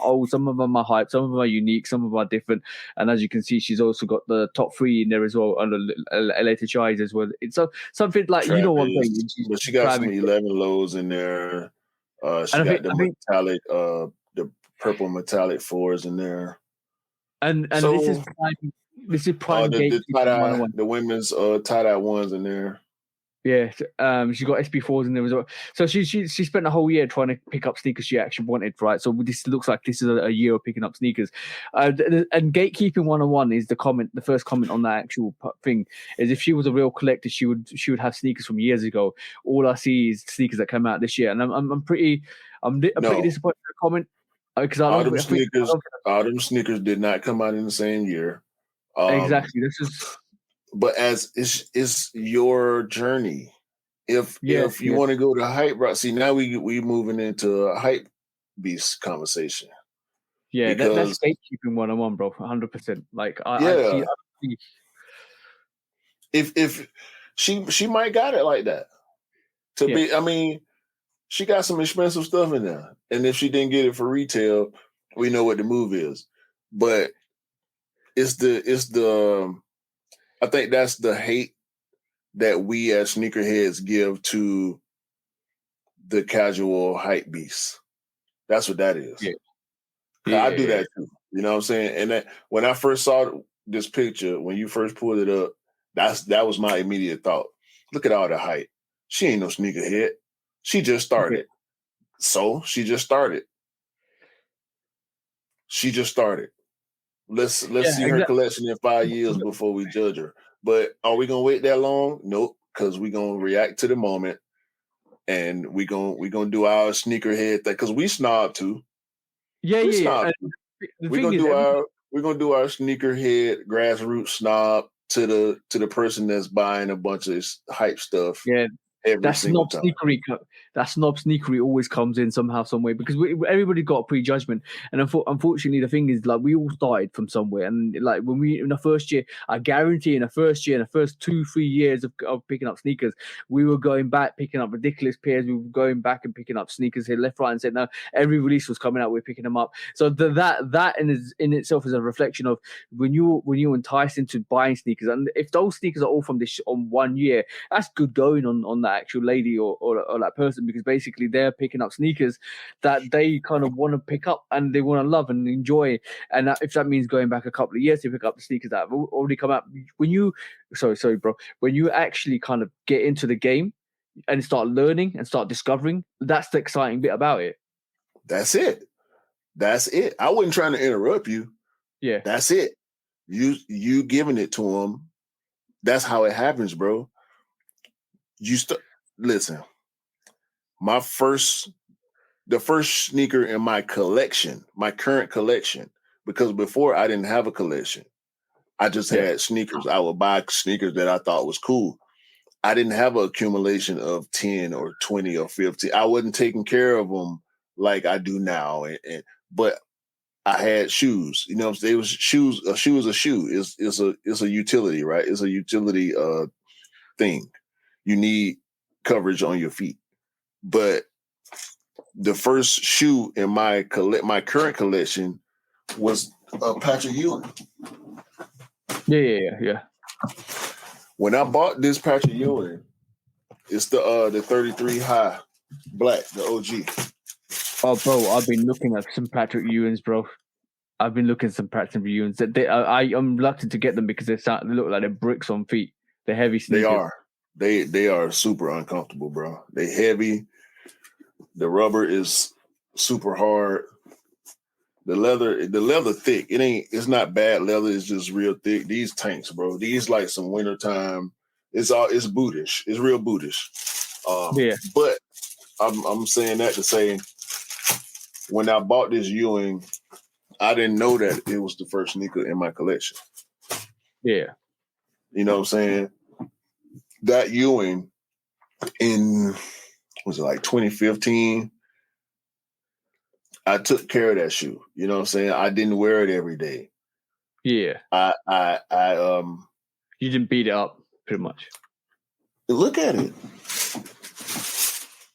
old, some of them are hype, some of them are unique, some of them are different. And as you can see, she's also got the top 3 in there as well, and the later chides as well. It's something like Travis, you know what I'm saying. But she got some 11 lows in there. She got the metallic, the purple metallic 4s in there. And so, this is prime. The women's tie-dye ones in there. Yeah, she got SB4s in there as well. So she spent a whole year trying to pick up sneakers she actually wanted, right? So this looks like this is a year of picking up sneakers. And gatekeeping 101 is the first comment on that actual thing. Is if she was a real collector, she would have sneakers from years ago. All I see is sneakers that came out this year, and I'm pretty disappointed with the comment because all them sneakers did not come out in the same year. Exactly. This is. But as it's your journey. If you want to go to hype route, see now we moving into a hype beast conversation. Yeah, that's gatekeeping 101, bro. 100%. Like if she might got it like that. I mean, she got some expensive stuff in there, and if she didn't get it for retail, we know what the move is. But it's the I think that's the hate that we as sneakerheads give to the casual hype beast. That's what that is. Yeah. I do that too. You know what I'm saying? And that, when I first saw this picture, when you first pulled it up, that was my immediate thought. Look at all the hype. She ain't no sneakerhead. She just started. So she just started. Let's see her collection in 5 years before we judge her. But are we gonna wait that long? Nope, because we're gonna react to the moment, and we're gonna do our sneakerhead thing because we snob too. We're gonna do our sneakerhead grassroots snob to the person that's buying a bunch of hype stuff. Yeah. That snob sneakery always comes in somehow, some way, because everybody got a prejudgment, and unfortunately, the thing is, like, we all started from somewhere, and like when we in the first year, I guarantee in the first 2-3 years of picking up sneakers, we were going back picking up ridiculous pairs. We were going back and picking up sneakers here, left, right, and center. Every release was coming out, we're picking them up. So that in itself is a reflection of when you entice into buying sneakers, and if those sneakers are all from this on 1 year, that's good going on that actual lady or that person, because basically they're picking up sneakers that they kind of want to pick up and they want to love and enjoy. And if that means going back a couple of years to pick up the sneakers that have already come out, when you actually kind of get into the game and start learning and start discovering, that's the exciting bit about it. That's it. That's it. I wasn't trying to interrupt you. Yeah. That's it. You giving it to them. That's how it happens, bro. Listen. The first sneaker in my collection, my current collection, because before I didn't have a collection. I just had sneakers. I would buy sneakers that I thought was cool. I didn't have an accumulation of 10 or 20 or 50. I wasn't taking care of them like I do now. But I had shoes. You know, they was shoes. A shoe is a shoe. It's a utility, right? It's a utility thing. You need coverage on your feet. But the first shoe in my current collection was Patrick Ewing. Yeah. When I bought this Patrick Ewing, it's the 33 high black, the OG. Oh, bro, I've been looking at some Patrick Ewings, bro. I've been looking at some Patrick Ewings. I'm reluctant to get them because they look like they're bricks on feet. They're heavy sneakers. They are. They are super uncomfortable, bro. They heavy. The rubber is super hard. The leather thick. It's not bad leather. It's just real thick. These tanks, bro. These like some wintertime. It's bootish. It's real bootish. But I'm saying that to say, when I bought this Ewing, I didn't know that it was the first sneaker in my collection. Yeah. You know what I'm saying? That Ewing was it like 2015? I took care of that shoe. You know what I'm saying? I didn't wear it every day. Yeah. You didn't beat it up, pretty much. Look at it.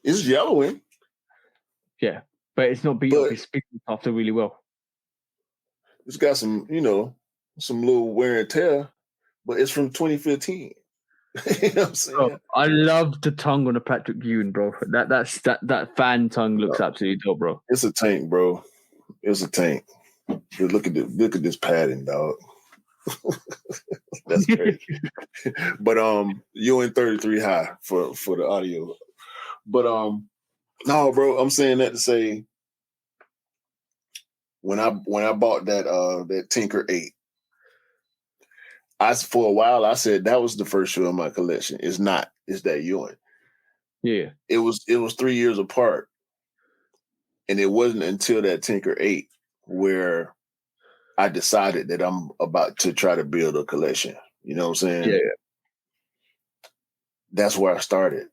It's yellowing. Yeah. But it's not beat up. It's speaking after really well. It's got some, some little wear and tear, but it's from 2015. You know what I'm saying? Bro, I love the tongue on a Patrick Ewing, bro. That fan tongue looks absolutely dope, bro. It's a tank, bro. It's a tank. Look at this padding, dog. That's crazy. But Ewing 33 high for the audio. But no, bro, I'm saying that to say, when I bought that Tinker 8, for a while I said that was the first shoe in my collection. It's not. It's that Ewing. Yeah. It was 3 years apart. And it wasn't until that Tinker 8 where I decided that I'm about to try to build a collection. You know what I'm saying? Yeah. That's where I started.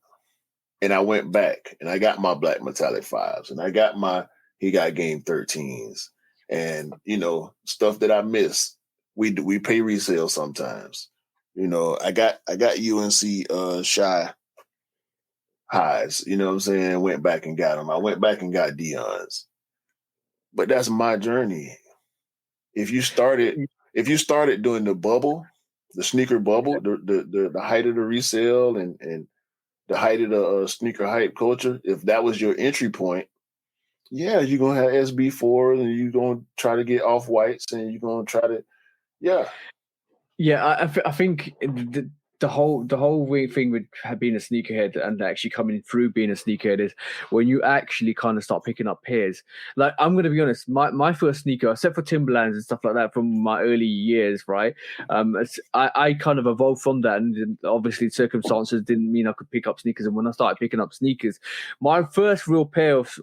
And I went back and I got my black metallic 5s and I got my He Got Game 13s and, stuff that I missed. We pay resale sometimes. I got UNC Shy highs, you know what I'm saying? Went back and got them. I went back and got Dion's. But that's my journey. If you started doing the bubble, the sneaker bubble, the height of the resale and the height of the sneaker hype culture, if that was your entry point, yeah, you're gonna have SB4s and you're gonna try to get off whites and you're gonna try to, yeah. Yeah, I think the whole weird thing with being a sneakerhead and actually coming through being a sneakerhead is when you actually kind of start picking up pairs. Like, I'm going to be honest, my first sneaker, except for Timberlands and stuff like that from my early years, right? I kind of evolved from that, and obviously circumstances didn't mean I could pick up sneakers. And when I started picking up sneakers, my first real pair of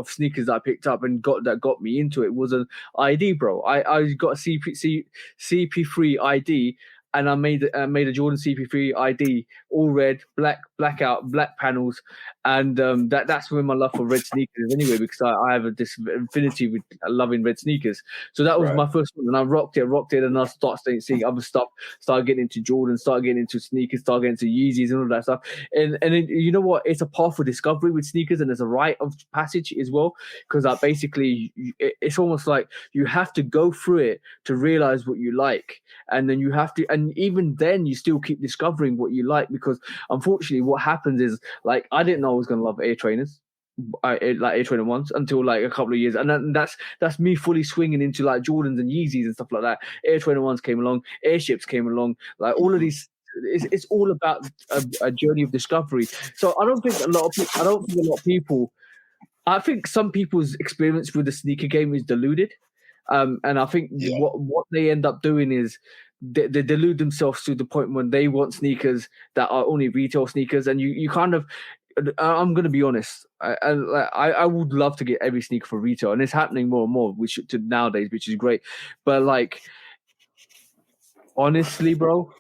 sneakers that I picked up and got me into it was an ID, bro. I got a CP3 ID. And I made a Jordan CP3 ID, all red, blackout, black panels, and that's where my love for red sneakers is anyway, because I have this affinity with loving red sneakers. So that was my first one, and I rocked it, and I started seeing other stuff, started getting into Jordan, started getting into sneakers, started getting into Yeezys and all that stuff. And you know what? It's a path for discovery with sneakers, and there's a rite of passage as well, because basically it's almost like you have to go through it to realize what you like, and then you have to. And even then you still keep discovering what you like, because unfortunately what happens is, like, I didn't know I was going to love Air Trainers, like Air Trainer ones, until like a couple of years, and that's me fully swinging into like Jordans and Yeezys and stuff like that. Air Trainer ones came along, Airships came along, like all of these. It's all about a journey of discovery. So I don't think a lot of people I think some people's experience with the sneaker game is diluted. And I think what they end up doing is they delude themselves to the point when they want sneakers that are only retail sneakers, and you kind of. I'm going to be honest. I would love to get every sneaker for retail, and it's happening more and more, which to nowadays, which is great. But like, honestly, bro,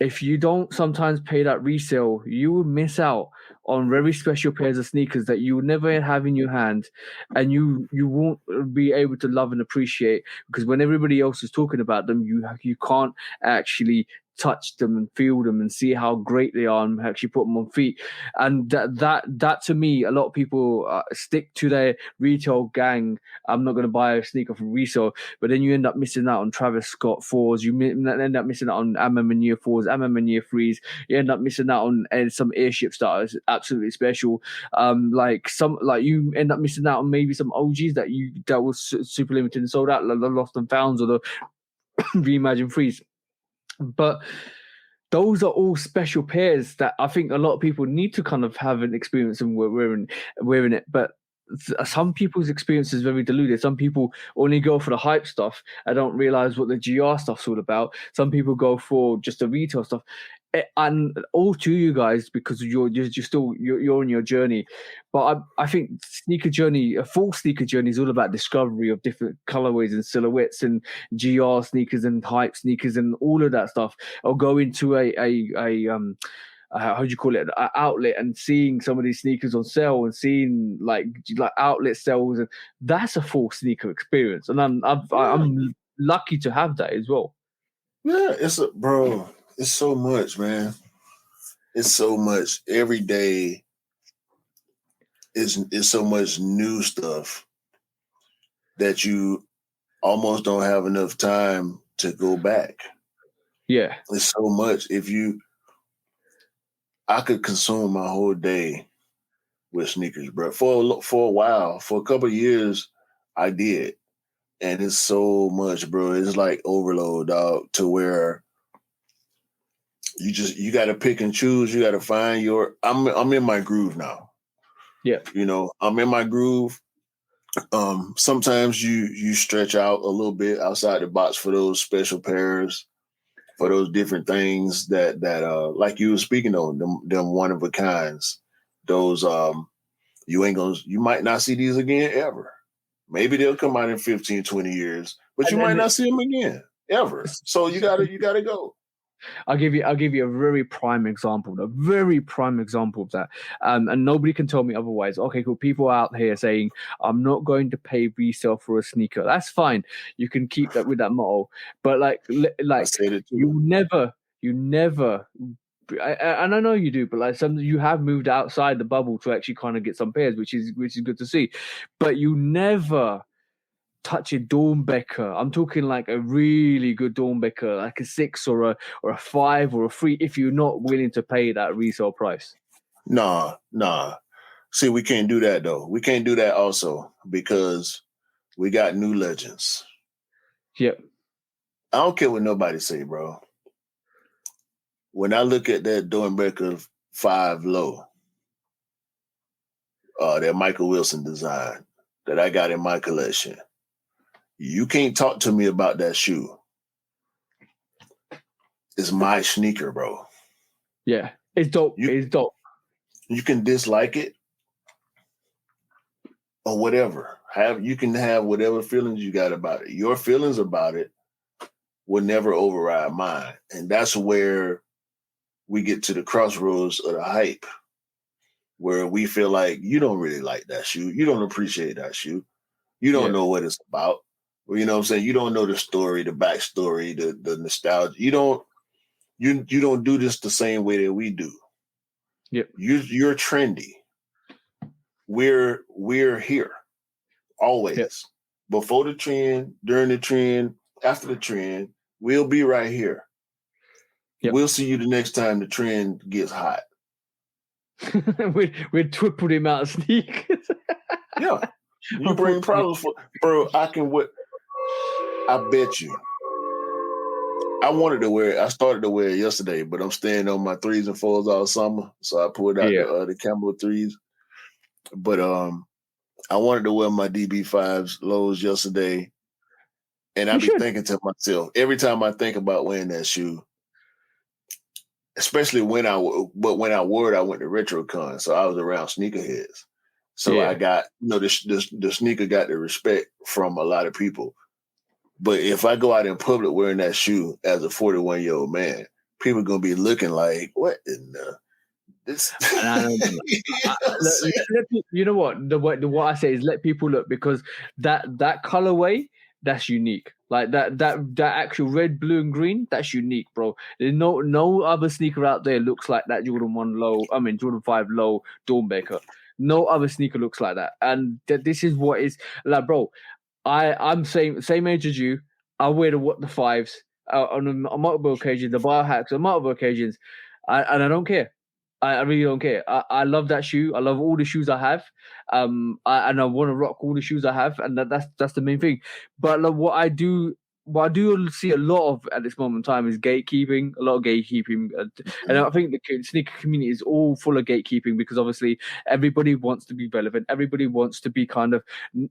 if you don't sometimes pay that resale, you will miss out on very special pairs of sneakers that you will never have in your hand, and you won't be able to love and appreciate, because when everybody else is talking about them, you can't actually touch them and feel them and see how great they are and actually put them on feet. And that to me, a lot of people stick to their retail gang. I'm not going to buy a sneaker from resale, but then you end up missing out on Travis Scott 4s. You end up missing out on MM Year 4s, MM Year 3s. You end up missing out on some airships that are absolutely special. You end up missing out on maybe some OGs that was super limited and sold out, like the Lost and Founds or the Reimagined 3s. But those are all special pairs that I think a lot of people need to kind of have an experience in wearing it. But some people's experience is very deluded. Some people only go for the hype stuff. I don't realize what the GR stuff's all about. Some people go for just the retail stuff. And all to you guys, because you're still on your journey. But I think a full sneaker journey is all about discovery of different colorways and silhouettes and GR sneakers and hype sneakers and all of that stuff. Or go into a how do you call it, an outlet, and seeing some of these sneakers on sale and seeing like outlet sales, and that's a full sneaker experience. And I'm lucky to have that as well. Yeah, it's so much, man. It's so much every day. It's so much new stuff that you almost don't have enough time to go back. Yeah, it's so much. I could consume my whole day with sneakers, bro. For a while, for a couple of years, I did, and it's so much, bro. It's like overload, dog. To where you got to pick and choose. You got to find your. I'm in my groove now. Yeah, I'm in my groove. Sometimes you stretch out a little bit outside the box for those special pairs, for those different things that like you were speaking on, them one of a kinds. Those you might not see these again ever. Maybe they'll come out in 15, 20 years, but you might not see them again ever. So you gotta go. I'll give you a very prime example of that. And nobody can tell me otherwise. Okay, cool. People out here saying, I'm not going to pay resale for a sneaker. That's fine. You can keep that with that motto. But like you never, and I know you do, but like you have moved outside the bubble to actually kind of get some pairs, which is good to see. But you never touch a Dornbecker. I'm talking like a really good Dornbecker, like a 6 or a 5 or a 3, if you're not willing to pay that resale price. Nah. See, we can't do that though. We can't do that also because we got new legends. Yep. I don't care what nobody say, bro. When I look at that Dornbecker 5 low, that Michael Wilson design that I got in my collection, you can't talk to me about that shoe. It's my sneaker, bro. Yeah, it's dope. It's dope. You can dislike it or whatever. You can have whatever feelings you got about it. Your feelings about it will never override mine. And that's where we get to the crossroads of the hype, where we feel like you don't really like that shoe. You don't appreciate that shoe. You don't know what it's about. Well, you know what I'm saying? You don't know the story, the backstory, the nostalgia. You don't do this the same way that we do. Yep. You're trendy. We're here always. Yep. Before the trend, during the trend, after the trend, we'll be right here. Yep. We'll see you the next time the trend gets hot. We're triple the amount of sneakers. Yeah. You bring problems for, bro. I bet you. I started to wear it yesterday, but I'm staying on my 3s and 4s all summer. So I pulled out the Camel 3s. But I wanted to wear my DB5s lows yesterday, and I be thinking to myself every time I think about wearing that shoe, especially when I wore it, I went to RetroCon, so I was around sneakerheads. So I got, the sneaker got the respect from a lot of people. But if I go out in public wearing that shoe as a 41-year-old man, people are gonna be looking like, what in the this? You know what? What I say is let people look, because that colorway, that's unique. Like that actual red, blue, and green, that's unique, bro. There's no other sneaker out there looks like that Jordan 1 low. I mean Jordan 5 low Dawnbaker. No other sneaker looks like that. And this is what is like, bro. I'm same age as you. I wear the fives on multiple occasions, the biohacks on multiple occasions, and I don't care. I really don't care. I love that shoe. I love all the shoes I have. And I want to rock all the shoes I have, and that's the main thing. But like, what I do see a lot of at this moment in time is gatekeeping. A lot of gatekeeping, and I think the sneaker community is all full of gatekeeping, because obviously everybody wants to be relevant. Everybody wants to be kind of,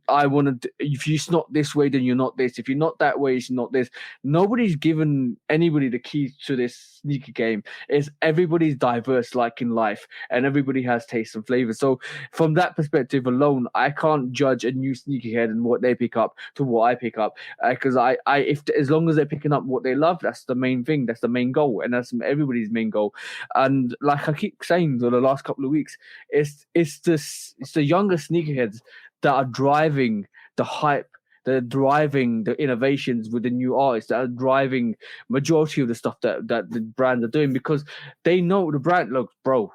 I want to. If you're not this way, then you're not this. If you're not that way, it's not this. Nobody's given anybody the keys to this sneaker game. It's everybody's diverse, like in life, and everybody has taste and flavor. So from that perspective alone, I can't judge a new sneakerhead and what they pick up to what I pick up, because if as long as they're picking up what they love, that's the main thing. That's the main goal, and that's everybody's main goal. And like I keep saying for the last couple of weeks, it's the younger sneakerheads that are driving the hype. They're driving the innovations with the new artists, that are driving majority of the stuff that the brands are doing, because they know the brand. Look, bro,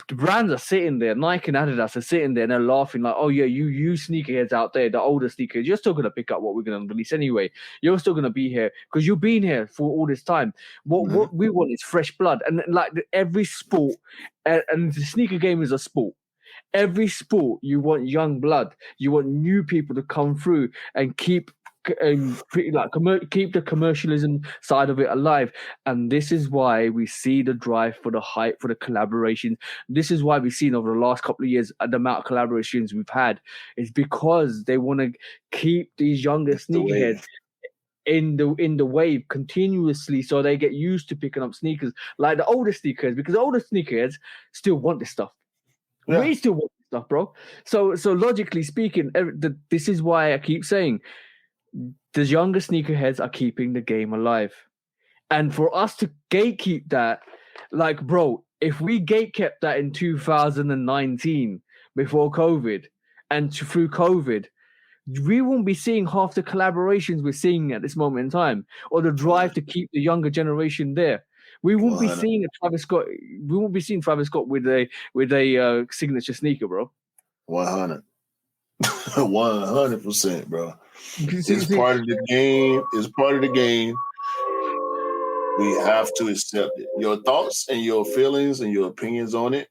the brands are sitting there, Nike and Adidas are sitting there, and they're laughing like, oh yeah, you sneakerheads out there, the older sneakers, you're still going to pick up what we're going to release anyway. You're still going to be here because you've been here for all this time. What we want is fresh blood. And like every sport, and the sneaker game is a sport. Every sport, you want young blood. You want new people to come through and keep the commercialism side of it alive. And this is why we see the drive for the hype, for the collaboration. This is why we've seen over the last couple of years the amount of collaborations we've had. Is because they want to keep these younger sneakerheads in the wave continuously, so they get used to picking up sneakers like the older sneakers, because the older sneakerheads still want this stuff. Yeah. We still want this stuff, bro. So logically speaking, this is why I keep saying the younger sneakerheads are keeping the game alive. And for us to gatekeep that, like, bro, if we gatekept that in 2019 before COVID and through COVID, we won't be seeing half the collaborations we're seeing at this moment in time, or the drive to keep the younger generation there. We won't be seeing Travis Scott. We won't be seeing Travis Scott with a signature sneaker, bro. 100%, bro. It's part of the game. It's part of the game. We have to accept it. Your thoughts and your feelings and your opinions on it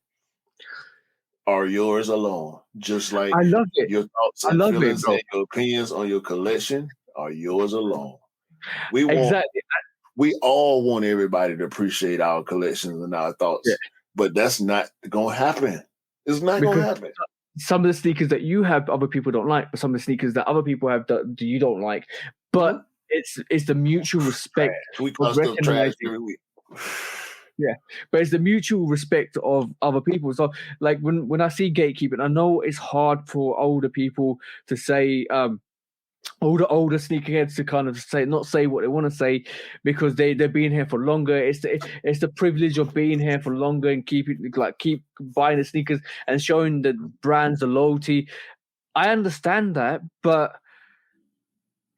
are yours alone. Just like I love it. Your thoughts and feelings and your opinions on your collection are yours alone. We all want everybody to appreciate our collections and our thoughts, but that's not going to happen. It's not going to happen. Some of the sneakers that you have, other people don't like, but some of the sneakers that other people have that you don't like. But it's the mutual respect. We cost up trash every week. Yeah, but it's the mutual respect of other people. So, like when I see gatekeeping, I know it's hard for older people to say, older sneakerheads to kind of not say what they want to say, because they're being here for longer. It's the privilege of being here for longer and keep buying the sneakers and showing the brands the loyalty. I understand that, but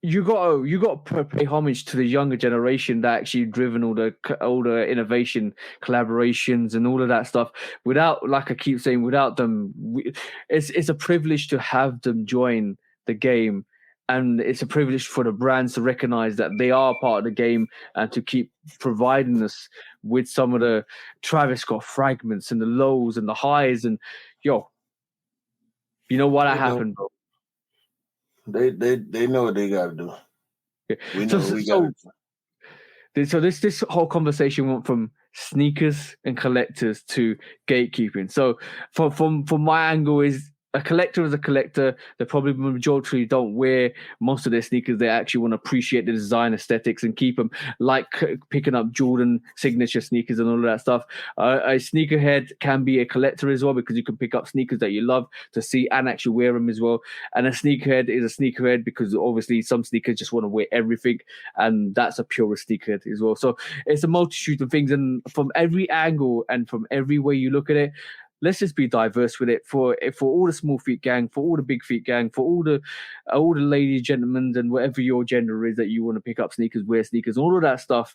you got to pay homage to the younger generation that actually driven all the innovation, collaborations, and all of that stuff. Without, like I keep saying, without them, it's a privilege to have them join the game. And it's a privilege for the brands to recognize that they are part of the game and to keep providing us with some of the Travis Scott fragments and the lows and the highs. And you know what happened, bro? They know what they got to do. Yeah. We know what we got to do. So this whole conversation went from sneakers and collectors to gatekeeping. So from my angle is, a collector is a collector. They probably majority don't wear most of their sneakers. They actually want to appreciate the design aesthetics and keep them, like picking up Jordan signature sneakers and all of that stuff. A sneakerhead can be a collector as well, because you can pick up sneakers that you love to see and actually wear them as well. And a sneakerhead is a sneakerhead because obviously some sneakers just want to wear everything, and that's a purist sneakerhead as well. So it's a multitude of things, and from every angle and from every way you look at it, let's just be diverse with it for all the small feet gang, for all the big feet gang, for all the ladies, gentlemen, and whatever your gender is that you want to pick up sneakers, wear sneakers, all of that stuff.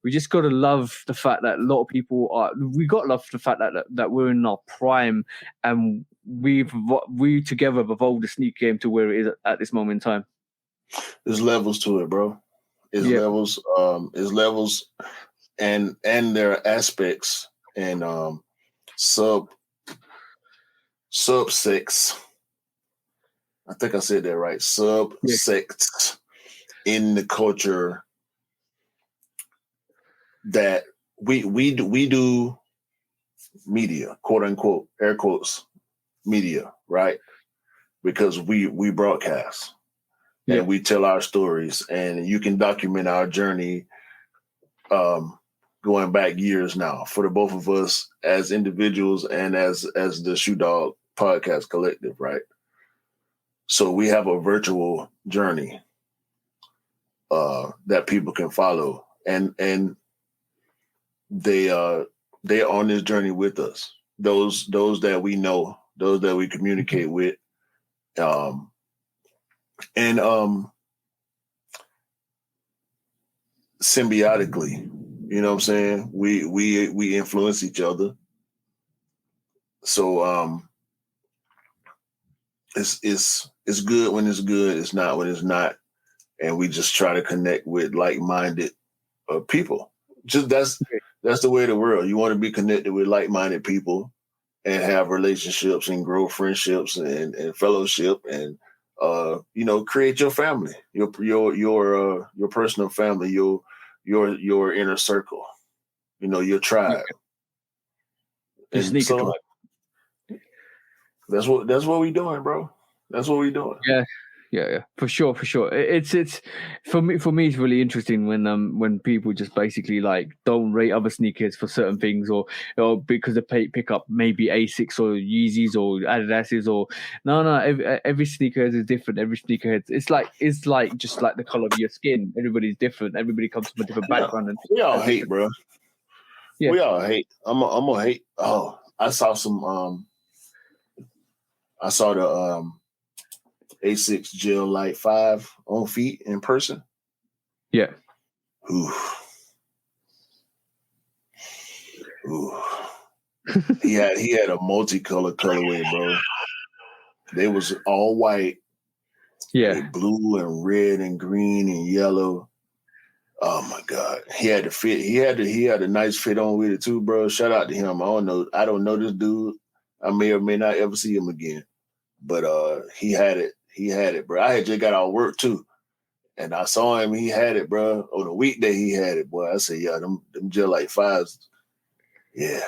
We just got to love the fact that a lot of people are. We got to love the fact that we're in our prime, and we together have evolved the sneaker game to where it is at this moment in time. There's levels to it, bro. There's levels. There's levels, and there are aspects and subsects. I think I said that right. Subsects in the culture that we do media, quote unquote, air quotes, media, right? Because we broadcast and we tell our stories, and you can document our journey going back years now for the both of us as individuals and as the Shoe Dog Podcast Collective, right? So we have a virtual journey that people can follow, and they are on this journey with us. Those that we know, those that we communicate with, and symbiotically. You know what I'm saying? We influence each other. So it's good when it's good. It's not when it's not. And we just try to connect with like-minded people. Just that's the way of the world. You want to be connected with like-minded people and have relationships and grow friendships and fellowship and create your family, your personal family, your inner circle, your tribe. And so that's what we're doing, bro. That's what we're doing. Yeah, for sure. It's for me. It's really interesting when people just basically like don't rate other sneakers for certain things, or because they pick up maybe Asics or Yeezys or Adidas's, or no. Every sneakerhead is different. Every sneakerhead, it's like just like the color of your skin. Everybody's different. Everybody comes from a different background. And we all hate, bro. Yeah. We all hate. I'm gonna hate. Oh, I saw some. I saw the A6 Gel Light 5 on feet in person. Yeah. Ooh. he had a multicolored colorway, bro. They was all white. Yeah. Blue and red and green and yellow. Oh my God. He had to fit. He had a nice fit on with it too, bro. Shout out to him. I don't know this dude. I may or may not ever see him again. But he had it, bro. I had just got out of work too. And I saw him, he had it, bro. On a weekday, he had it, boy. I said, yeah, them Gel Light 5s. Yeah.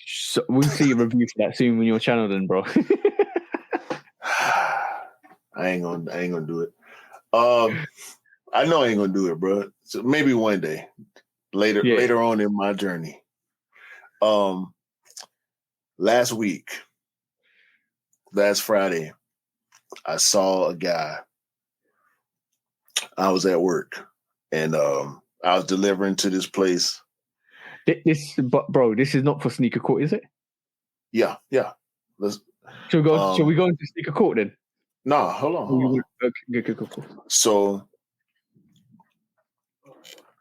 So we'll see a review for that soon on your channel then, bro. I ain't gonna do it. I know I ain't gonna do it, bro. So maybe one day. Later on in my journey. Last Friday, I saw a guy. I was at work, and I was delivering to this place. Bro, this is not for Sneaker Court, is it? Yeah. Shall we go into Sneaker Court then? No, hold on. Okay, cool. So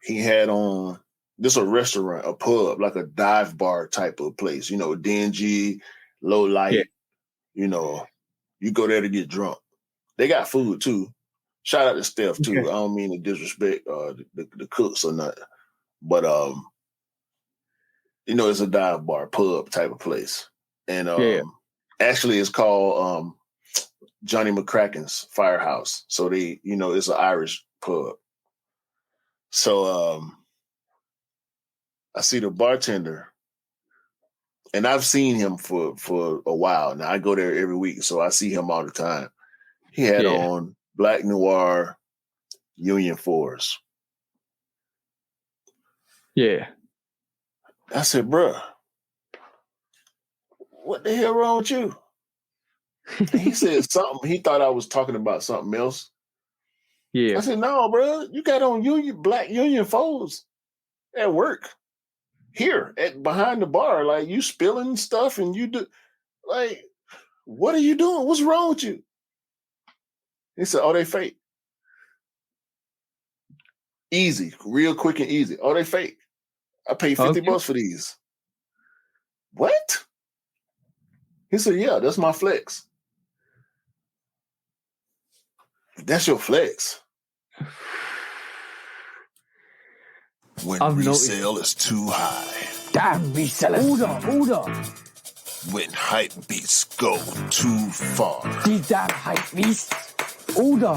he had on this a restaurant, a pub, like a dive bar type of place. Dingy, low light. Yeah. You go there to get drunk. They got food too. Shout out to Steph too. Okay. I don't mean to disrespect the cooks or nothing, but it's a dive bar, pub type of place, and actually it's called Johnny McCracken's Firehouse. So they, it's an Irish pub. So I see the bartender And I've seen him for a while now. I go there every week, so I see him all the time. He had on Black Noir Union 4s. Yeah. I said, bruh, what the hell wrong with you? He said something. He thought I was talking about something else. Yeah. I said, no, bro, you got on Black Union 4s at work. Here, behind the bar. Like, you spilling stuff and you do, like, what are you doing? What's wrong with you? He said, oh, they fake. Easy, real quick and easy. Oh, they fake. I paid $50 for these. What? He said, yeah, that's my flex. That's your flex. When resale is too high. Damn resellers. Order. When hype beats go too far. These damn hype beasts. Order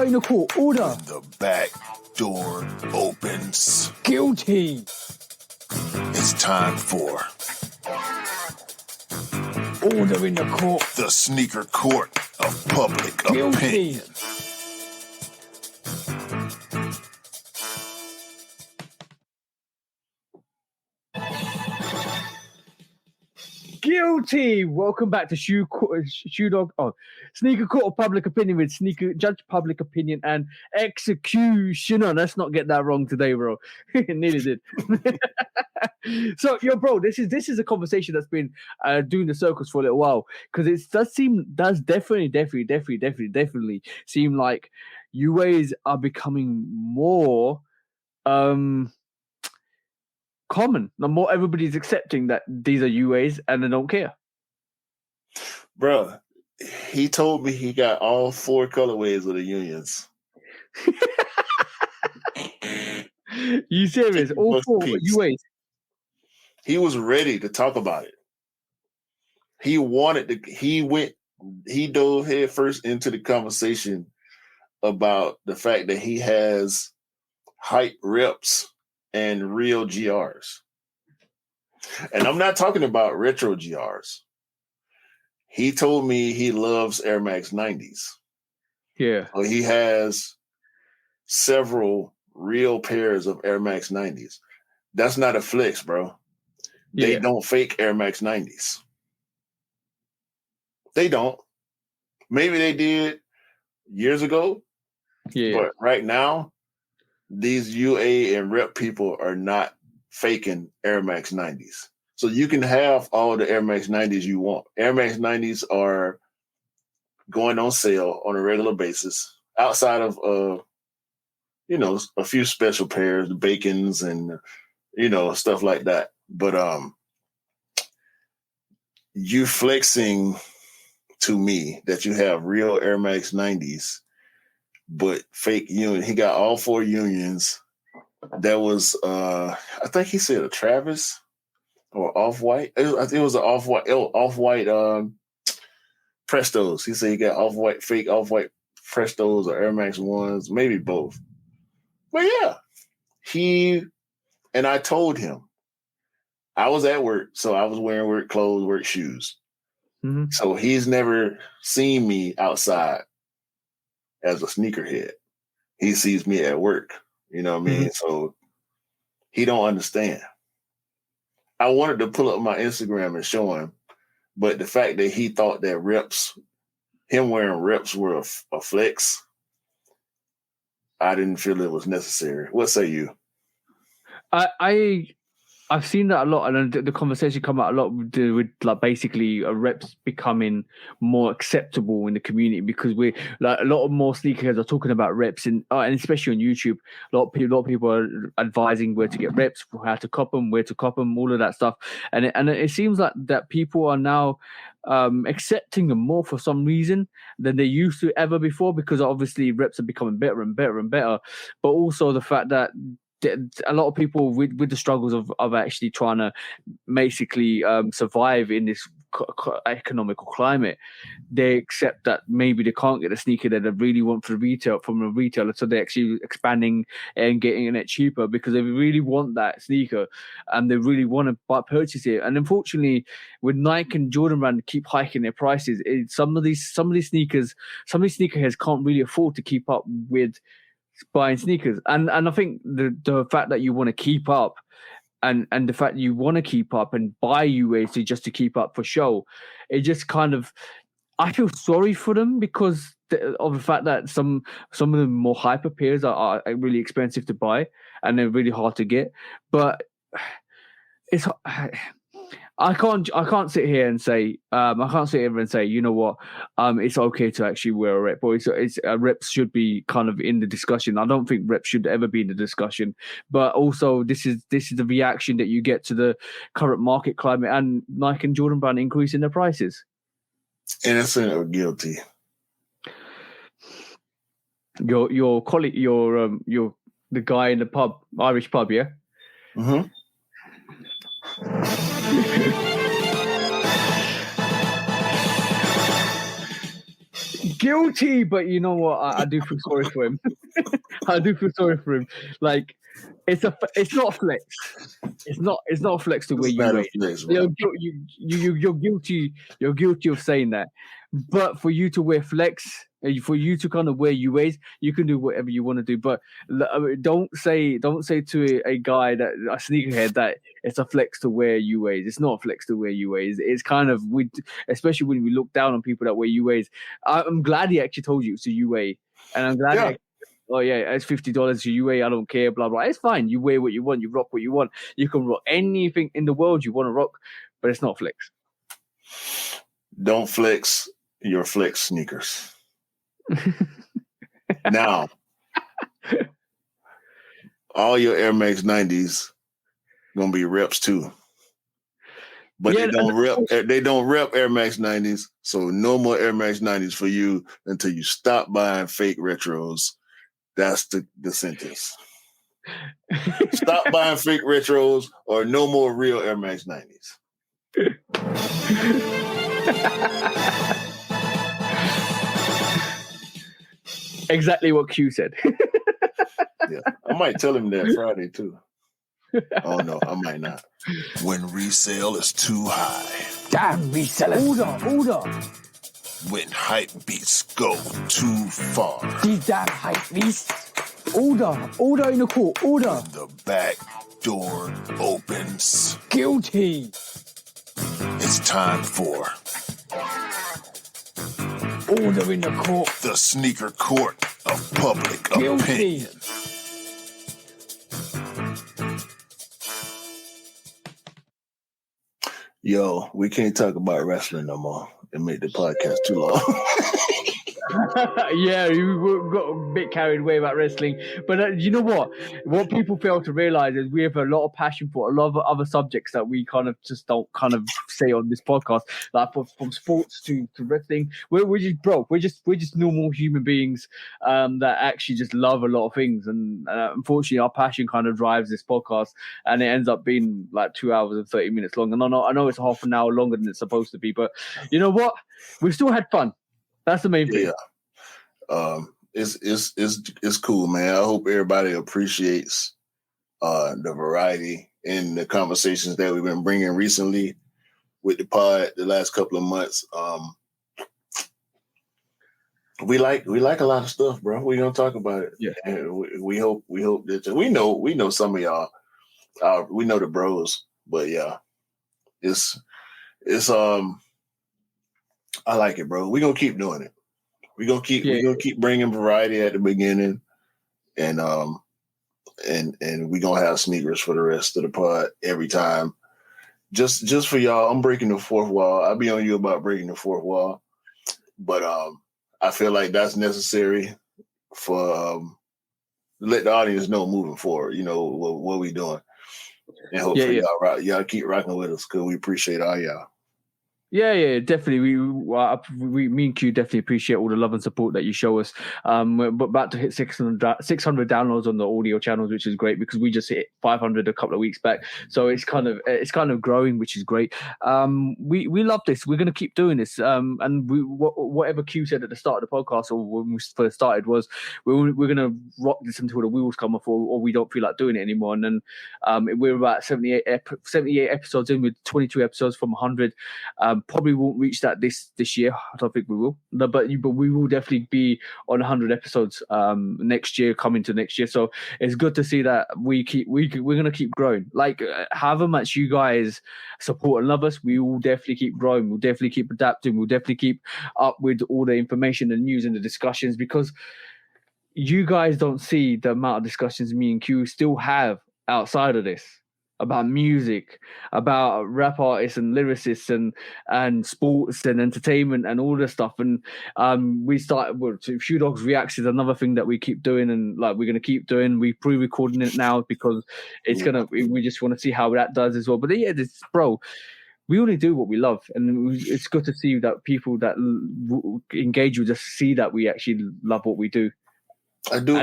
in the court. Order. When the back door opens. Guilty. It's time for order in the court. The sneaker court of public opinion. Guilty. Welcome back to Shoe Dog. Sneaker Court of Public Opinion with Judge Public Opinion and Executioner. Let's not get that wrong today, bro. Nearly did. So, bro, this is a conversation that's been doing the circles for a little while, because it does definitely seem like UAs are becoming more common. The more everybody's accepting that these are UAs and they don't care. Bruh, he told me he got all 4 colorways of the Unions. You serious? All 4 UAs? He was ready to talk about it. He dove head first into the conversation about the fact that he has hype reps and real GRs. And I'm not talking about retro GRs. He told me he loves Air Max 90s. Yeah. So he has several real pairs of Air Max 90s. That's not a flex, bro. They don't fake Air Max 90s. They don't. Maybe they did years ago. Yeah. But right now, these UA and rep people are not faking Air Max 90s. So you can have all the Air Max 90s you want. Air Max 90s are going on sale on a regular basis outside of, a few special pairs, the Bacons and, stuff like that. But you flexing to me that you have real Air Max 90s, but fake Union. He got all 4 Unions. That was, I think he said a Travis or Off-White. I think it was an Off-White Prestos. He said he got fake Off-White Prestos or Air Max 1s, maybe both. But yeah, and I told him, I was at work, so I was wearing work clothes, work shoes. Mm-hmm. So he's never seen me outside as a sneakerhead. He sees me at work. You know what I mean? Mm-hmm. So he don't understand. I wanted to pull up my Instagram and show him, but the fact that he thought that him wearing reps were a flex, I didn't feel it was necessary. What say you? I've seen that a lot, and the conversation come out a lot with like basically reps becoming more acceptable in the community, because we like a lot of more sneakerheads are talking about reps, and especially on YouTube, a lot of people are advising where to get reps, how to cop them, where to cop them, all of that stuff, and it seems like that people are now accepting them more for some reason than they used to ever before, because obviously reps are becoming better and better and better, but also the fact that a lot of people with the struggles of actually trying to basically survive in this economical climate, they accept that maybe they can't get a sneaker that they really want from a retailer, so they're actually expanding and getting it cheaper because they really want that sneaker and they really want to purchase it. And unfortunately, with Nike and Jordan Brand keep hiking their prices, some of these sneakerheads can't really afford to keep up with buying sneakers. And I think the fact that you want to keep up and the fact you want to keep up and buy UAs just to keep up for show, it just kind of, I feel sorry for them because of the fact that some of the more hyper pairs are really expensive to buy and they're really hard to get. But it's I can't sit here and say you know what, it's okay to actually wear a rep, or it's reps should be kind of in the discussion. I don't think reps should ever be in the discussion, but also this is the reaction that you get to the current market climate and Nike and Jordan Brand increasing their prices. Innocent or guilty? Your colleague, your the guy in the pub, Irish pub, yeah. Mm-hmm. Guilty, but you know what? I do feel sorry for him. I do feel sorry for him. Like it's not a flex. It's not a flex to where you wait. You're guilty. You're guilty of saying that. But for you to wear flex, for you to kind of wear UAs, you can do whatever you want to do. But don't say to a guy that a sneakerhead that it's a flex to wear UAs. It's not a flex to wear UAs. It's kind of especially when we look down on people that wear UAs. I'm glad he actually told you it's a UA, and I'm glad. Yeah. Oh yeah, it's $50 a UA. I don't care. Blah blah. It's fine. You wear what you want. You rock what you want. You can rock anything in the world you want to rock, but it's not flex. Don't flex your flex sneakers. Now, all your Air Max 90s gonna be reps too, but they don't rep Air Max 90s. So no more Air Max 90s for you until you stop buying fake retros. That's the sentence. Stop buying fake retros, or no more real Air Max 90s. Exactly what Q said. Yeah, I might tell him that Friday too. Oh no, I might not. When resale is too high. Damn resellers. Order. When hype beats go too far. These damn hype beasts. Order in the court. Order. When the back door opens. Guilty. It's time for order in the court. The sneaker court of public opinion. Yo, we can't talk about wrestling no more. It made the podcast too long. Yeah, you got a bit carried away about wrestling. But you know what? What people fail to realize is we have a lot of passion for a lot of other subjects that we kind of just don't kind of say on this podcast. Like from sports to wrestling. We're just broke. We're just normal human beings that actually just love a lot of things. And unfortunately, our passion kind of drives this podcast, and it ends up being like 2 hours and 30 minutes long. And I know it's half an hour longer than it's supposed to be, but you know what? We've still had fun. That's the main thing. Yeah. It's cool, man. I hope everybody appreciates the variety and the conversations that we've been bringing recently with the pod the last couple of months. We like a lot of stuff, bro. We're gonna talk about it. Yeah. And we hope that we know some of y'all. We know the bros, but yeah, it's I like it, bro. We're gonna keep doing it. We're gonna keep bringing variety at the beginning, and we're gonna have sneakers for the rest of the pod every time. Just for y'all, I'm breaking the fourth wall. I'll be on you about breaking the fourth wall, but I feel like that's necessary for let the audience know moving forward. You know what we doing, and hopefully y'all keep rocking with us because we appreciate all y'all. Yeah, definitely. Me and Q definitely appreciate all the love and support that you show us. We're about to hit 600 downloads on the audio channels, which is great because we just hit 500 a couple of weeks back. So it's kind of growing, which is great. We love this. We're gonna keep doing this. And whatever Q said at the start of the podcast or when we first started was we're gonna rock this until the wheels come off, or we don't feel like doing it anymore. And then we're about 78 episodes in with 22 episodes from 100. Probably won't reach that this year. I don't think we will. But we will definitely be on 100 episodes next year, coming to next year. So it's good to see that we're gonna keep growing. Like however much you guys support and love us, we will definitely keep growing. We'll definitely keep adapting. We'll definitely keep up with all the information and news and the discussions because you guys don't see the amount of discussions me and Q still have outside of this. About music, about rap artists and lyricists and sports and entertainment and all this stuff. And we started Shoe Dogs Reacts is another thing that we keep doing and like we're gonna keep doing. We pre-recording it now because we just want to see how that does as well. But yeah, bro, we only do what we love, and it's good to see that people that engage with us see that we actually love what we do. I do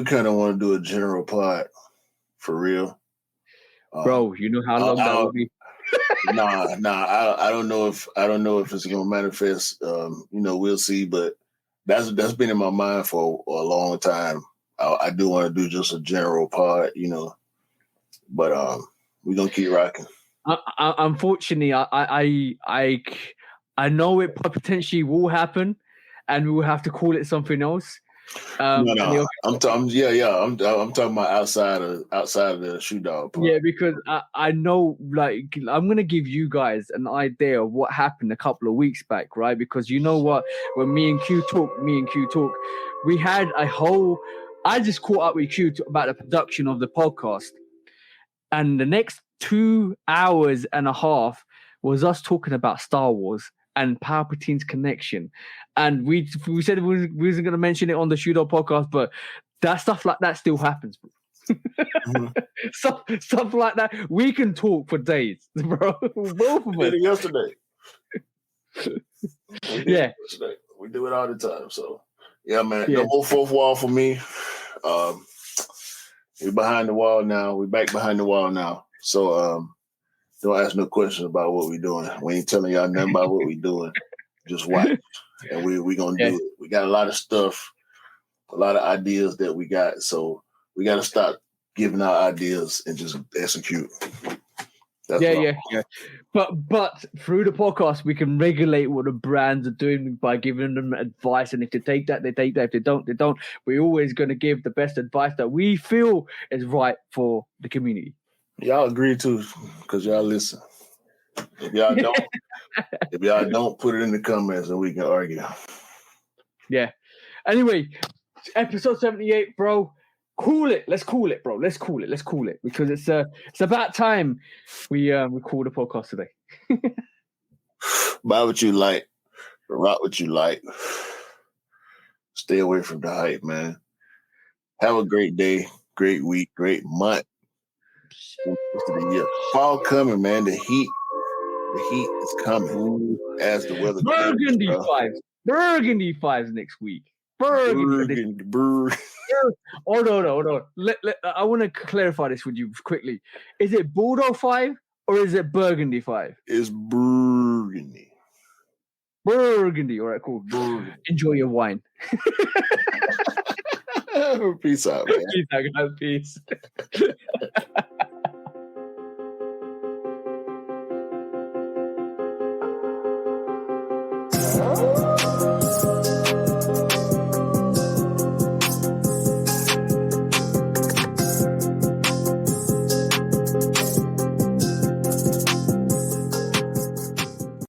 kind of want to do a general pod. For real, bro. You know how long that will be. Nah. I don't know if it's gonna manifest. We'll see. But that's been in my mind for a long time. I do want to do just a general pod, But we're gonna keep rocking. Unfortunately, I know it potentially will happen, and we will have to call it something else. No. I'm talking about outside of the shoe dog part. Yeah, because I know, like, I'm gonna give you guys an idea of what happened a couple of weeks back, right? Because you know what, when me and Q talk, we had a whole. I just caught up with Q about the production of the podcast, and the next 2 hours and a half was us talking about Star Wars and Palpatine's connection. And we said we wasn't going to mention it on the Shooter podcast, but that stuff like that still happens. Mm-hmm. stuff like that. We can talk for days, bro. Both of us. Yesterday. Yeah. Yesterday. We do it all the time. So, yeah, man. Yeah. No more fourth wall for me. We're behind the wall now. We're back behind the wall now. So, don't ask no questions about what we're doing. We ain't telling y'all nothing about what we're doing. Just watch. And we going to do it. We got a lot of stuff, a lot of ideas that we got. So we got to stop giving our ideas and just execute. Yeah. But through the podcast, we can regulate what the brands are doing by giving them advice. And if they take that, they take that. If they don't, they don't. We're always going to give the best advice that we feel is right for the community. Y'all agree too, because y'all listen. If y'all don't, put it in the comments and we can argue. Yeah. Anyway, episode 78, bro. Cool it. Let's call it, bro. Let's call it because it's about time we call the podcast today. Buy what you like, rock what you like. Stay away from the hype, man. Have a great day, great week, great month. The year. Fall coming, man. The heat is coming. As the weather. Burgundy fives next week. Burgundy. Hold on. I want to clarify this with you quickly. Is it Bordeaux 5 or is it Burgundy 5? It's Burgundy. Burgundy. All right, cool. Burgundy. Enjoy your wine. Peace out, man. Peace out, guys. Peace.